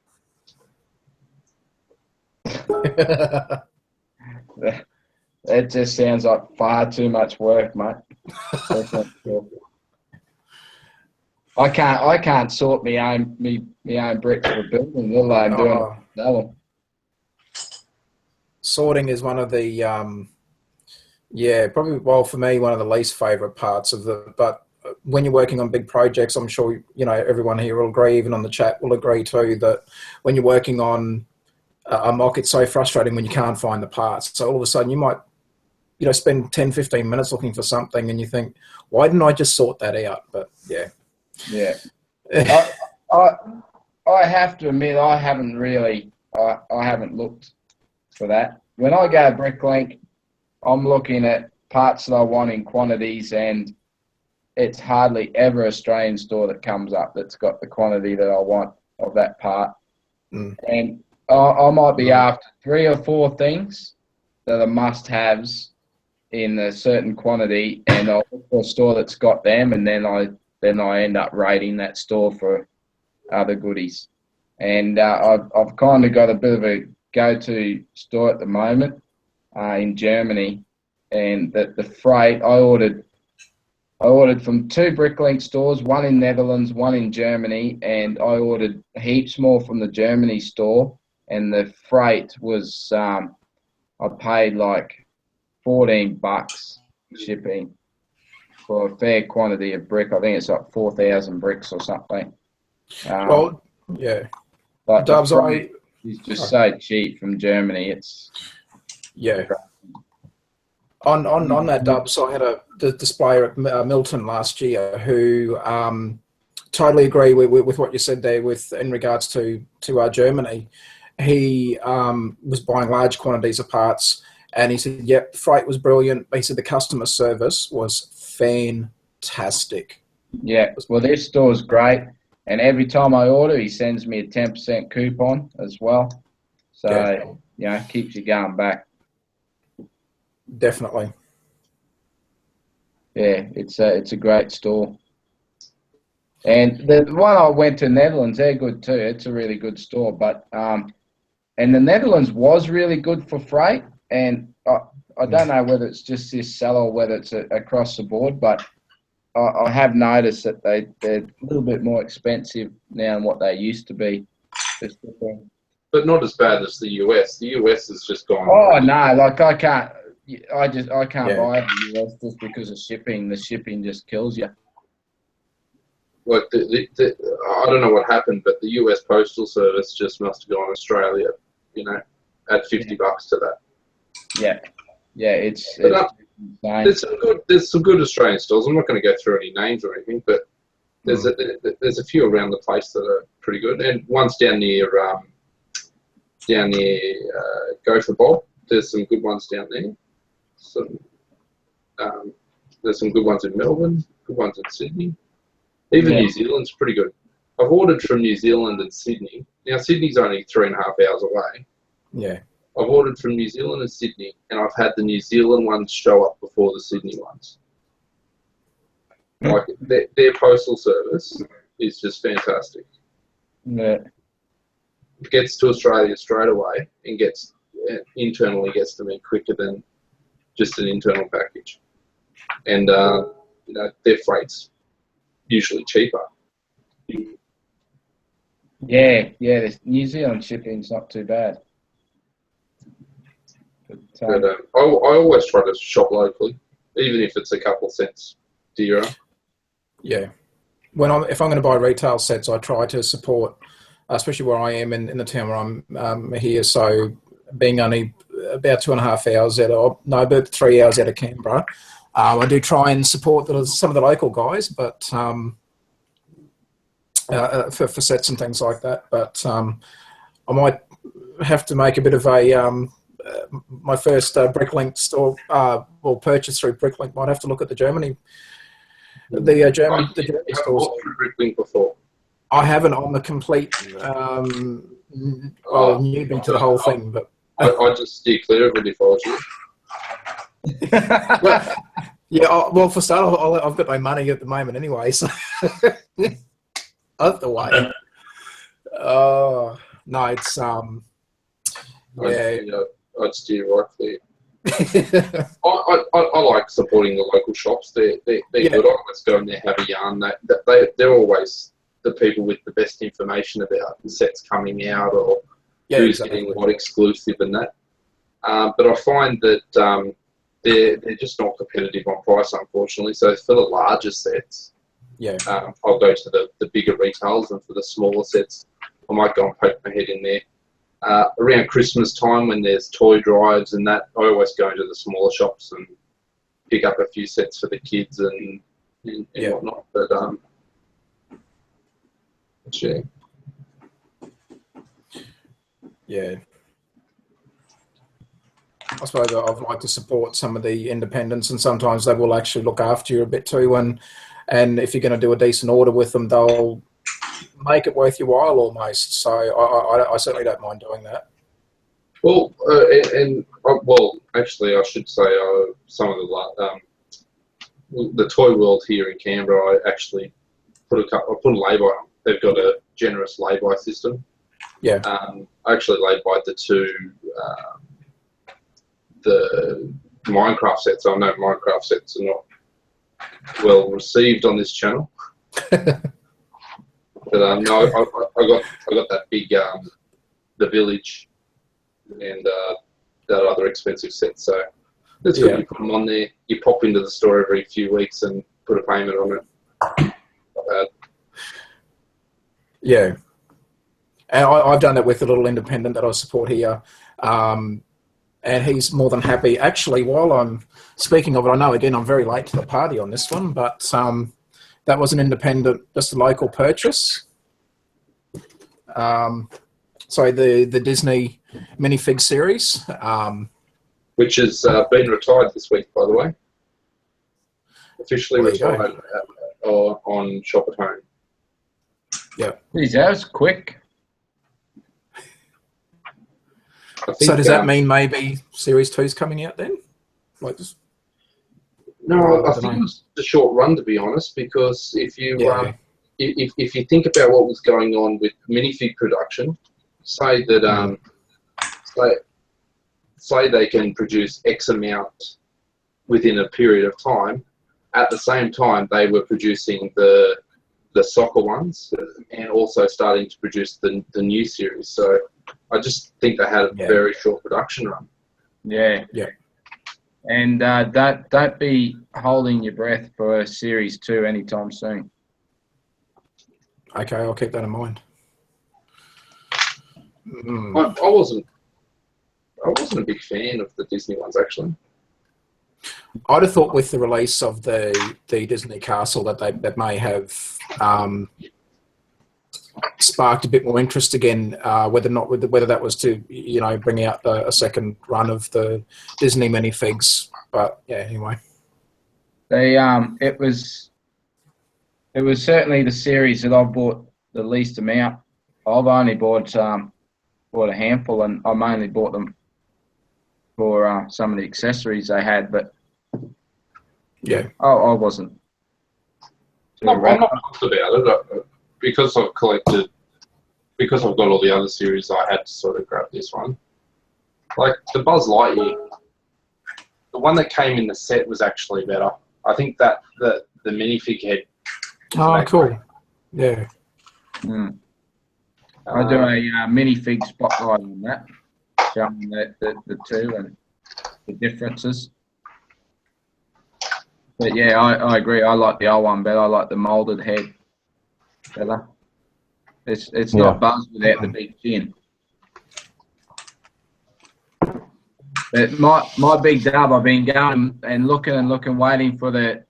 It just sounds like far too much work, mate. I can't sort my own bricks for building, let alone doing it for Sorting is one of the probably, well, for me, one of the least favourite parts of but when you're working on big projects, I'm sure everyone here will agree, even on the chat will agree too, that when you're working on a mock, it's so frustrating when you can't find the parts. So all of a sudden you might spend 10-15 minutes looking for something and you think, why didn't I just sort that out? But yeah I have to admit, I haven't looked for that. When I go Bricklink, I'm looking at parts that I want in quantities, and it's hardly ever Australian store that comes up that's got the quantity that I want of that part. And I might be after 3 or 4 things that are must-haves in a certain quantity, and I'll look for a store that's got them, and then I end up rating that store for other goodies. And I've kind of got a bit of a go-to store at the moment in Germany, and the freight I ordered from 2 Bricklink stores, one in Netherlands, one in Germany, and I ordered heaps more from the Germany store, and the freight was I paid like $14 shipping for a fair quantity of brick. I think it's like 4,000 bricks or something. Well, yeah. But Dubs, it's just so cheap from Germany. It's On that, Dubs, I had the displayer at Milton last year who totally agree with what you said there in regards to Germany. He was buying large quantities of parts, and he said, yep, freight was brilliant. He said the customer service was fantastic. Yeah, well, this store's great, and every time I order, he sends me a 10% coupon as well. So, keeps you going back. Definitely. Yeah, it's a great store. And the one I went to Netherlands, they're good too. It's a really good store. But and the Netherlands was really good for freight. And I don't know whether it's just this seller or whether it's across the board, but I have noticed that they're a little bit more expensive now than what they used to be. But not as bad as the US. The US has just gone. Oh no! Like I can't buy it in the US just because of shipping. The shipping just kills you. Like I don't know what happened, but the US Postal Service just must have gone Australia, add $50 to that. Yeah, it's insane. There's some good Australian stores. I'm not going to go through any names or anything, but there's a few around the place that are pretty good, and one's down near Gopher Bob. There's some good ones down there. There's some good ones in Melbourne, good ones in Sydney. Even New Zealand's pretty good. I've ordered from New Zealand and Sydney. Now, Sydney's only 3.5 hours away. Yeah. I've ordered from New Zealand and Sydney, and I've had the New Zealand ones show up before the Sydney ones. Like, their postal service is just fantastic. Yeah. It gets to Australia straight away and internally gets to me quicker than just an internal package. And, their freight's usually cheaper. Yeah, the New Zealand shipping's not too bad. But I always try to shop locally, even if it's a couple of cents dearer. Yeah. If I'm going to buy retail sets, I try to support, especially where I am in the town where I'm here. So being only about 2.5 hours about 3 hours out of Canberra, I do try and support some of the local guys, but for sets and things like that. But I might have to make a bit of a my first Bricklink store purchase through Bricklink. Might have to look at the Germany. The German stores. Through Bricklink before. I haven't on the complete newbie to the whole thing, but I'd just steer clear of it if I was you. Yeah, well, for start, I've got no money at the moment anyway, so I have to wait. Oh no, it's yeah. I'd steer right clear. I like supporting the local shops. They're good. I always go in there, have a yarn. They're always the people with the best information about the sets coming out or who's getting what exclusive and that. But I find that they're just not competitive on price, unfortunately. So for the larger sets, I'll go to the bigger retailers, and for the smaller sets, I might go and poke my head in there. Around Christmas time, when there's toy drives and that, I always go into the smaller shops and pick up a few sets for the kids and whatnot. But yeah. I suppose I'd like to support some of the independents, and sometimes they will actually look after you a bit too. And if you're going to do a decent order with them, they'll make it worth your while almost. So I certainly don't mind doing that. Well, actually, I should say some of the Toy World here in Canberra, I actually put a lay-by on. They've got a generous lay-by system. Yeah. I actually lay-by the two. The Minecraft sets. I know Minecraft sets are not well received on this channel, but no, I got that big the village and that other expensive set. So that's good. You put them on there. You pop into the store every few weeks and put a payment on it. Not bad. Yeah, and I've done that with a little independent that I support here. And he's more than happy. Actually, while I'm speaking of it, I know, again, I'm very late to the party on this one, but that was an independent, just a local purchase. So the Disney minifig series. Which has been retired this week, by the way. Officially retired on Shop at Home. Yeah. Geez, that was quick. So does that mean maybe Series 2 is coming out then? Like this? No, I think it was a short run, to be honest, because if you if you think about what was going on with minifig production, say that say they can produce X amount within a period of time, at the same time they were producing the soccer ones and also starting to produce the new series. So I just think they had a very short production run. Yeah. And don't be holding your breath for Series 2 anytime soon. Okay, I'll keep that in mind. I wasn't a big fan of the Disney ones, actually. I'd have thought with the release of the Disney Castle that may have sparked a bit more interest again, whether that was to bring out a second run of the Disney minifigs. But yeah, anyway, it was certainly the series that I bought the least amount. I've only bought a handful, and I mainly bought them for some of the accessories they had. But yeah, I wasn't. I'm not fussed about it. Because I've got all the other series, I had to sort of grab this one. Like the Buzz Lightyear, the one that came in the set was actually better. I think that the minifig head. Oh, cool. Yeah. I do a minifig spotlight on that, showing the two and the differences. But yeah, I agree. I like the old one better. I like the molded head better. It's not Buzz without the big chin. But my big dub, I've been going and looking, waiting for the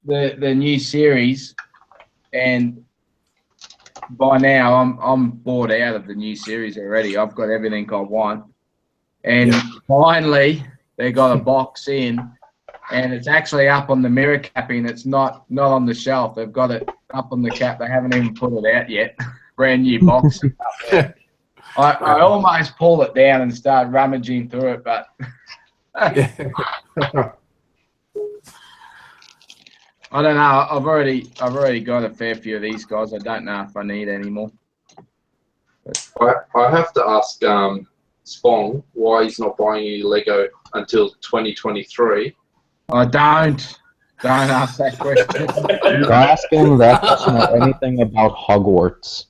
new series, and by now I'm bored out of the new series already. I've got everything I want, and finally they got a box in, and it's actually up on the mirror capping. It's not on the shelf. They've got it up on the cap. They haven't even put it out yet. Brand new box. I almost pulled it down and started rummaging through it, but Yeah. I don't know. I've already got a fair few of these guys. I don't know if I need any more. I have to ask Spong why he's not buying any Lego until 2023. I don't ask that question. You ask him that question or anything about Hogwarts.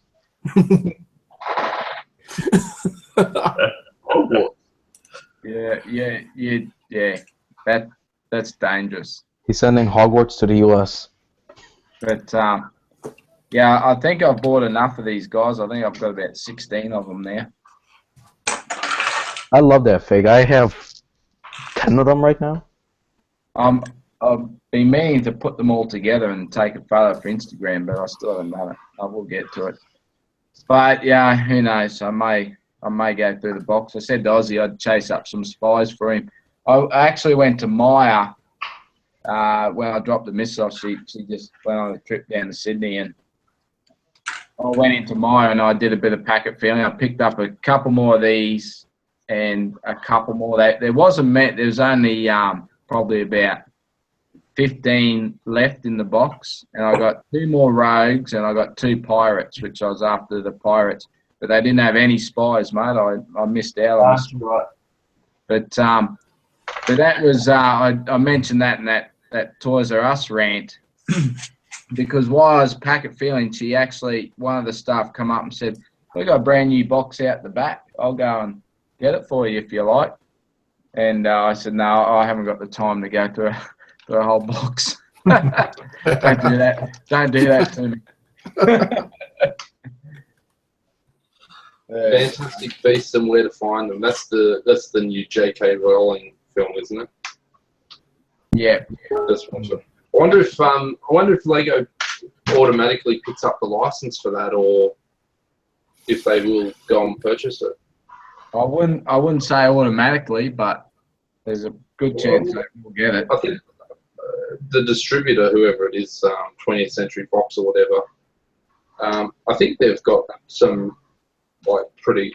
Yeah. That's dangerous. He's sending Hogwarts to the U.S. But yeah, I think I've bought enough of these guys. I think I've got about 16 of them now. I love that fig. I have 10 of them right now. I've been meaning to put them all together and take a photo for Instagram, but I still haven't done it. I will get to it. But yeah, who knows? I may go through the box. I said to Ozzy I'd chase up some spies for him. I actually went to Maya when I dropped the miss off. She just went on a trip down to Sydney, and I went into Maya and I did a bit of packet feeling. I picked up a couple more of these and a couple more. There wasn't met. There was only probably about 15 left in the box, and I got 2 more rogues and I got 2 pirates, which I was after the pirates, but they didn't have any spies, mate. I missed out on this. Right. But that was I mentioned that in that Toys R Us rant because while I was packet feeling, she actually, one of the staff come up and said, "We got a brand new box out the back. I'll go and get it for you if you like." And I said, "No, I haven't got the time to go through a whole box." Don't do that. Don't do that to me. Fantastic Beasts and Where to Find Them. That's the new J.K. Rowling film, isn't it? Yeah. That's one. I wonder if Lego automatically picks up the license for that, or if they will go and purchase it. I wouldn't say automatically, but there's a good chance they will get it. I think the distributor, whoever it is, 20th Century Fox or whatever, I think they've got some pretty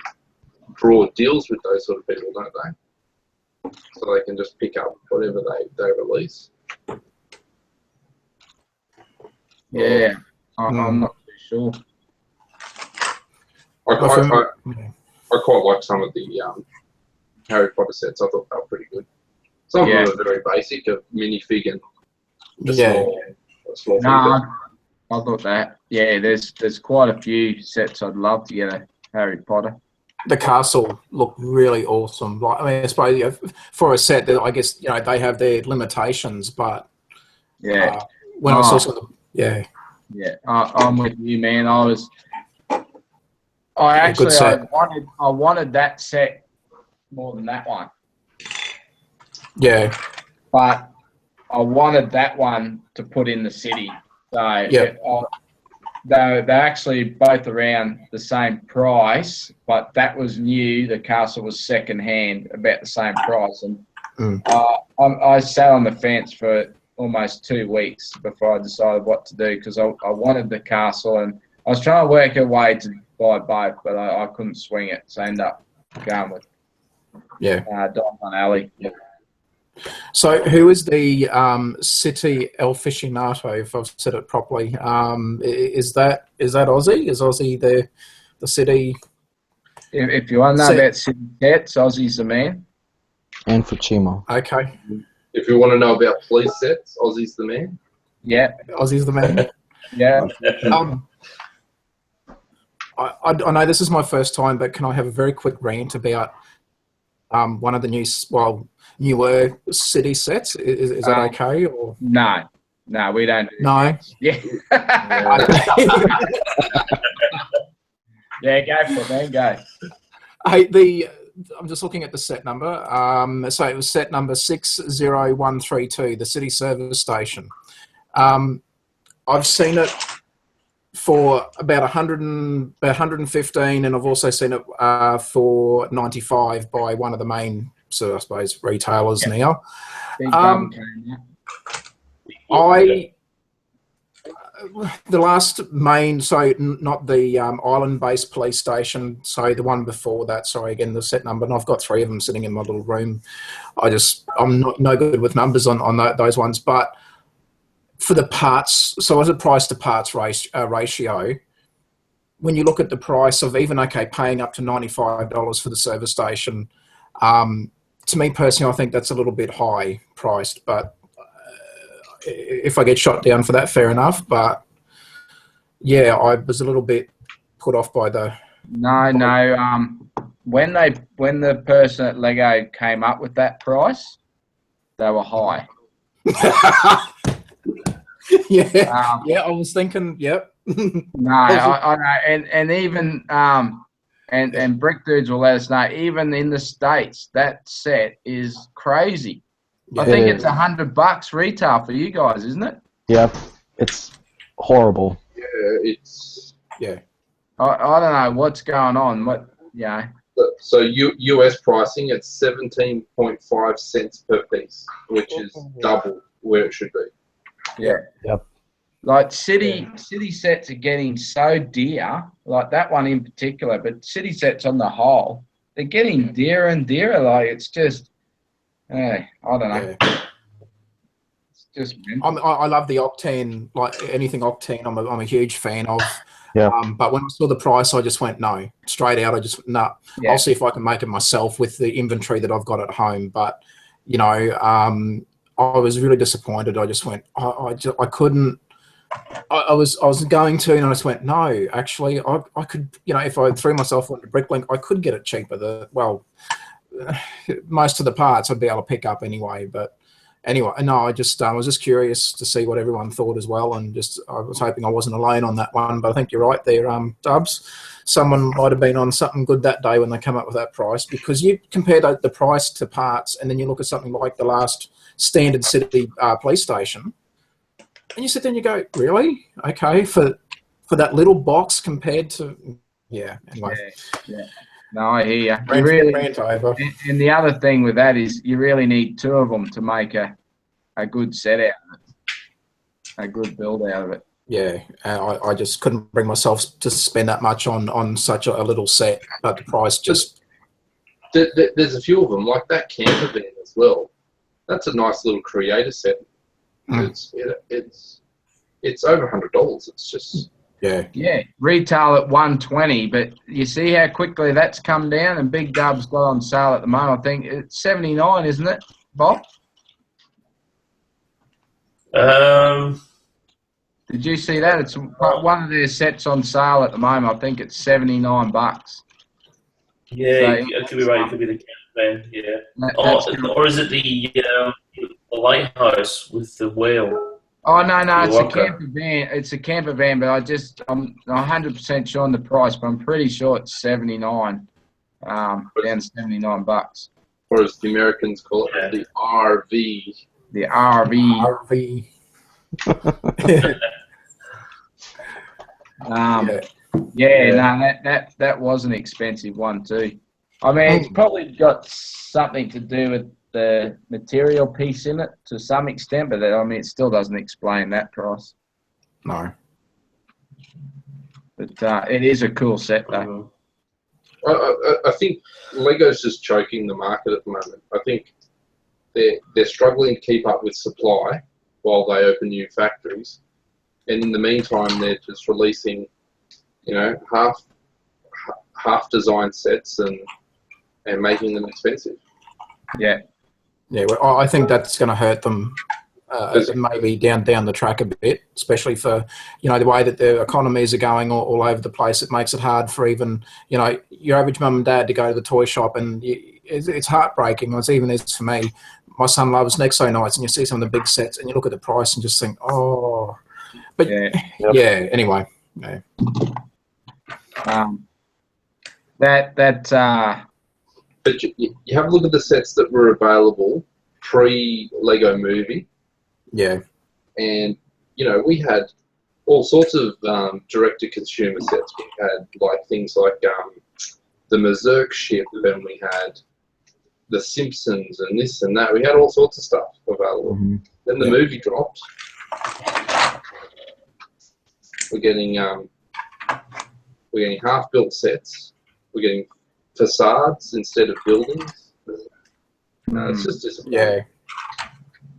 broad deals with those sort of people, don't they? So they can just pick up whatever they release. Yeah, I'm not too sure. I quite like some of the Harry Potter sets. I thought they were pretty good. Some of them are very basic, a minifig and a small figure. I thought that. Yeah, there's quite a few sets I'd love to get a Harry Potter. The castle looked really awesome. Like, I mean, I suppose for a set that I guess they have their limitations, but when I saw some, I'm with you, man. I wanted that set more than that one. Yeah, but I wanted that one to put in the city. So they're actually both around the same price, but that was new. The castle was second hand, about the same price. And I sat on the fence for almost 2 weeks before I decided what to do because I wanted the castle and I was trying to work a way to buy both, but I couldn't swing it. So I ended up going with Don Alley. Yeah. So, who is the City Aficionado, if I've said it properly? Is that Aussie? Is Aussie the city? If you want to know about city sets, Aussie's the man. And Fuchimo. Okay. If you want to know about police sets, Aussie's the man. Yeah, Aussie's the man. Yeah. I know this is my first time, but can I have a very quick rant about one of the newer city sets? Is that okay? Or no, we don't. No. Yeah. Yeah, go for it, man. Go. Hey, I'm just looking at the set number. So it was set number 60132, the city service station. I've seen it for about 115, and I've also seen it for 95 by one of the main, I suppose, retailers now. The last main, so not the island-based police station, so the one before that, sorry, again, the set number, and I've got 3 of them sitting in my little room. I'm not no good with numbers on those ones, but for the parts, so as a price to parts ratio, when you look at the price of even, okay, paying up to $95 for the service station, to me personally, I think that's a little bit high priced, but if I get shot down for that, fair enough. But yeah, I was a little bit put off by the. No. When the person at Lego came up with that price, they were high. Yeah, yeah. I was thinking, yep. No, I know, and even and Brick Dudes will let us know. Even in the States, that set is crazy. Yeah. I think it's $100 retail for you guys, isn't it? Yep, it's horrible. Yeah, it's Yeah. I don't know what's going on. so US pricing at 17.5 cents per piece, which is double where it should be. Yeah. Yep. Like city sets are getting so dear, like that one in particular, but city sets on the whole, they're getting dearer and dearer. Like it's just, I don't know. Yeah. It's just. I love the Octane, like anything Octane. I'm a huge fan of. Yeah. But when I saw the price, I just went no, straight out. I just went, no. Yeah. I'll see if I can make it myself with the inventory that I've got at home. But you know, I was really disappointed. I just went, I couldn't. I was going to, and I just went, no, actually, I could, you know, if I threw myself onto Bricklink, I could get it cheaper. Most of the parts I'd be able to pick up anyway. But anyway, no, I was just curious to see what everyone thought as well, and I was hoping I wasn't alone on that one. But I think you're right there, Dubs. Someone might have been on something good that day when they come up with that price, because you compare the price to parts, and then you look at something like the last standard city police station. And you sit there and you go, really? Okay, for that little box compared to, anyway. Yeah. No, I hear you. Rant over. And the other thing with that is you really need 2 of them to make a good set out of it, a good build out of it. Yeah, I just couldn't bring myself to spend that much on such a little set, but the price just... There's a few of them, like that camper van as well. That's a nice little creator set. It's over $100. It's just retail at $120, but you see how quickly that's come down, and Big Dub's got on sale at the moment. I think it's $79, isn't it, Bob? Did you see that? It's one of their sets on sale at the moment. I think it's $79. Yeah, it could be right. It could be the camper van. Yeah. Or is it the lighthouse with the whale? Oh no, it's a camper van. It's a camper van, but I'm 100% sure on the price, but I'm pretty sure it's $79. Down to $79. Or as the Americans call it, the RV. The RV. That was an expensive one too. I mean, it's probably got something to do with the material piece in it to some extent, but I mean, it still doesn't explain that price. No. But it is a cool set though. I think Lego's just choking the market at the moment. I think they're struggling to keep up with supply while they open new factories, and in the meantime, they're just releasing, half design sets and making them expensive. Yeah. Yeah, well, I think that's going to hurt them maybe down the track a bit, especially for, the way that the economies are going all over the place. It makes it hard for even, your average mum and dad to go to the toy shop, and it's heartbreaking. It's even is for me. My son loves Nexo nights, and you see some of the big sets, and you look at the price and just think, oh. But, anyway. Yeah. But you have a look at the sets that were available pre-Lego Movie. Yeah. And, we had all sorts of direct-to-consumer sets. We had things like the Berserk ship, and we had the Simpsons and this and that. We had all sorts of stuff available. Mm-hmm. Then the movie dropped. We're getting half-built sets. We're getting facades instead of buildings. It's just disappointing. Yeah.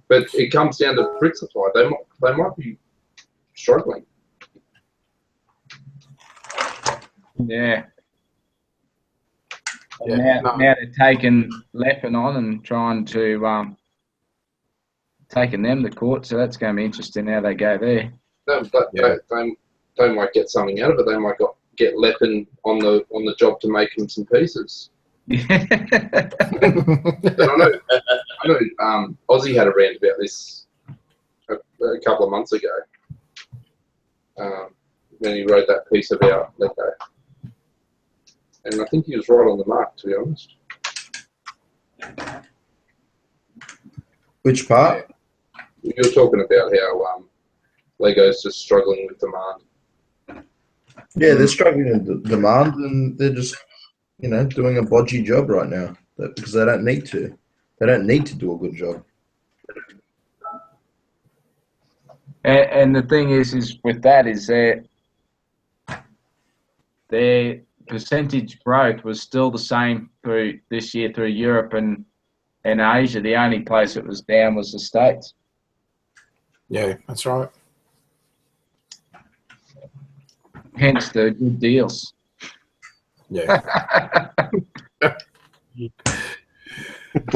But it comes down to brick supply. They might be struggling. Yeah. Yeah, Now they're taking Lebanon and trying to taking them to court, so that's going to be interesting how they go there. They might get something out of it. They might get Leppin on the job to make him some pieces. But I know Ozzy had a rant about this a couple of months ago when he wrote that piece about Lego. And I think he was right on the mark, to be honest. Which part? You were talking about how Lego's just struggling with demand. Yeah, they're struggling with demand, and they're just, doing a bodgy job right now because they don't need to. They don't need to do a good job. And the thing is with that is their percentage growth was still the same through this year through Europe and Asia. The only place it was down was the States. Yeah, that's right. Hence the good deals. Yeah.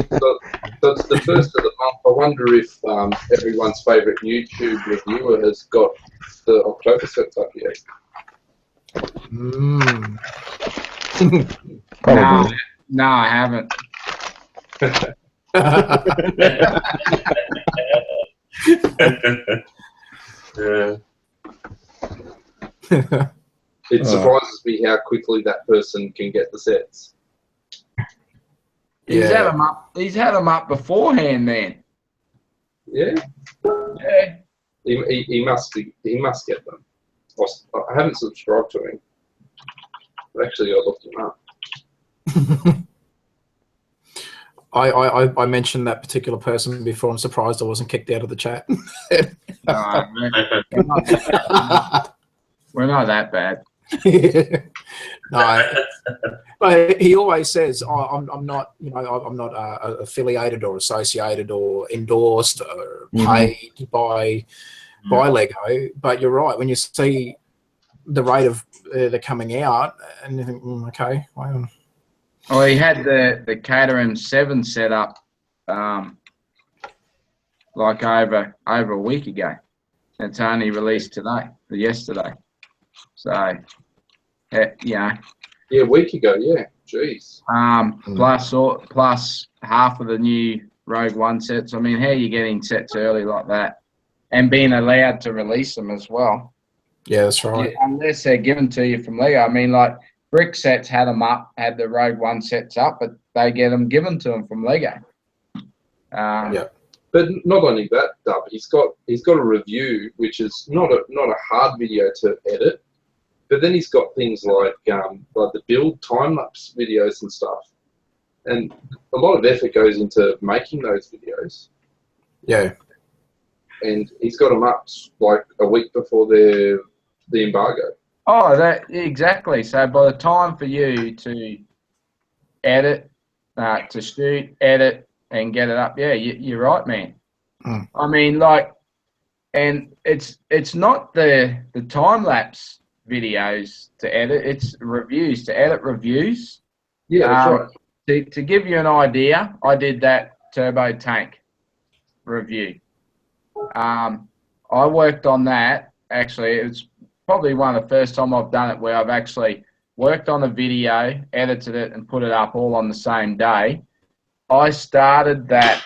So it's the first of the month. I wonder if everyone's favourite YouTube reviewer has got the October sets up yet. No, I haven't. It surprises me how quickly that person can get the sets. He's had them up. He's had them up beforehand, man. Yeah. Yeah. He must get them. I haven't subscribed to him. But actually, I looked him up. I mentioned that particular person before. I'm surprised I wasn't kicked out of the chat. We're not that bad. No, but he always says, I'm not, I'm not affiliated or associated or endorsed or paid by Lego. But you're right. When you see the rate of they're coming out, and you think, okay, well. Well, he had the Caterham 7 set up like over a week ago. It's only released today, or yesterday. So, yeah, a week ago, yeah. Jeez. Plus half of the new Rogue One sets. I mean, how are you getting sets early like that, and being allowed to release them as well? Yeah, that's right. Yeah, unless they're given to you from Lego. I mean, like Brick Sets had them up, had the Rogue One sets up, but they get them given to them from Lego. Yeah. But not only that, Dub, he's got a review which is not a hard video to edit, but then he's got things like the build time lapse videos and stuff, and a lot of effort goes into making those videos. Yeah. And he's got them up like a week before the embargo. Oh, that exactly. So by the time for you to edit, to shoot, edit, and get it up, yeah, you're right, man. I mean, like, and it's not the time lapse videos to edit; it's reviews to edit reviews. Yeah, that's right. To give you an idea, I did that turbo tank review. I worked on that. Actually, it's probably one of the first time I've done it where I've actually worked on a video, edited it, and put it up all on the same day. I started that.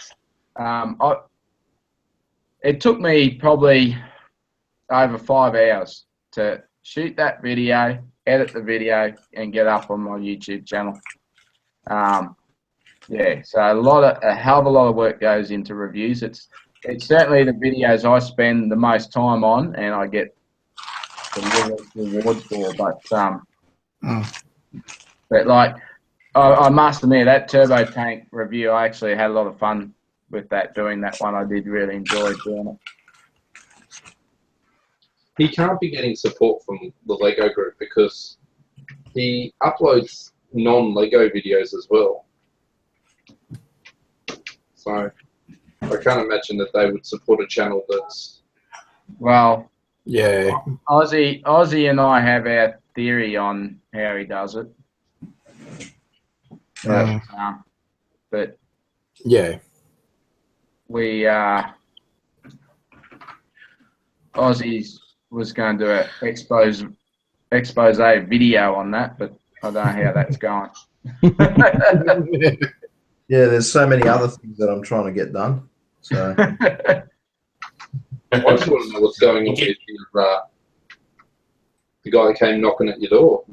It took me probably over 5 hours to shoot that video, edit the video, and get up on my YouTube channel. Yeah, so a hell of a lot of work goes into reviews. It's certainly the videos I spend the most time on, and I get the rewards for. But like, I must admit that turbo tank review, I actually had a lot of fun with that. Doing that one, I did really enjoy doing it. he can't be getting support from the Lego group because he uploads non-Lego videos as well. So I can't imagine that they would support a channel that's... Well, Yeah. Aussie and I have our theory on how he does it. But Yeah. we Aussies was going to do an expose video on that, but I don't know how that's going. Yeah, there's so many other things that I'm trying to get done. So I just want to know what's going on with the guy that came knocking at your door.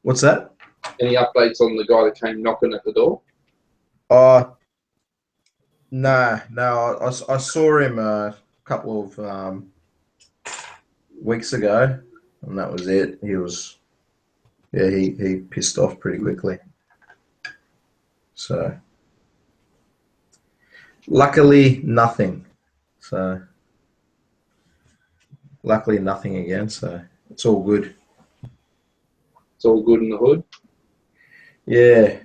what's that? Any updates on the guy that came knocking at the door? No. I saw him a couple of weeks ago, and that was it. He was, yeah, he pissed off pretty quickly. So luckily nothing. So luckily nothing again. So it's all good. It's all good in the hood. Yeah.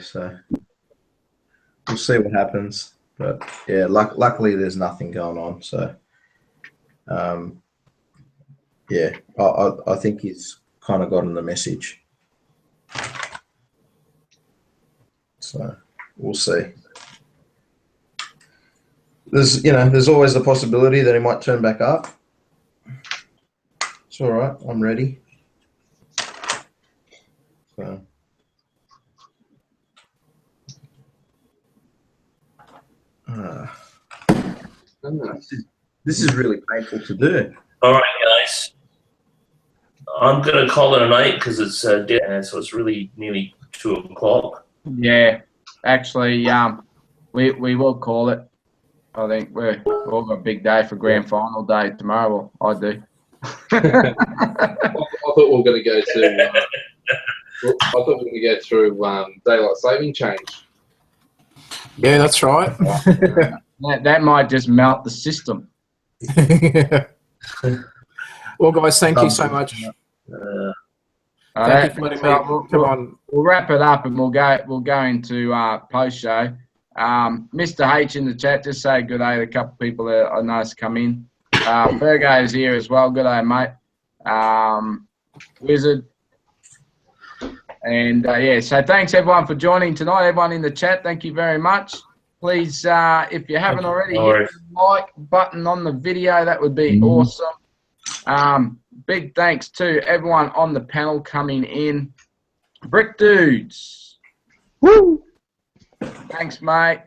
So we'll see what happens. But yeah, luckily there's nothing going on. So yeah, I think he's kind of gotten the message. So we'll see. There's always the possibility that he might turn back up. It's all right. I'm ready. So. This is really painful to do. All right, guys. I'm gonna call it a night because it's dead, so it's really nearly 2 o'clock. Yeah, actually, we will call it. I think we've all got a big day for grand final day tomorrow. Well, I do. I thought we were going to go to. I thought we were going to go through daylight saving change. Yeah, that's right. That might just melt the system. Well, guys, thank you so much. Thank you for letting me come on. We'll wrap it up and we'll go into post show. Mr. H in the chat, just say good day to a couple of people that I noticed come in. Virgo's here as well. Good day, mate. Wizard. And yeah, so thanks everyone for joining tonight. Everyone in the chat, thank you very much. Please, if you haven't already, hit the like button on the video. That would be awesome. Big thanks to everyone on the panel coming in. Brick Dudes. Woo! Thanks, mate.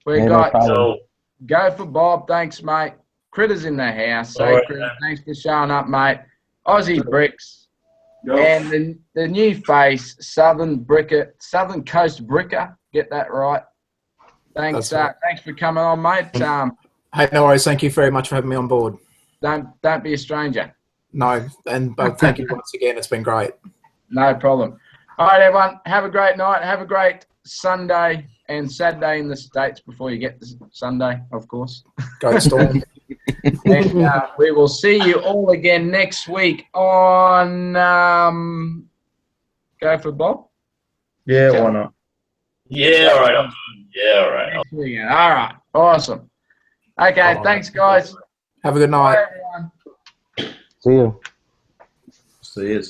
We Hey, got no Go for Bob. Thanks, mate. Critters in the house. So, Right, Critters, thanks for showing up, mate. Aussie Bricks. And the new face, Southern Coast Bricker. Get that right. Thanks. Right. Thanks for coming on, mate. Hey, no worries. Thank you very much for having me on board. Don't be a stranger. No, but thank you once again. It's been great. No problem. All right, everyone. Have a great night. Have a great Sunday and Saturday in the States before you get to Sunday, of course. Go Storm. And we will see you all again next week on Go for Bob. Yeah, why not? Yeah, all right. Yeah, all right. Next weekend. All right. Awesome. Okay. All Thanks, right. guys. Have a good night. Bye, everyone. See you. See you.